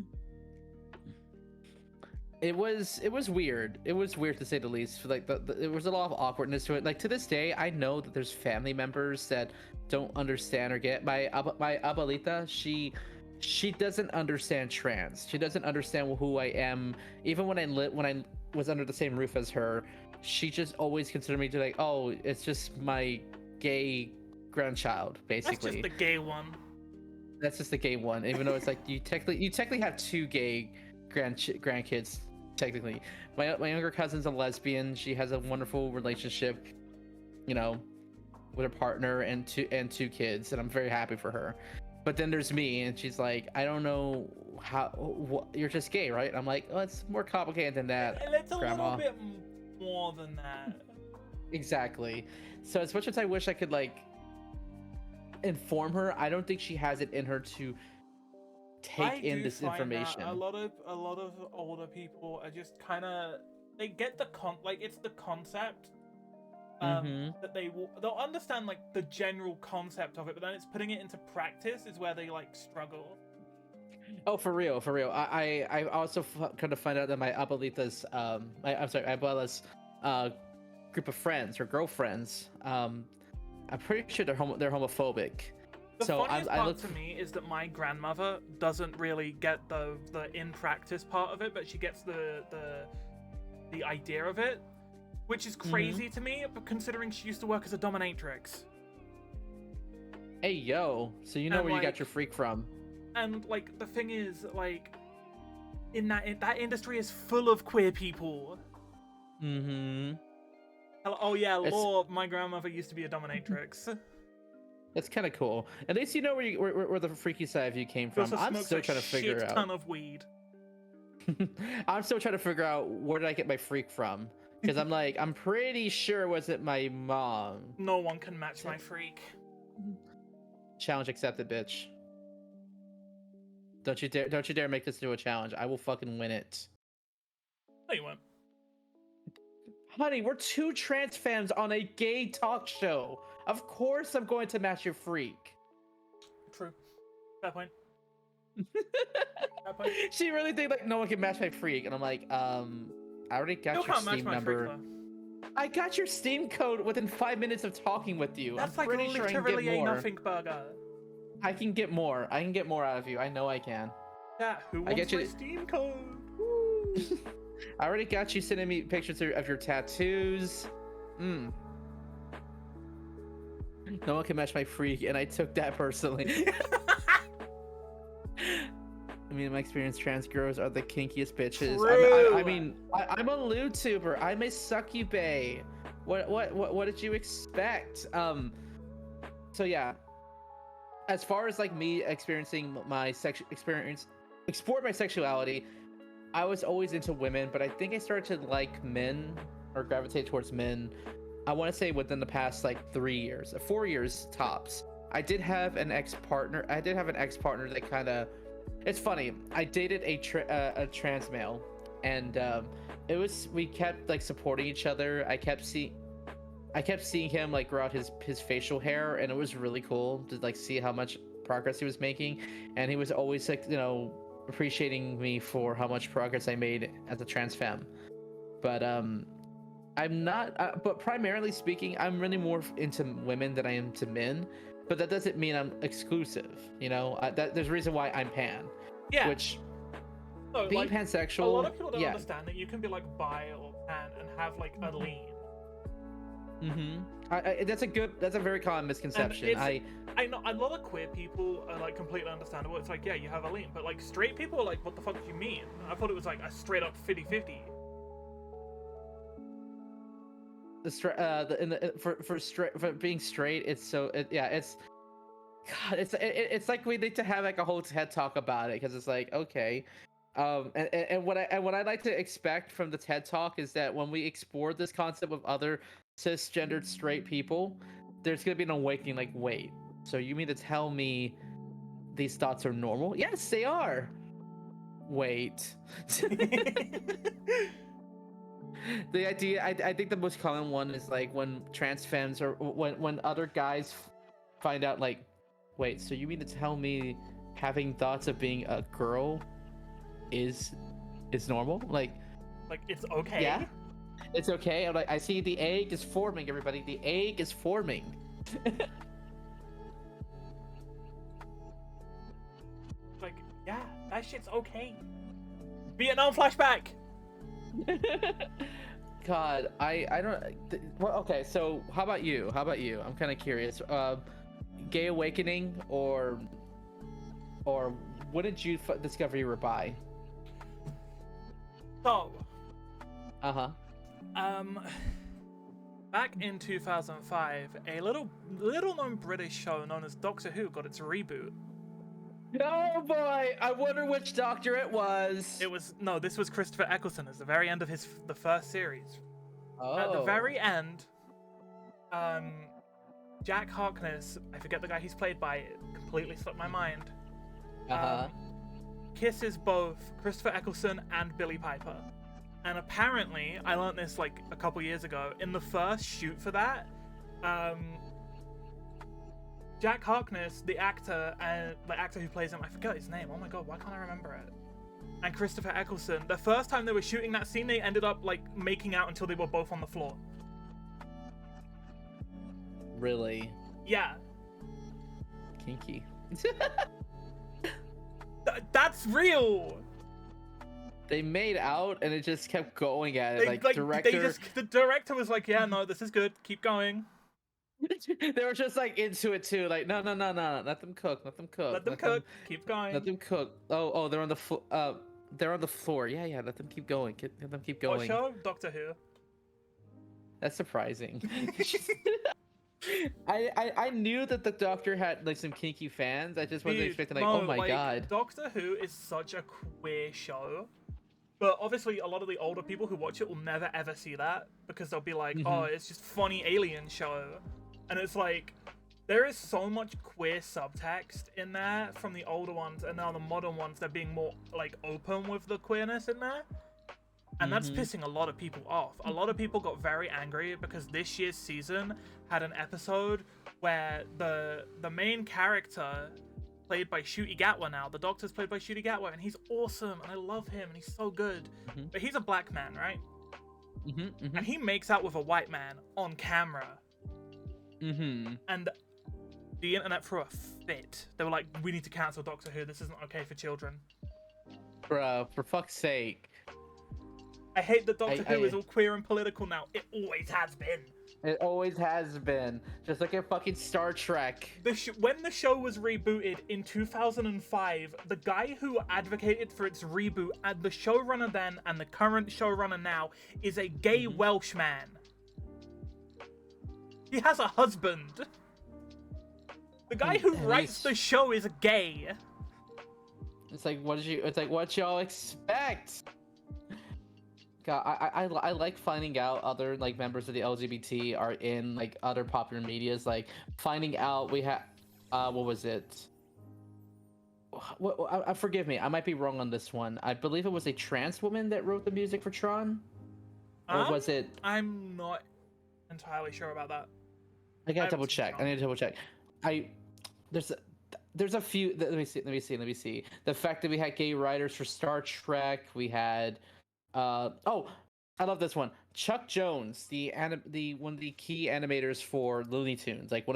It was weird. It was weird to say the least. Like there was a lot of awkwardness to it. Like to this day, I know that there's family members that don't understand or get. My abuelita, she doesn't understand trans. She doesn't understand who I am. Even when I was under the same roof as her, she just always considered me to like, oh, it's just my gay grandchild, basically. That's just the gay one. That's just the gay one. Even though it's like you technically have two gay grandkids. Technically, my younger cousin's a lesbian. She has a wonderful relationship, you know, with her partner and two kids, and I'm very happy for her. But then there's me, and she's like, I don't know you're just gay, right? I'm like, oh, it's more complicated than that, It's a Grandma. little bit more than that. Exactly. So as much as I wish I could like inform her, I don't think she has it in her to take in this information. A lot of older people are just kind of, they get the it's the concept. That they'll understand like the general concept of it, but then it's putting it into practice is where they like struggle. Oh, for real. I also kind of find out that my abuelita's my abuela's group of friends or girlfriends, I'm pretty sure they're homophobic. The So funniest I part look to me is that my grandmother doesn't really get the in practice part of it, but she gets the idea of it, which is crazy to me, but considering she used to work as a dominatrix. Hey yo, so you know And, where you like, got your freak from. And like the thing is, like, in that industry is full of queer people. Oh yeah, lore. My grandmother used to be a dominatrix. That's kind of cool. At least you know where the freaky side of you came She from. also I'm smokes still a trying to figure shit out. ton of weed. I'm still trying to figure out where did I get my freak from, because I'm pretty sure it wasn't my mom. No one can match my freak. Challenge accepted, bitch. Don't you dare make this into a challenge. I will fucking win it. No, you won't. Honey, we're two trans fans on a gay talk show. Of course I'm going to match your freak. True. Fair point. Fair point. She really think like no one can match my freak, and I'm like, I already got Still your can't match Steam my number. freak, though. I got your Steam code within 5 minutes of talking with you. That's I'm like pretty sure I can literally get a more. nothing burger. I can get more. I can get more out of you. I know I can. Yeah, who I wants get you my to- Steam code? I already got you sending me pictures of your tattoos. No one can match my freak, and I took that personally. I mean, in my experience, trans girls are the kinkiest bitches. I mean, I'm a LewTuber. I'm a succubay. What did you expect? So yeah. As far as like me experiencing my explore my sexuality, I was always into women, but I think I started to like men or gravitate towards men. I want to say within the past like 3 years, 4 years tops. I did have an ex-partner. That kind of. It's funny. I dated a trans male, and we kept like supporting each other. I kept seeing him like grow out his facial hair, and it was really cool to like see how much progress he was making. And he was always like, appreciating me for how much progress I made as a trans femme. But I'm not. But primarily speaking, I'm really more into women than I am to men. But that doesn't mean I'm exclusive. There's a reason why I'm pan. Yeah. Which So, being like, pansexual. a lot of people don't yeah. understand that you can be like bi or pan and have like a lean. That's a very common misconception. I know a lot of queer people are like completely understandable. It's like, yeah, you have a lean, but like straight people are like, what the fuck do you mean? I thought it was like a straight up 50-50. For being straight, it's so it's God, it's like we need to have like a whole TED talk about it because it's like okay, and what I like to expect from the TED talk is that when we explore this concept with other cisgendered straight people, there's gonna be an awakening. Like, wait, so you mean to tell me these thoughts are normal? Yes, they are. Wait. The idea, I think the most common one is like when trans femmes or when other guys find out like, wait, so you mean to tell me having thoughts of being a girl is normal? Like it's okay. Yeah, it's okay. I'm like, I see the egg is forming, everybody. The egg is forming. Like, yeah, that shit's okay. Vietnam flashback. God, I don't. Well, okay. So how about you? I'm kind of curious. Gay awakening or what did you discover you were bi? So, Uh-huh. back in 2005, a little known British show known as Doctor Who got its reboot. Oh boy, I wonder which doctor it was. This was Christopher Eccleston at the very end of the first series. Oh. At the very end, Jack Harkness, I forget the guy he's played by, it completely slipped my mind. Kisses both Christopher Eccleston and Billie Piper. And apparently, I learned this like a couple years ago, in the first shoot for that, Jack Harkness, the actor who plays him, I forgot his name. Oh my god, why can't I remember it? And Christopher Eccleston, the first time they were shooting that scene, they ended up like making out until they were both on the floor. Really? Yeah. Kinky. That's real. They made out and it just kept going at it. The director was like, yeah, no, this is good. Keep going. They were just like into it too. Like, no. Let them cook. Let them cook. Keep going. Let them cook. Oh, they're on the they're on the floor. Yeah. Let them keep going. Let them keep going. What show? Doctor Who. That's surprising. I knew that the Doctor had like some kinky fans. I just wasn't expecting like, oh my god. Doctor Who is such a queer show. But obviously a lot of the older people who watch it will never ever see that because they'll be like, oh, it's just funny alien show. And it's like, there is so much queer subtext in there from the older ones, and now the modern ones, they're being more like open with the queerness in there. And that's pissing a lot of people off. A lot of people got very angry because this year's season had an episode where the main character, played by Ncuti Gatwa now, the Doctor's played by Ncuti Gatwa, and he's awesome, and I love him, and he's so good. But he's a black man, right? And he makes out with a white man on camera. And the internet threw a fit. They were like, we need to cancel Doctor Who, this isn't okay for children. Bruh, for fuck's sake. I hate that Doctor Who is all queer and political now. It always has been. It always has been. Just like in fucking Star Trek. When the show was rebooted in 2005, the guy who advocated for its reboot, and the showrunner then and the current showrunner now, is a gay Welsh man. He has a husband. The guy who writes the show is gay. It's like, what y'all expect? God, I like finding out other like members of the LGBT are in like other popular medias. Like finding out we have, what was it? Forgive me, I might be wrong on this one. I believe it was a trans woman that wrote the music for Tron, or was it? I'm not entirely sure about that. I gotta double check. I need to double check. There's a few. Let me see. The fact that we had gay writers for Star Trek, we had. Oh, I love this one. Chuck Jones, one of the key animators for Looney Tunes, like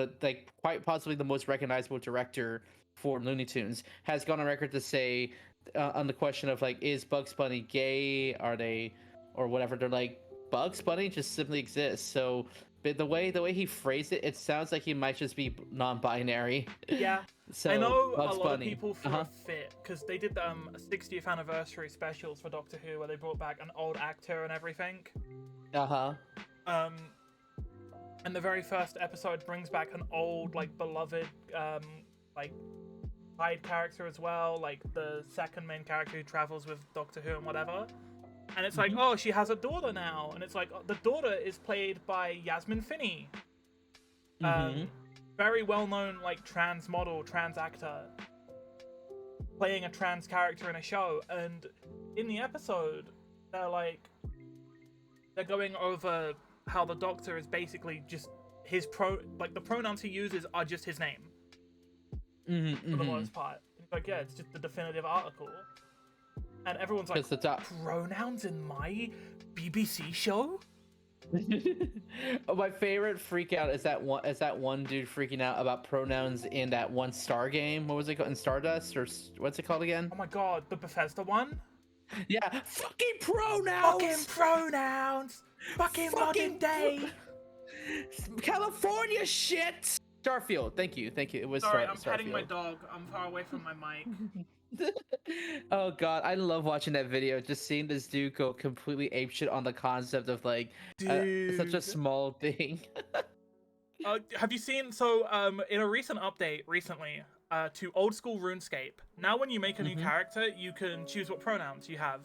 quite possibly the most recognizable director for Looney Tunes, has gone on record to say on the question of like, is Bugs Bunny gay? Are they, or whatever? They're like, Bugs Bunny just simply exists. So but the way he phrased it, it sounds like he might just be non-binary. Yeah. So I know Bugs a lot Bunny. of people threw a fit because they did a 60th anniversary specials for Doctor Who where they brought back an old actor and everything. Uh-huh. And the very first episode brings back an old, like, beloved, like, side character as well, like the second main character who travels with Doctor Who and whatever. And it's like, oh, she has a daughter now, and it's like the daughter is played by Yasmin Finney, very well-known like trans model, trans actor, playing a trans character in a show. And in the episode, they're going over how the Doctor is basically just his the pronouns he uses are just his name for the most part. It's like, yeah, it's just the definitive article. And everyone's like, pronouns in my BBC show? Oh, my favorite freak out is that one dude freaking out about pronouns in that one Star game. What was it called? In Stardust? Or what's it called again? Oh my god, the Bethesda one? Yeah, fucking pronouns! Fucking pronouns! Fucking modern day! California shit! Starfield, thank you. It was Sorry, I'm Starfield. petting my dog. I'm far away from my mic. Oh god, I love watching that video. Just seeing this dude go completely apeshit on the concept of like such a small thing. Have you seen? So, in a recent update recently, to old school RuneScape, now when you make a new character, you can choose what pronouns you have.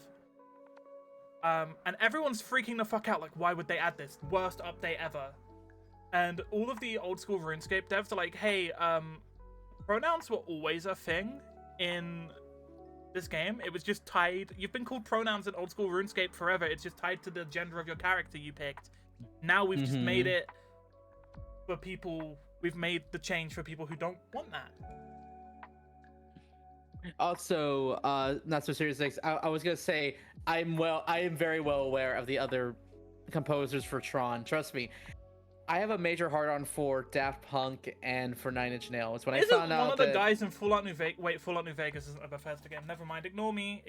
And everyone's freaking the fuck out. Like, why would they add this? Worst update ever. And all of the old school RuneScape devs are like, hey, pronouns were always a thing in this game. It was just tied. You've been called pronouns in old school RuneScape forever. It's just tied to the gender of your character you picked. Now we've just made it for people. We've made the change for people who don't want that. Also, not so serious things. I was gonna say I am very well aware of the other composers for Tron. Trust me. I have a major hard-on for Daft Punk and for Nine Inch Nails. When I found out one of the guys in Fallout New Vegas... Wait, Fallout New Vegas isn't a Bethesda game. Never mind. Ignore me.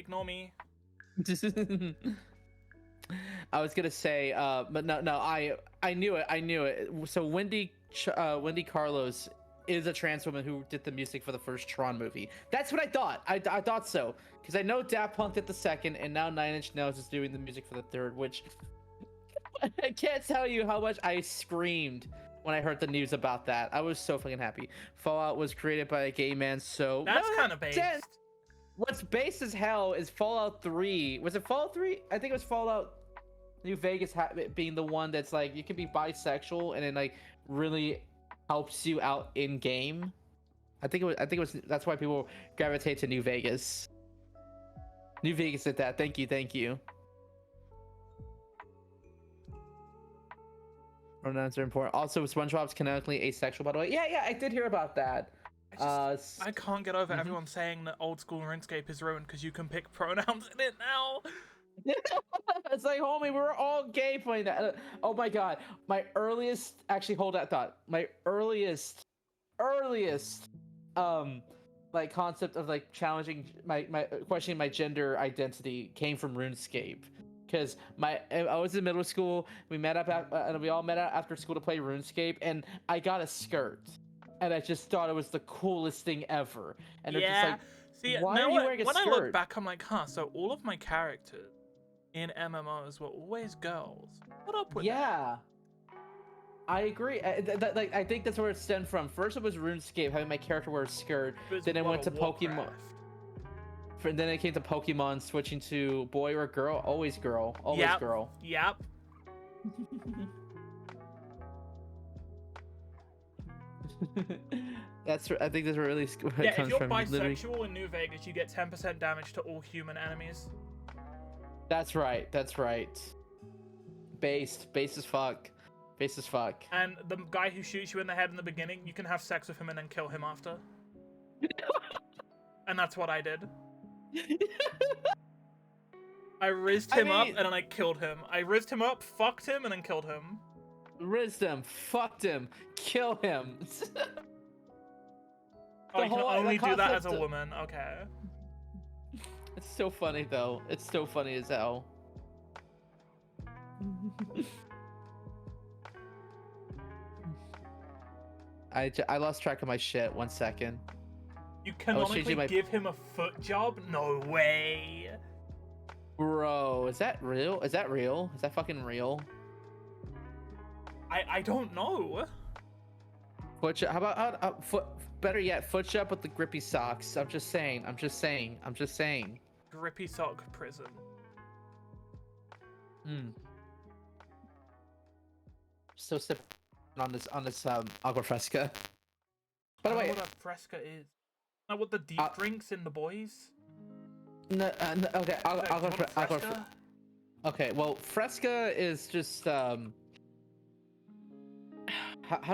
I was gonna say, but no, I knew it. So Wendy Carlos is a trans woman who did the music for the first Tron movie. That's what I thought. I thought so because I know Daft Punk did the second, and now Nine Inch Nails is doing the music for the third, which. I can't tell you how much I screamed when I heard the news about that. I was so fucking happy. Fallout was created by a gay man, so that's kind of based. What's based as hell is Fallout 3. Was it Fallout 3? I think it was Fallout New Vegas being the one that's like you can be bisexual and it like really helps you out in game. I think it was that's why people gravitate to New Vegas. New Vegas did that. Thank you. Pronouns are important. Also, SpongeBob's canonically asexual, by the way. Yeah, I did hear about that. I can't get over everyone saying that old school RuneScape is ruined because you can pick pronouns in it now. It's like, homie, we were all gay playing that. Oh my god. My earliest... Actually, hold that thought. My earliest... like, concept of, like, challenging... my questioning my gender identity came from RuneScape. Because I was in middle school, we all met up after school to play RuneScape, and I got a skirt, and I just thought it was the coolest thing ever. And they're just like, see, why are you wearing a skirt? When I look back, I'm like, so all of my characters in MMOs were always girls. What up with that? Yeah, I agree. I think that's where it stemmed from. First, it was RuneScape having my character wear a skirt. Then it went to Pokemon. And then it came to Pokemon switching to boy or girl. Always girl. Girl. Yep. I think that's really where it comes if you're from. bisexual in New Vegas, you get 10% damage to all human enemies. That's right. Based as fuck. And the guy who shoots you in the head in the beginning, you can have sex with him and then kill him after. And that's what I did. I rizzed him up and then I killed him. I rizzed him up, fucked him, and then killed him. Rizzed him, fucked him, kill him. Oh, you can only do that as a woman. Okay. It's so funny though. It's so funny as hell. I lost track of my shit. 1 second. You changing canonically my- give him a foot job? No way. Bro, is that real? Is that real? Is that fucking real? I don't know. Foot job. How about foot? Better yet, foot job with the grippy socks. I'm just saying. I'm just saying. I'm just saying. Grippy sock prison. Hmm. Still sipping on this agua fresca. By I the don't way, know what a fresca is. Not what the deep drinks in the boys. no, okay, Do you want a agua fresca? okay. Well, fresca is just how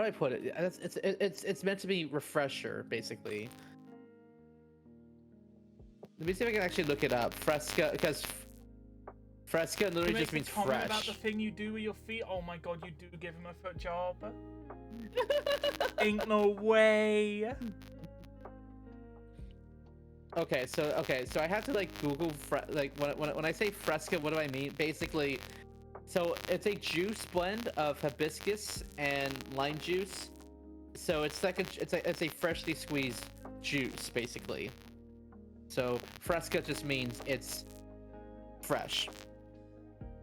do I put it? It's meant to be refresher, basically. Let me see if I can actually look it up. Fresca, because fresca literally You just make means a comment about fresh. the thing you do with your feet. Oh my god, you do give him a foot job. Ain't no way. Okay, so I have to like Google like when I say fresca, what do I mean? Basically, so it's a juice blend of hibiscus and lime juice. So it's like it's a freshly squeezed juice, basically. So fresca just means it's fresh,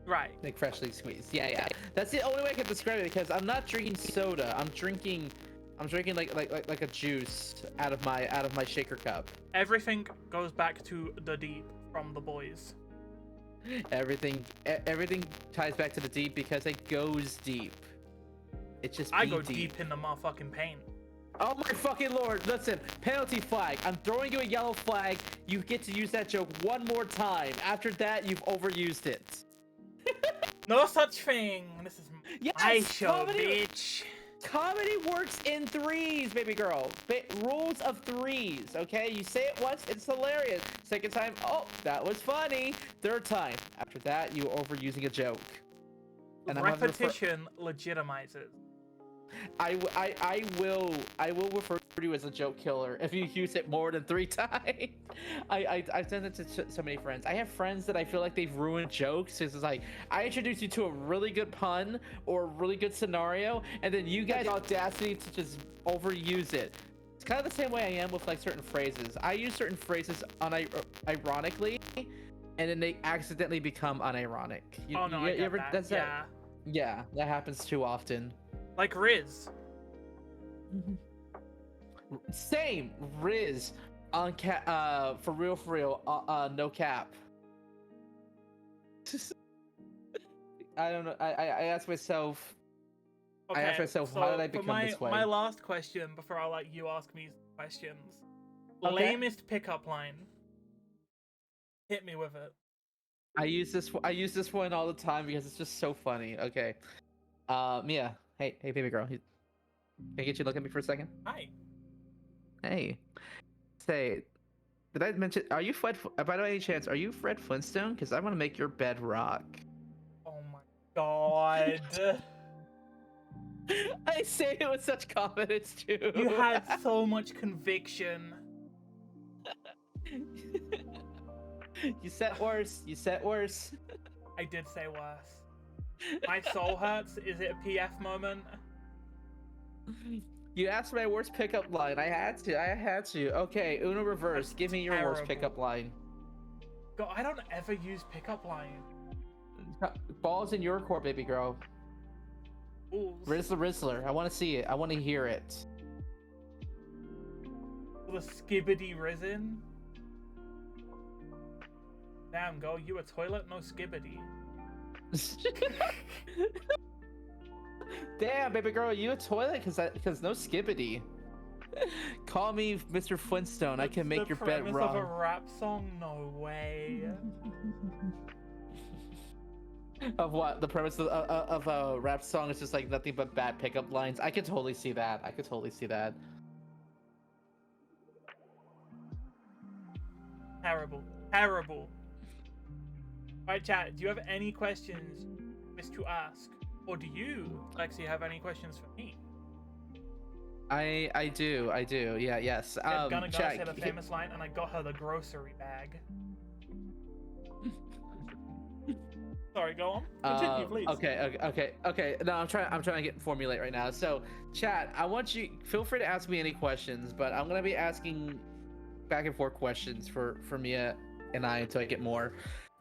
Right. like freshly squeezed. Yeah. That's the only way I can describe it because I'm not drinking soda. I'm drinking like a juice out of my shaker cup. Everything goes back to the deep from the boys. Everything ties back to the deep because it goes deep. It just I be go deep in the motherfucking paint. Oh my fucking lord! Listen, penalty flag. I'm throwing you a yellow flag. You get to use that joke one more time. After that, you've overused it. No such thing. This is Yes, my show, comedy- bitch. Comedy works in threes, baby girl. Rules of threes, okay? You say it once, it's hilarious. Second time, oh, that was funny. Third time, after that, you were overusing a joke. And I'm gonna Repetition legitimizes. I will refer to you as a joke killer if you use it more than 3 times. I've done it to so many friends. I have friends that I feel like they've ruined jokes. It's like I introduce you to a really good pun or a really good scenario, and then you guys have the audacity to just overuse it. It's kind of the same way I am with like certain phrases. I use certain phrases ironically, and then they accidentally become unironic. Oh no, I get that. Yeah. Yeah, that happens too often. Like Riz. Same Riz on for real no cap. I don't know. I asked myself. Okay, I asked myself, so how did I for become this way? My last question before I let you ask me questions. Okay. Lamest pickup line. Hit me with it. I use this one all the time because it's just so funny. Okay. Mia. Hey baby girl. Can I get you to look at me for a second? Hi. Hey. Say, did I mention? Are you Fred? By any chance, are you Fred Flintstone? Because I want to make your bed rock. Oh my god. I say it with such confidence too. You had so much conviction. You said worse. You said worse. I did say worse. My soul hurts. Is it a PF moment? You asked my worst pickup line. I had to. Okay, Uno reverse. That's Give me your worst pickup terrible. line. God, I don't ever use pickup line. Balls in your court, baby girl. Balls. Rizzler. I want to see it. I want to hear it. The skibbity risen. Damn, go. You a toilet? No skibbity. Damn, baby girl, you a toilet? Cause no skibbity. Call me Mr. Flintstone. I can make your bed The premise wrong. of a rap song? No way. Of what? The premise of a rap song is just like nothing but bad pickup lines. I could totally see that. I could totally see that. Terrible. Terrible. Alright, chat. Do you have any questions to ask? Or do you, Lexi, have any questions for me? I do. Yeah, yes. Gonna Jack, say the famous line, and I got her the grocery bag. Sorry, go on. Continue, please. Okay. No, I'm trying to formulate right now. So, chat, I want you. Feel free to ask me any questions, but I'm gonna be asking back and forth questions for Mia and I until I get more.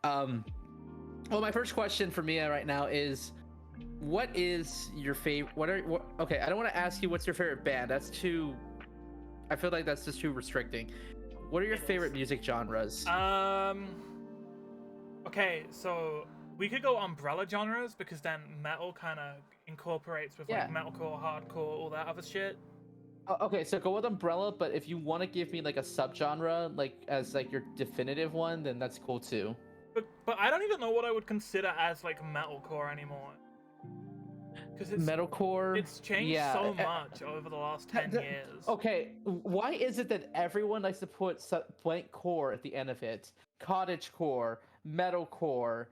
Well, my first question for Mia right now is, what is your favorite? Okay, I don't want to ask you what's your favorite band. That's too. I feel like that's just too restricting. What are your favorite music genres? Okay, so we could go umbrella genres because then metal kind of incorporates with Yeah. like metalcore, hardcore, all that other shit. Okay, so go with umbrella, but if you want to give me like a subgenre, like as like your definitive one, then that's cool too. But I don't even know what I would consider as like metalcore anymore. Because Metalcore. it's changed so much over the last 10 years. Okay, why is it that everyone likes to put blank core at the end of it? Cottage core, metalcore,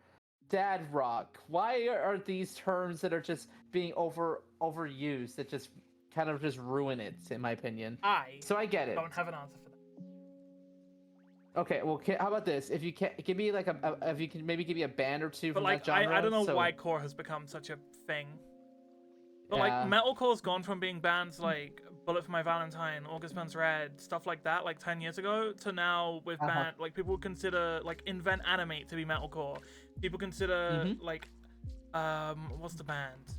dad rock. Why are these terms that are just being overused that just kind of just ruin it, in my opinion? So I get it. Don't have an answer for that. Okay, well, how about this? If you can give me like if you can maybe give me a band or two But from like, that genre. I don't know why core has become such a thing. But like, metalcore's gone from being bands like Bullet for My Valentine, August Burns Red, stuff like that, like 10 years ago, to now with band like people consider like Invent Animate to be metalcore. People consider like what's the band?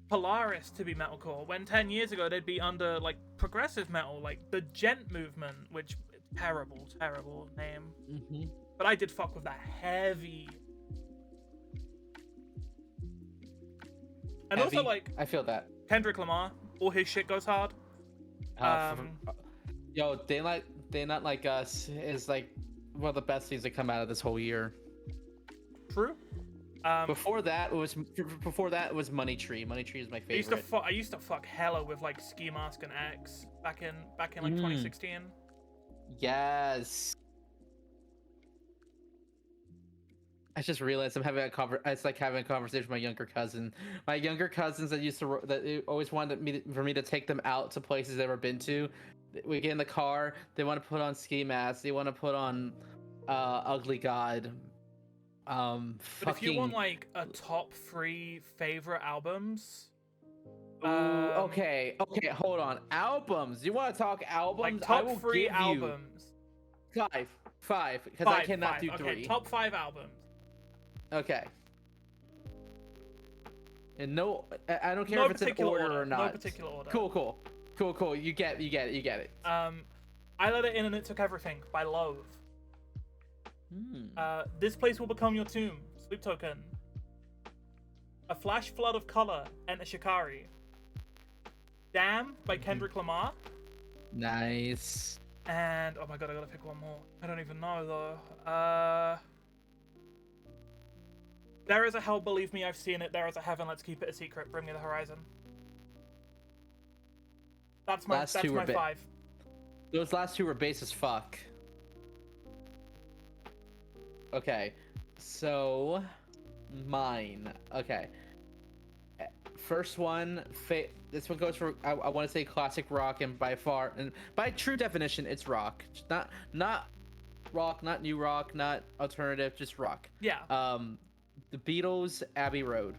Polaris to be metalcore. When 10 years ago they'd be under like progressive metal, like the Gent movement, which terrible name. But I did fuck with that heavy. And heavy. also, like, I feel that Kendrick Lamar, all his shit goes hard. Yo, They Not Like Us is like one of the best things that come out of this whole year. True. Before that it was Money Tree. Money Tree is my favorite. I used to fuck hella with like Ski Mask and X back in like 2016. Yes. I just realized I'm having it's like having a conversation with my younger cousin. My younger cousins that always wanted for me to take them out to places they've never been to. We get in the car. They want to put on Ski Mask. They want to put on Ugly God. But if you want like a top 3 favorite albums. Okay, hold on. Albums. You want to talk albums? Like top 3 albums. Five, because I cannot do 3. Okay, top 5 albums. Okay. And no, I don't care if it's in order or not. No particular order. Cool. You get it. I Let It In and It Took Everything by Loathe. This Place Will Become Your Tomb, Sleep Token. A Flash Flood of Color, Enter Shikari. Damn by Kendrick Lamar. Nice. And oh my god, I gotta pick one more. I don't even know though. There Is a Hell, Believe Me, I've Seen It. There Is a Heaven, Let's Keep It a Secret. Bring Me the Horizon. That's my 5. Those last 2 were base as fuck. Okay, so mine. Okay, first one. This one goes for I want to say classic rock, and by far, and by true definition, it's rock. Not rock, not new rock, not alternative, just rock. Yeah. The Beatles, Abbey Road.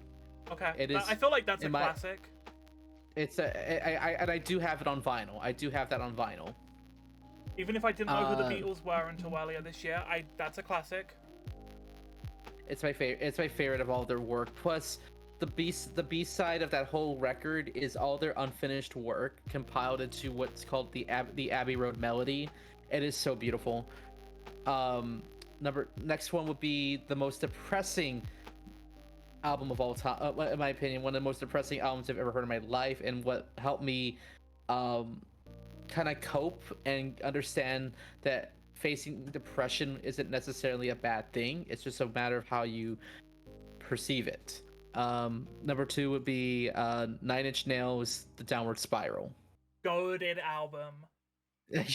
Okay. It is. I feel like that's a classic. It's I do have it on vinyl. I do have that on vinyl. Even if I didn't know who the Beatles were until earlier this year, that's a classic. It's my favorite. It's my favorite of all their work. Plus, the B side of that whole record is all their unfinished work compiled into what's called the Abbey Road Melody. It is so beautiful. Next one would be the most depressing album of all time, in my opinion. One of the most depressing albums I've ever heard in my life, and what helped me kind of cope and understand that facing depression isn't necessarily a bad thing. It's just a matter of how you perceive it. Number 2 would be 9 Inch Nails, The Downward Spiral. Goated album.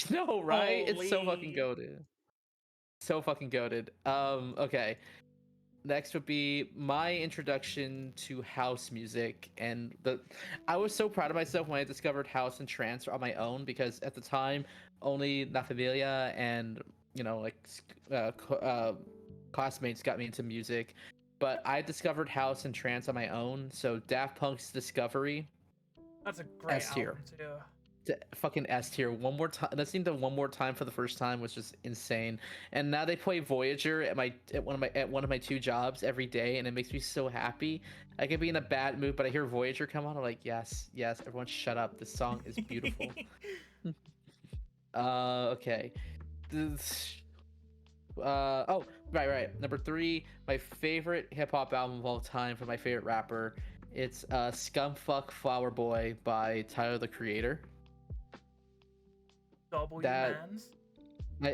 No, right? Holy. It's so fucking goated. So fucking goated. Okay. Next would be my introduction to house music, and I was so proud of myself when I discovered house and trance on my own, because at the time only La Familia and classmates got me into music. but I discovered house and trance on my own. So Daft Punk's Discovery, That's a great S tier. album too. Fucking S tier. One more time. Listening to One More Time for the first time was just insane. And now they play Voyager at one of my two jobs every day, and it makes me so happy. I could be in a bad mood, but I hear Voyager come on. I'm like, yes, yes. Everyone, shut up. This song is beautiful. Okay. Oh, right. Number 3, my favorite hip hop album of all time from my favorite rapper. It's Scumfuck Flower Boy by Tyler the Creator. W That- Mans.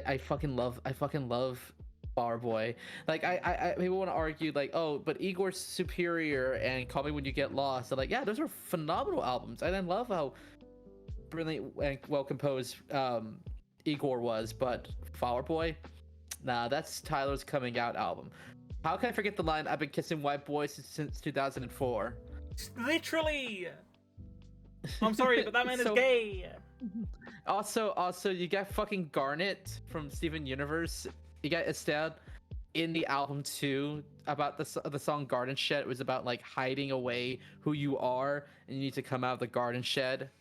I fucking love Flower Boy. Like I people want to argue like, oh, but Igor's superior and Call Me When You Get Lost. I'm like, yeah, those are phenomenal albums. And I love how brilliant and well composed Igor was, but Flower Boy, nah, that's Tyler's coming out album. How can I forget the line, I've been kissing white boys since 2004? Literally. I'm sorry, but that man is So- gay. Also, you got fucking Garnet from Steven Universe. You got Estelle in the album too about the song Garden Shed. It was about like hiding away who you are and you need to come out of the garden shed.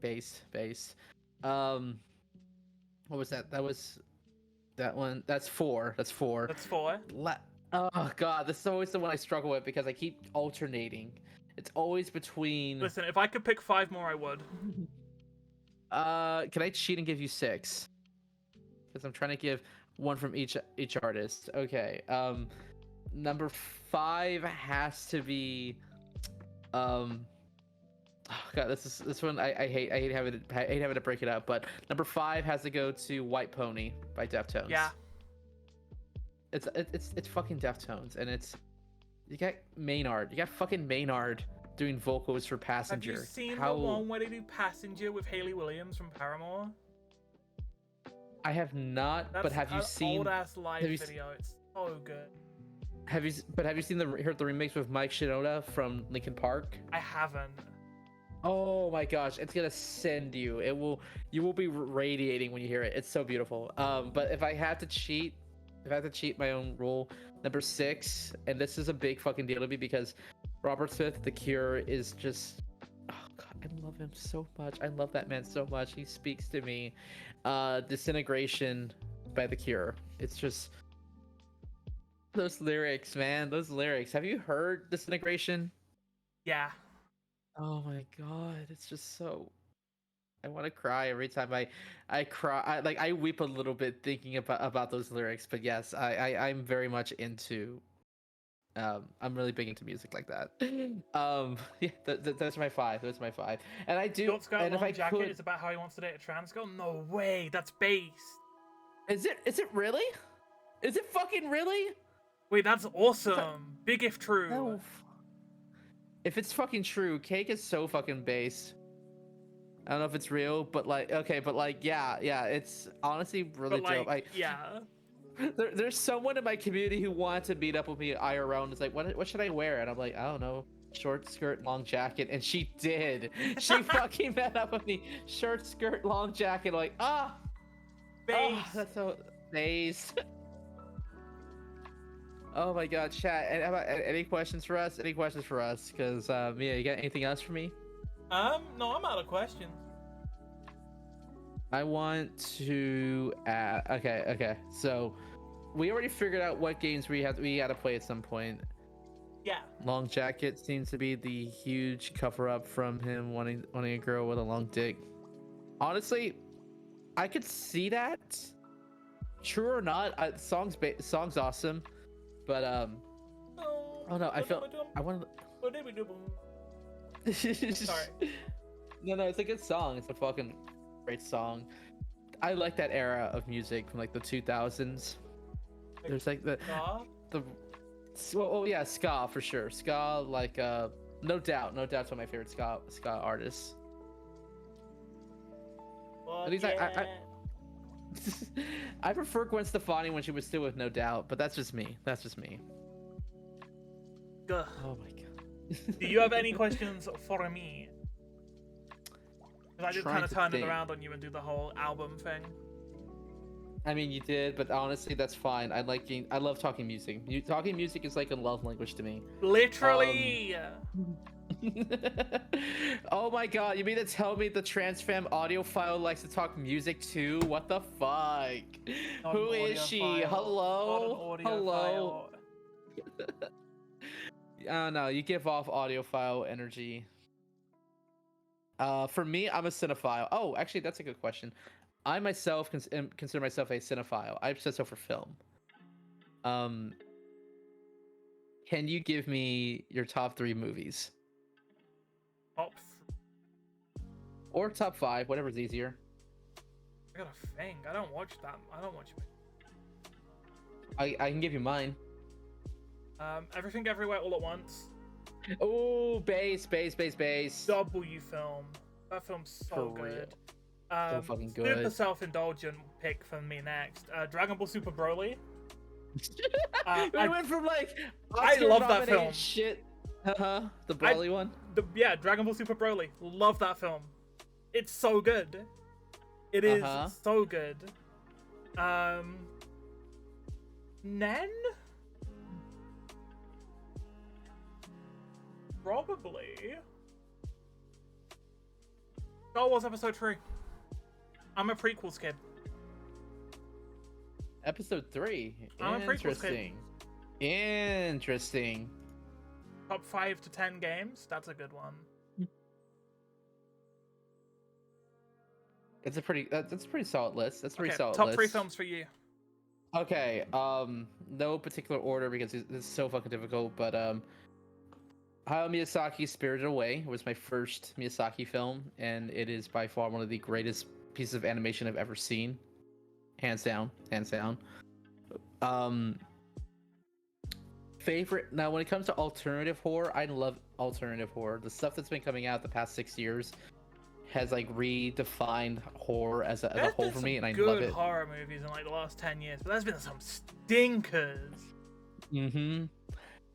Bass. What was that? That was that one. That's 4. That's 4. Oh god, this is always the one I struggle with because I keep alternating. It's always between. Listen, if I could pick 5 more, I would. Can I cheat and give you 6? Because I'm trying to give one from each artist. Okay. Number 5 has to be. Oh god, this one I hate having to break it up, but number 5 has to go to White Pony by Deftones. Yeah. It's fucking Deftones, and you got Maynard. You got fucking Maynard doing vocals for Passenger. Have you seen the one where they do Passenger with Hayley Williams from Paramore? I have not, but have you seen? Old ass live have you video? It's so good. Have you seen heard the remix with Mike Shinoda from Linkin Park? I haven't. Oh my gosh, it's gonna send you. You will be radiating when you hear it. It's so beautiful. But if I had to cheat my own rule, number 6, and this is a big fucking deal to me because Robert Smith, The Cure, is just, oh god, I love him so much. I love that man so much. He speaks to me. Disintegration by The Cure. It's just those lyrics, man. Those lyrics. Have you heard Disintegration? Yeah. Oh my god, it's just so. I want to cry every time I cry. I weep a little bit thinking about those lyrics. But yes, I'm very much into. I'm really big into music like that. Yeah, those are my 5. Those are my 5. And I do. Short skirt, And if long I jacket could, is about how he wants to date a trans girl. No way, that's based. is it really? Is it fucking really? Wait, that's awesome. Big if true. No. If it's fucking true, Cake is so fucking base. I don't know if it's real, but like, okay, but like, yeah, it's honestly really But dope. like, yeah. There's someone in my community who wanted to meet up with me IRL and is like, what should I wear? And I'm like, I don't know, short skirt, long jacket. And she did. She fucking met up with me, short skirt, long jacket. Like, Base. that's so base. Oh my god, chat. Any questions for us? Any questions for us? Because Mia, you got anything else for me? No, I'm out of questions. I want to add. Okay. So we already figured out what games we gotta play at some point. Yeah. Long jacket seems to be the huge cover up from him wanting a girl with a long dick. Honestly, I could see that. True or not, song's awesome, but oh no, I want to. Sorry. No, it's a good song. It's a fucking great song. I like that era of music from like the 2000s. There's like the yeah, ska for sure. Ska, like no doubt, one of my favorite ska artists. At least I prefer Gwen Stefani when she was still with No Doubt, but that's just me. Gah. Oh my god. Do you have any questions for me? Because I just Trying kind of to turn it think. around on you and do the whole album thing. I mean, you did, but honestly, that's fine. I love talking music. Talking music is like a love language to me. Literally. Oh my god, you mean to tell me the Transfam audiophile likes to talk music too? What the fuck? Not Who an is she? audiophile. Hello? Not an Hello? audiophile. Oh no, you give off audiophile energy. For me, I'm a cinephile. Oh, actually, that's a good question. I myself consider myself a cinephile. I've said so for film. Um, can you give me your top 3 movies? Top. Or top 5, whatever's easier. I gotta think. I don't watch that. I don't watch. I can give you mine. Everything Everywhere All at Once. Oh, bass. W film. That film's so For real. good. So fucking Super good. self-indulgent pick for me next. Dragon Ball Super Broly. We went from like I love that Oscar-nominated film. shit. The Broly one. Yeah, Dragon Ball Super Broly. Love that film. It's so good. It is so good. Nen? Probably. Star Wars Episode 3. I'm a prequels kid. Episode 3. I'm a prequels kid. Interesting. Top 5 to 10 games. That's a good one. That's a pretty solid list. That's a pretty solid top list. 3 films for you. Okay. No particular order because it's so fucking difficult. But Hayao Miyazaki's Spirited Away was my first Miyazaki film, and it is by far one of the greatest pieces of animation I've ever seen. Hands down. Favorite. Now, when it comes to alternative horror, I love alternative horror. The stuff that's been coming out the past 6 years has like redefined horror as a whole for me, and I love it. Good horror movies in like the last 10 years, but there's been some stinkers.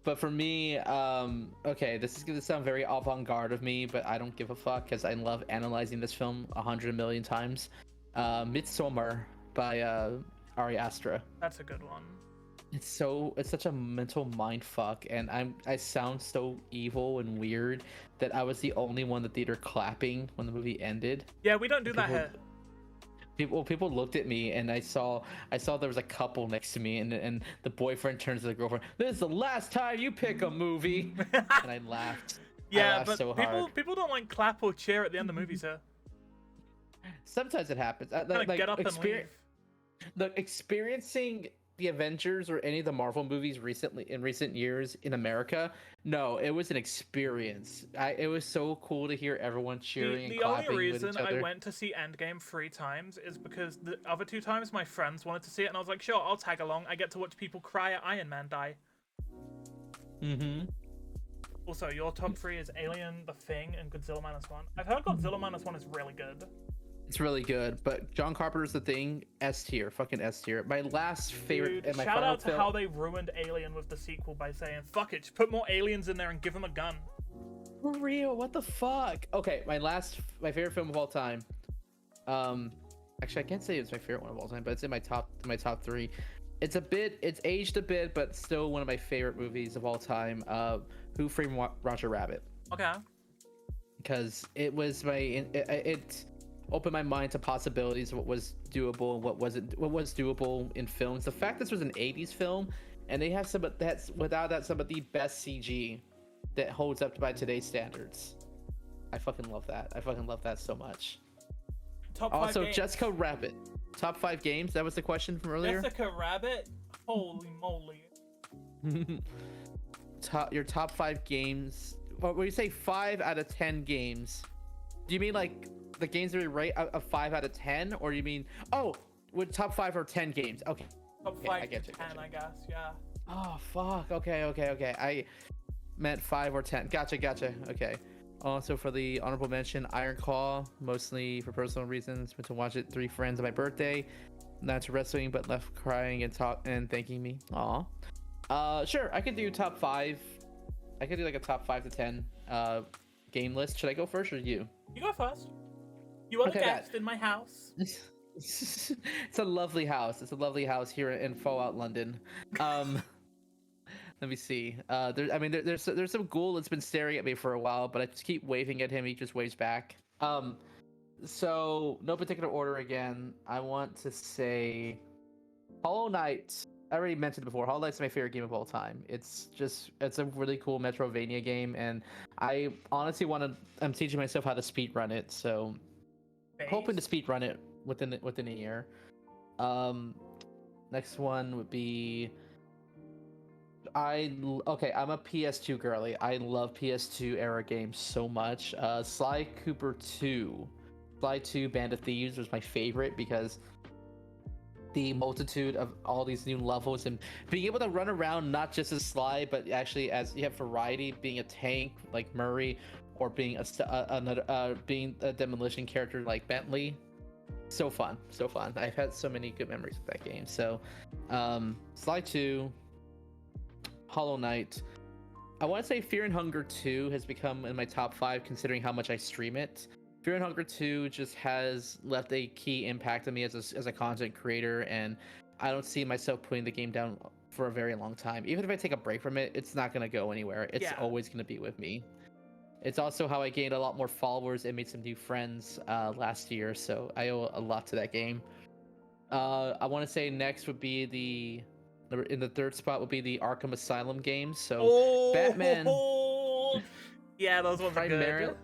But for me, okay, this is gonna sound very avant-garde of me, but I don't give a fuck because I love analyzing this film 100 million times. Midsommar by Ari Aster. That's a good one. It's such a mental mind fuck, and I sound so evil and weird that I was the only one in the theater clapping when the movie ended. Yeah, we don't do that here. People looked at me, and I saw there was a couple next to me, and the boyfriend turns to the girlfriend. This is the last time you pick a movie, and I laughed. Yeah, I laughed but so hard. people don't like clap or cheer at the end of movies here. Sometimes it happens. Like, get up and leave. Experiencing the Avengers or any of the Marvel movies in recent years in America, no, it was an experience. It was so cool to hear everyone cheering and clapping The only with reason each other. I went to see Endgame 3 times is because the other 2 times my friends wanted to see it, and I was like, sure, I'll tag along. I get to watch people cry at Iron Man die. Also, your top 3 is Alien, The Thing, and Godzilla Minus One. I've heard Godzilla Minus One is really good. It's really good, but John Carpenter's The Thing, S tier, fucking S tier. My last favorite and my shout final out to film. how they ruined Alien with the sequel by saying, fuck it, just put more aliens in there and give them a gun. For real, what the fuck? Okay, my favorite film of all time. Actually, I can't say it's my favorite one of all time, but it's in my top 3. It's aged a bit, but still one of my favorite movies of all time. Who Framed Roger Rabbit? Okay. Because it was it opened my mind to possibilities of what was doable and what was doable in films. The fact this was an 80s film, and they have some of the best CG that holds up by today's standards. I fucking love that. I fucking love that so much. Top 5 Also, games. Jessica Rabbit. Top 5 games? That was the question from earlier? Jessica Rabbit? Holy moly. Your top 5 games. When you say 5 out of 10 games, do you mean like the games that we rate a 5 out of 10? Or you mean, with top 5 or 10 games? Okay. Top 5 to 10, I guess, yeah. Oh, fuck. Okay. I meant 5 or 10. Gotcha. Okay. Also, for the honorable mention, Iron Claw, mostly for personal reasons. Went to watch it 3 friends on my birthday. Not to wrestling, but left crying and thanking me. Aw. Sure, I could do top 5. I could do like a top 5 to 10 game list. Should I go first or you? You go first. You are the Okay, guest in my house. It's a lovely house. It's a lovely house here in Fallout London. Let me see. There's some ghoul that's been staring at me for a while, but I just keep waving at him. He just waves back. So no particular order again. I want to say Hollow Knight. I already mentioned it before. Hollow Knight's my favorite game of all time. It's a really cool Metrovania game, and I honestly I'm teaching myself how to speed run it. So hoping to speed run it within a year. Next one would be I'm a PS2 girly. I love PS2 era games so much. Sly Cooper 2. Sly 2 Band of Thieves was my favorite because the multitude of all these new levels and being able to run around not just as Sly, but actually as you have variety, being a tank like Murray, or being being a demolition character like Bentley. So fun. I've had so many good memories with that game. So, Sly 2, Hollow Knight. I want to say Fear and Hunger 2 has become in my top 5 considering how much I stream it. Fear and Hunger 2 just has left a key impact on me as a content creator, and I don't see myself putting the game down for a very long time. Even if I take a break from it, it's not going to go anywhere. It's always going to be with me. It's also how I gained a lot more followers and made some new friends last year, so I owe a lot to that game. I want to say next would be in the third spot would be the Arkham Asylum games. So Batman. Yeah, those ones are good.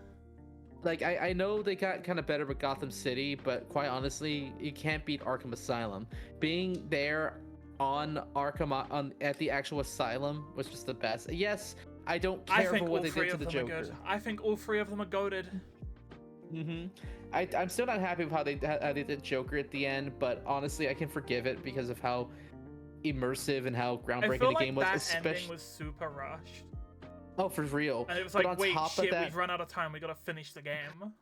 Like I know they got kind of better with Gotham City, but quite honestly, you can't beat Arkham Asylum. Being there on Arkham at the actual asylum was just the best. Yes, I don't care for what they did to the Joker. I think all three of them are goated. I'm still not happy with how they did Joker at the end, but honestly, I can forgive it because of how immersive and how groundbreaking the game was. That ending was super rushed. Oh, for real. And it was like, wait, shit, we've run out of time. We gotta finish the game.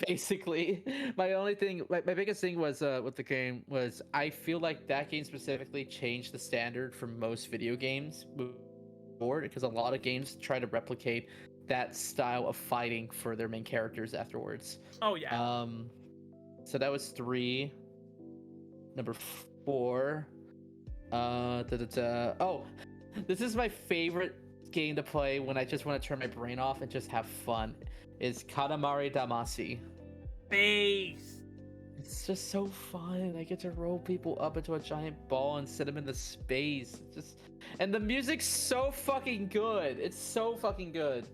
Basically, my biggest thing was with the game was I feel like that game specifically changed the standard for most video games forward, because a lot of games try to replicate that style of fighting for their main characters afterwards. Oh yeah. So that was 3. Number 4. Oh, this is my favorite game to play when I just want to turn my brain off and just have fun. Is Katamari Damacy. Base. It's just so fun. I get to roll people up into a giant ball and set them into space. And the music's so fucking good. It's so fucking good.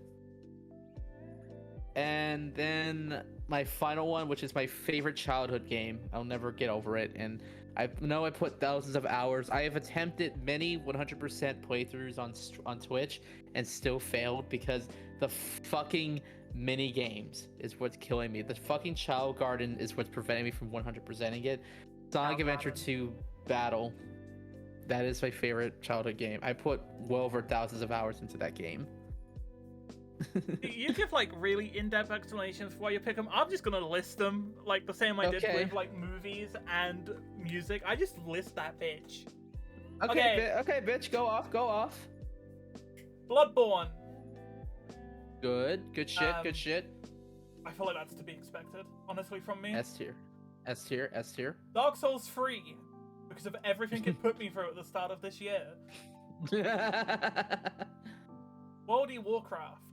And then my final one, which is my favorite childhood game. I'll never get over it. And I know I put thousands of hours. I have attempted many 100% playthroughs on Twitch and still failed because the fucking mini games is what's killing me. The fucking Child Garden is what's preventing me from 100%ing it. Sonic Adventure 2 Battle. That is my favorite childhood game. I put well over thousands of hours into that game. You give like really in-depth explanations for why you pick them. I'm just gonna list them like the same I did with like movies and music. I just list that bitch. Okay, bitch, go off. Bloodborne. Good shit. I feel like that's to be expected, honestly, from me. S tier. Dark Souls 3, because of everything it put me through at the start of this year. World of Warcraft.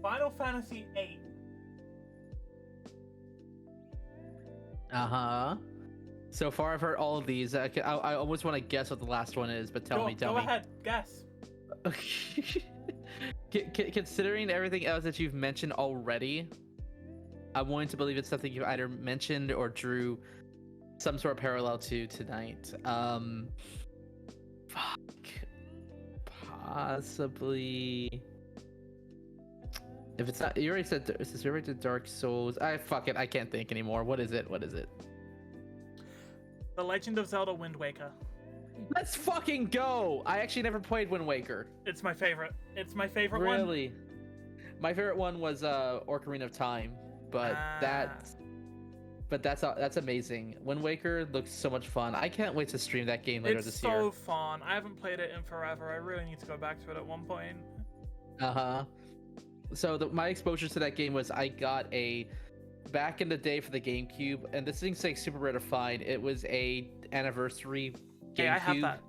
Final Fantasy 8. So far, I've heard all of these. I almost want to guess what the last one is, but tell me. Go ahead, guess. Considering everything else that you've mentioned already, I'm willing to believe it's something you've either mentioned or drew some sort of parallel to tonight. Possibly. If it's not, you already said Dark Souls. Fuck it, I can't think anymore. What is it? The Legend of Zelda Wind Waker. Let's fucking go! I actually never played Wind Waker. It's my favorite. It's my favorite one. Really? My favorite one was Ocarina of Time, but that's amazing. Wind Waker looks so much fun. I can't wait to stream that game later this year. It's so fun. I haven't played it in forever. I really need to go back to it at one point. So my exposure to that game was I got a back in the day for the GameCube, and this thing's like super rare to find. It was a anniversary GameCube. Hey, I have that.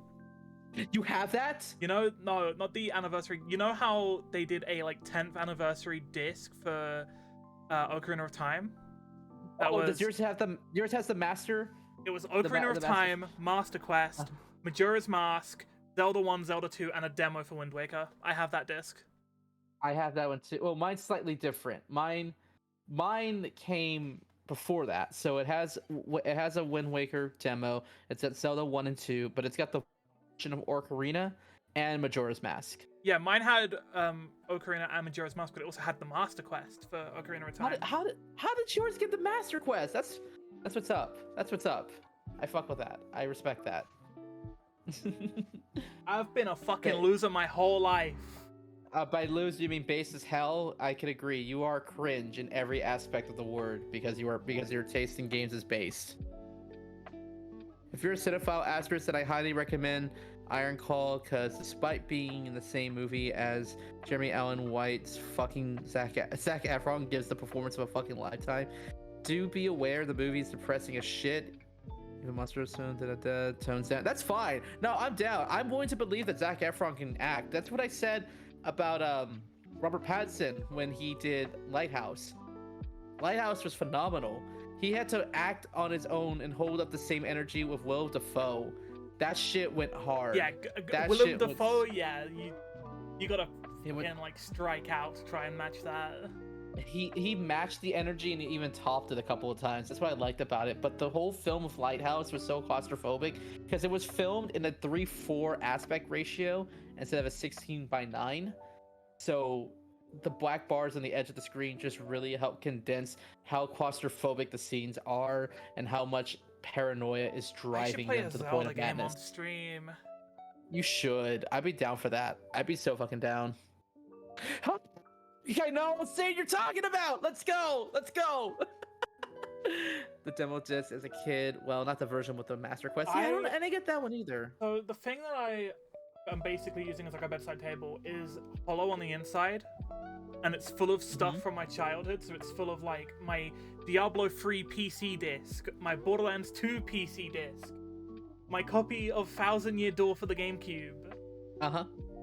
You have that? You know, no, not the anniversary. You know how they did a like 10th anniversary disc for Ocarina of Time? That was. Does yours have the? Yours has the master. It was Ocarina of Time, Master Quest, Majora's Mask, Zelda 1, Zelda 2, and a demo for Wind Waker. I have that disc. I have that one too. Well, mine's slightly different. Mine came before that, so it has a Wind Waker demo. It's at Zelda 1 and 2, but it's got the version of Ocarina and Majora's Mask. Yeah, mine had Ocarina and Majora's Mask, but it also had the Master Quest for Ocarina of Time. How did yours get the Master Quest? That's what's up. That's what's up. I fuck with that. I respect that. I've been a fucking loser my whole life. By lose, you mean base as hell? I can agree. You are cringe in every aspect of the word because your taste in games is based. If you're a cinephile asterisk, then I highly recommend Iron Call, because despite being in the same movie as Jeremy Allen White's fucking Zac Efron gives the performance of a fucking lifetime, do be aware the movie's depressing as shit. Even Monster Soon, tones down. That's fine. No, I'm down. I'm willing to believe that Zac Efron can act. That's what I said about Robert Pattinson when he did Lighthouse. Lighthouse was phenomenal. He had to act on his own and hold up the same energy with Willem Dafoe. That shit went hard. Yeah, that Willem shit Dafoe. Yeah, you gotta fucking like strike out to try and match that. He matched the energy and he even topped it a couple of times. That's what I liked about it. But the whole film of Lighthouse was so claustrophobic because it was filmed in a 3:4 aspect ratio instead of a 16:9. So the black bars on the edge of the screen just really help condense how claustrophobic the scenes are and how much paranoia is driving them to the point of madness. On stream. You should. I'd be down for that. I'd be so fucking down. I know what scene you're talking about. Let's go. The demo disc as a kid. Well, not the version with the Master Quest. Yeah, I didn't get that one either. So the thing that I am basically using as like a bedside table is hollow on the inside, and it's full of stuff from my childhood. So it's full of like my Diablo 3 PC disc, my Borderlands 2 PC disc, my copy of Thousand Year Door for the GameCube.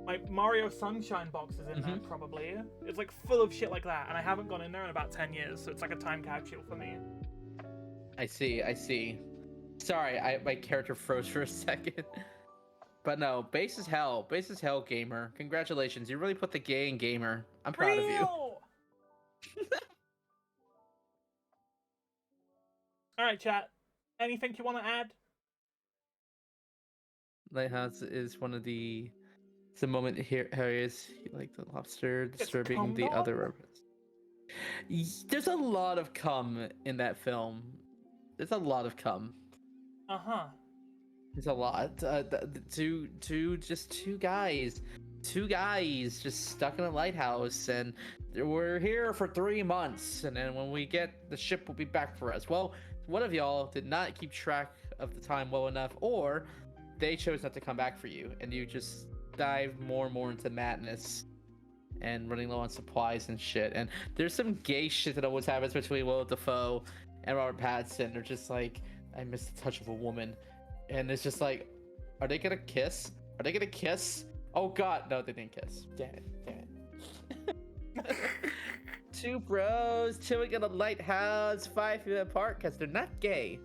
My Mario Sunshine box is in there, probably. It's like full of shit like that, and I haven't gone in there in about 10 years, so it's like a time capsule for me. I see. Sorry, my character froze for a second. But no, base is hell, gamer. Congratulations, you really put the gay in gamer. I'm proud of you. Alright, chat. Anything you want to add? Lighthouse is one of the... It's the moment here is like the lobster disturbing the other. There's a lot of cum in that film. There's a lot of cum. There's a lot. Two guys just stuck in a lighthouse, and we're here for 3 months, and then when we get the ship will be back for us. Well, one of y'all did not keep track of the time well enough, or they chose not to come back for you, and you just dive more and more into madness and running low on supplies and shit. And there's some gay shit that always happens between Willem Dafoe and Robert Pattinson. They're just like, I miss the touch of a woman, and it's just like, are they gonna kiss? Oh god, no, they didn't kiss. Damn it. Two bros chilling in a lighthouse 5 feet apart because they're not gay.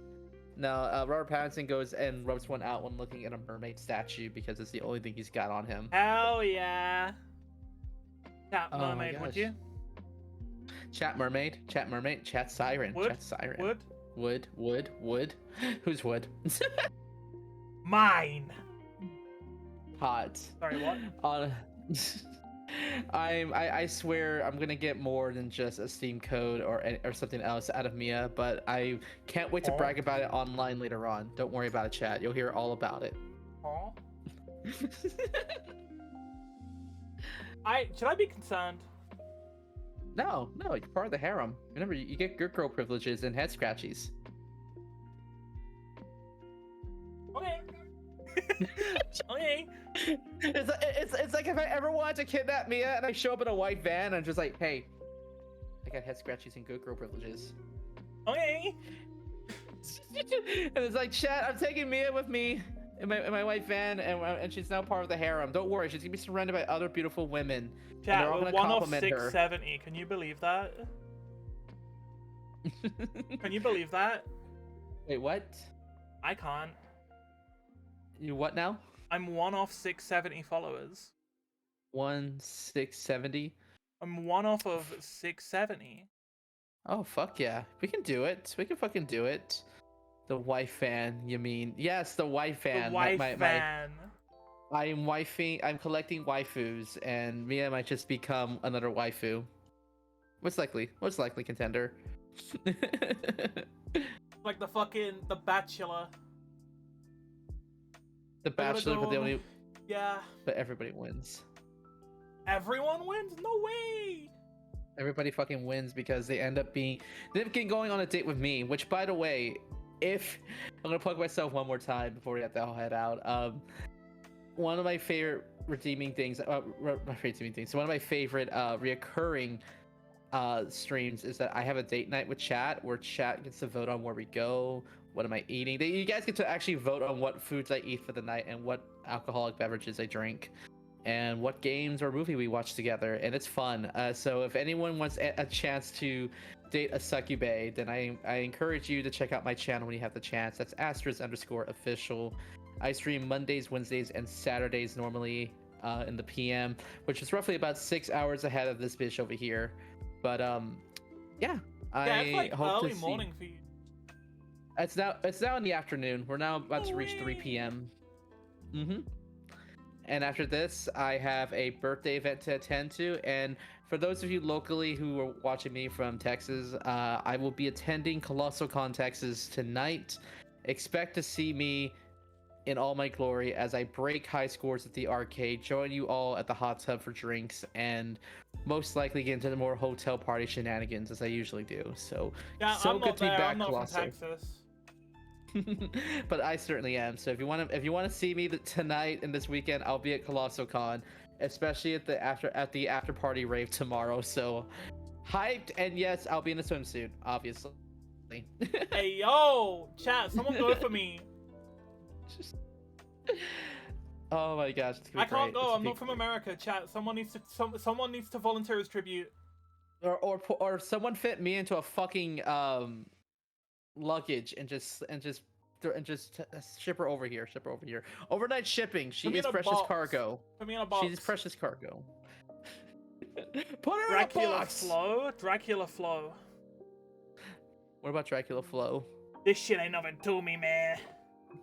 No, Robert Pattinson goes and rubs one out when looking at a mermaid statue because it's the only thing he's got on him. Hell yeah. Chat mermaid, would you? Chat mermaid, chat siren, chat siren. Wood. Who's Wood? Mine. Hot. Sorry, what? I swear I'm gonna get more than just a Steam code or something else out of Mia, but I can't wait to brag about it online later on. Don't worry about it, chat. You'll hear all about it. Should I be concerned? No, you're part of the harem. Remember, you get good girl privileges and head scratchies. Okay. Okay. It's like if I ever wanted to kidnap Mia and I show up in a white van, I'm just like, hey, I got head scratchies and good girl privileges. Okay. And it's like, chat, I'm taking Mia with me in my white van, and she's now part of the harem. Don't worry, she's gonna be surrounded by other beautiful women. And they're Chat, all we're gonna one off compliment her. 670. Can you believe that? Can you believe that? Wait, what? I can't. You what now? I'm one off 670 followers. 1670. I'm one off of 670. Oh fuck yeah, we can do it. We can fucking do it. The wife fan, you mean? Yes, the wife fan. The wife fan. I'm wifing. I'm collecting waifus, and Mia might just become another waifu. Most likely contender. Like the Bachelor. The Bachelor, but Yeah. but everybody wins. Everyone wins? No way! Everybody fucking wins because they end up going on a date with me. Which, by the way, if I'm gonna plug myself one more time before we have to all head out. One of my favorite redeeming things, not redeeming things. So one of my favorite reoccurring streams is that I have a date night with chat where chat gets to vote on where we go, what am I eating. You guys get to actually vote on what foods I eat for the night and what alcoholic beverages I drink and what games or movie we watch together, and it's fun. So if anyone wants a chance to date a succubay, then I encourage you to check out my channel when you have the chance. That's *official. I stream Mondays, Wednesdays, and Saturdays normally in the PM, which is roughly about 6 hours ahead of this bitch over here. But yeah, it's like hope early to see. morning for you. It's now in the afternoon. We're now about to reach 3 way. p.m. And after this, I have a birthday event to attend to. And for those of you locally who are watching me from Texas, I will be attending Colossal Con Texas tonight. Expect to see me in all my glory as I break high scores at the arcade, join you all at the hot tub for drinks, and most likely get into the more hotel party shenanigans as I usually do. So, Yeah, so I'm good not to be there. back, I'm not Colossal. from Texas. But I certainly am. So if you want to see me tonight and this weekend, I'll be at Colossal Con, especially at the after party rave tomorrow. So hyped, and yes, I'll be in a swimsuit, obviously. Hey yo, chat, someone go for me. Oh my gosh, it's gonna I be can't great. go. I'm not from America, chat. Someone needs to volunteer as tribute. Or someone fit me into a fucking luggage and just ship her over here. Overnight shipping. She Put me is in a precious box. cargo. Put me in a box. She's precious cargo. Put her Dracula in a box. Dracula Flow. What about Dracula Flow? This shit ain't nothing to me, man.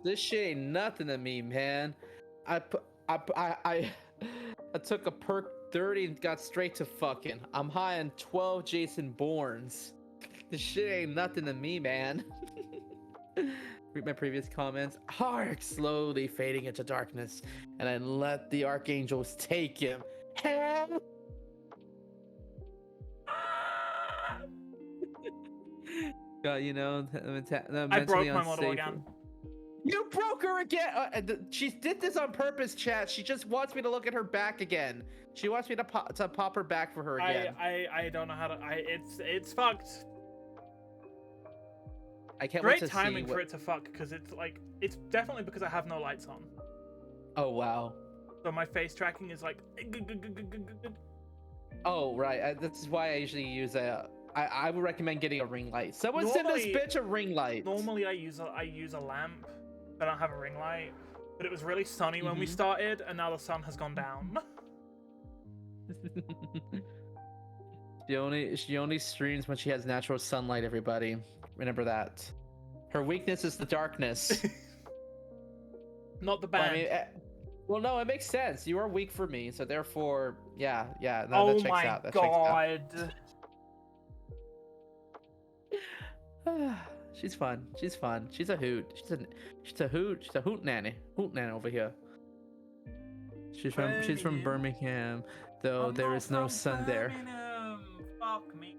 This shit ain't nothing to me, man. I took a perk 30 and got straight to fucking. I'm high on 12 Jason Bournes. This shit ain't nothing to me, man. Read my previous comments. Hark, slowly fading into darkness, and I let the archangels take him. Hell. God, you know, I broke my model again. You broke her again. She did this on purpose, chat. She just wants me to look at her back again. She wants me to pop her back for her again. I don't know how to. It's fucked. I can't Great wait to timing see for it to fuck, because it's definitely because I have no lights on. Oh wow. So my face tracking is like. Oh right. This is why I usually use I would recommend getting a ring light. Someone send this bitch a ring light. Normally I use a lamp. I don't have a ring light, but it was really sunny when we started, and now the sun has gone down. She only streams when she has natural sunlight. Everybody, remember that. Her weakness is the darkness. Not the band. Well, I mean, well, no, it makes sense. You are weak for me, so therefore, yeah. No, Oh that checks my out. That god. Checks out. She's fun. She's a hoot. She's a hoot nanny over here. She's from Birmingham, though there is no sun there. Fuck me.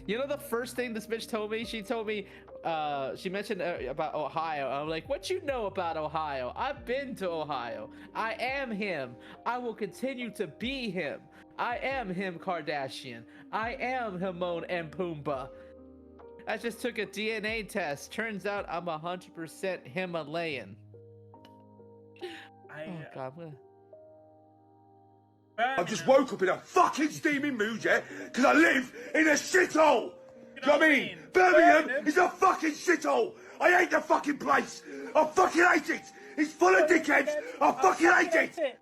You know the first thing this bitch told me? She told me, she mentioned about Ohio. I'm like, what you know about Ohio? I've been to Ohio. I am him. I will continue to be him. I am him Kardashian. I am Hamon and Pumbaa. I just took a DNA test. Turns out I'm 100% Himalayan. Oh God, I'm gonna... I just woke up in a fucking steaming mood, yeah? Because I live in a shithole! Do you know what I mean? Birmingham is a fucking shithole! I hate the fucking place! I fucking hate it! It's full of dickheads! I fucking hate it!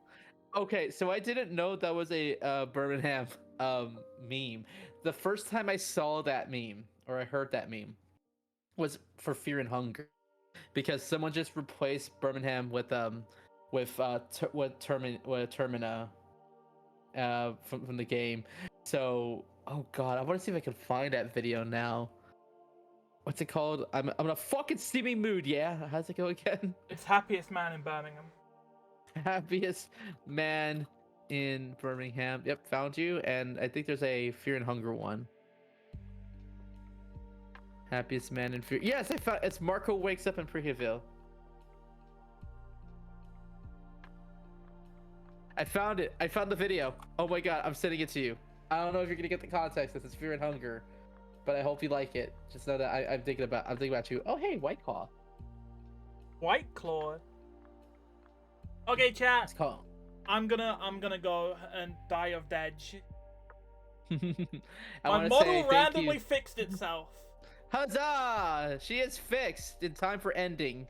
Okay, so I didn't know that was a Birmingham meme. The first time I saw that meme, or I heard that meme, was for Fear and Hunger. Because someone just replaced Birmingham with Termina from the game. So, oh God, I want to see if I can find that video now. What's it called? I'm in a fucking steamy mood, yeah? How's it go again? It's happiest man in Birmingham. Happiest man in Birmingham. Yep, found you. And I think there's a Fear and Hunger one. Happiest man in Fear. Yes, I found it's Marco wakes up in Preheville. I found it. I found the video. Oh my God, I'm sending it to you. I don't know if you're gonna get the context. This is Fear and Hunger, but I hope you like it. Just know that I'm thinking about you. Oh hey, White Claw. White Claw. Okay, chat. It's called. I'm gonna go and die of dead. My model randomly fixed itself. Huzzah! She is fixed in time for ending.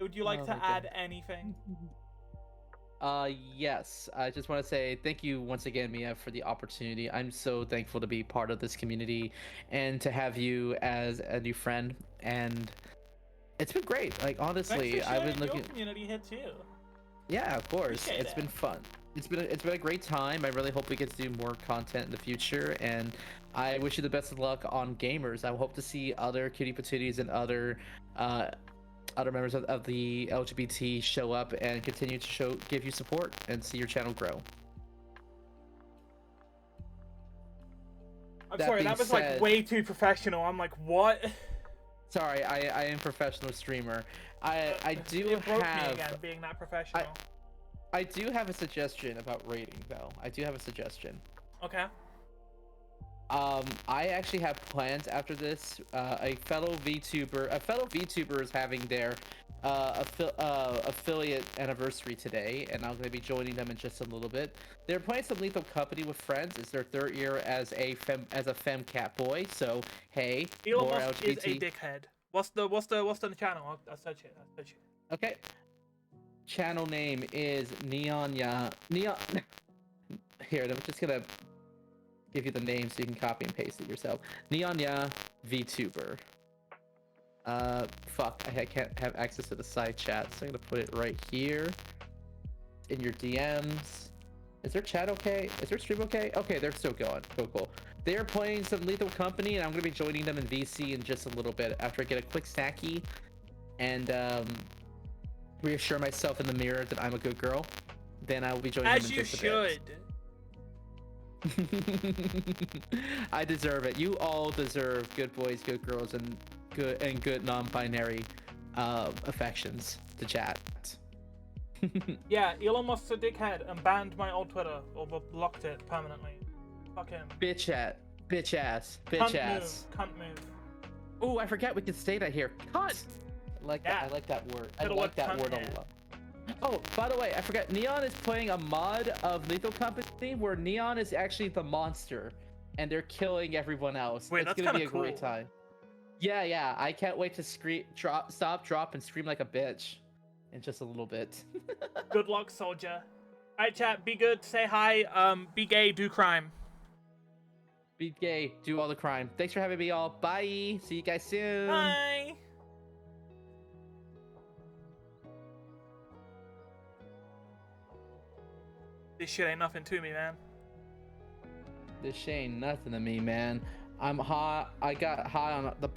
Would you like to add anything? Yes. I just want to say thank you once again, Mia, for the opportunity. I'm so thankful to be part of this community and to have you as a new friend. And it's been great. Like honestly, I've been looking. Your community here too. Yeah, of course. It's been fun. It's been a great time. I really hope we get to do more content in the future, and I wish you the best of luck on Gaymers. I hope to see other cutie patooties and other members of the LGBT show up and continue to give you support and see your channel grow. I'm sorry, that was like way too professional. I'm like, what? Sorry, I am a professional streamer. I do it broke have me again being that professional. I do have a suggestion about rating though. I do have a suggestion. Okay. I actually have plans after this. A fellow VTuber is having their affiliate anniversary today, and I'm going to be joining them in just a little bit. They're playing some Lethal Company with friends. It's their third year as a fem cat boy. So hey, Elon more Musk LGBT. is a dickhead. What's the channel? I'll search it. Okay. Channel name is Neon. Here, I'm just gonna give you the name so you can copy and paste it yourself. Neonya VTuber. Fuck, I can't have access to the side chat, so I'm gonna put it right here in your DMs. Is their chat okay? Is their stream okay? Okay, they're still going. Cool. They are playing some Lethal Company, and I'm gonna be joining them in VC in just a little bit after I get a quick snacky and reassure myself in the mirror that I'm a good girl. Then I will be joining them in just a bit. As you should. I deserve it. You all deserve good boys, good girls, and good non-binary affections to chat. Yeah, Elon Musk's a dickhead and banned my old Twitter or blocked it permanently. Fuck him. Bitch ass. Cunt move. Oh, I forgot we can say that here. Cunt. I like that word. I like that word a lot. Oh, by the way, I forgot. Neon is playing a mod of Lethal Company where Neon is actually the monster, and they're killing everyone else. Wait, it's that's gonna be a cool. great time. Yeah. I can't wait to stop, drop, and scream like a bitch in just a little bit. Good luck, soldier. Alright, chat. Be good. Say hi. Be gay. Do crime. Be gay. Do all the crime. Thanks for having me, all. Bye. See you guys soon. Bye. This shit ain't nothing to me, man. This shit ain't nothing to me, man. I'm hot. I got high on the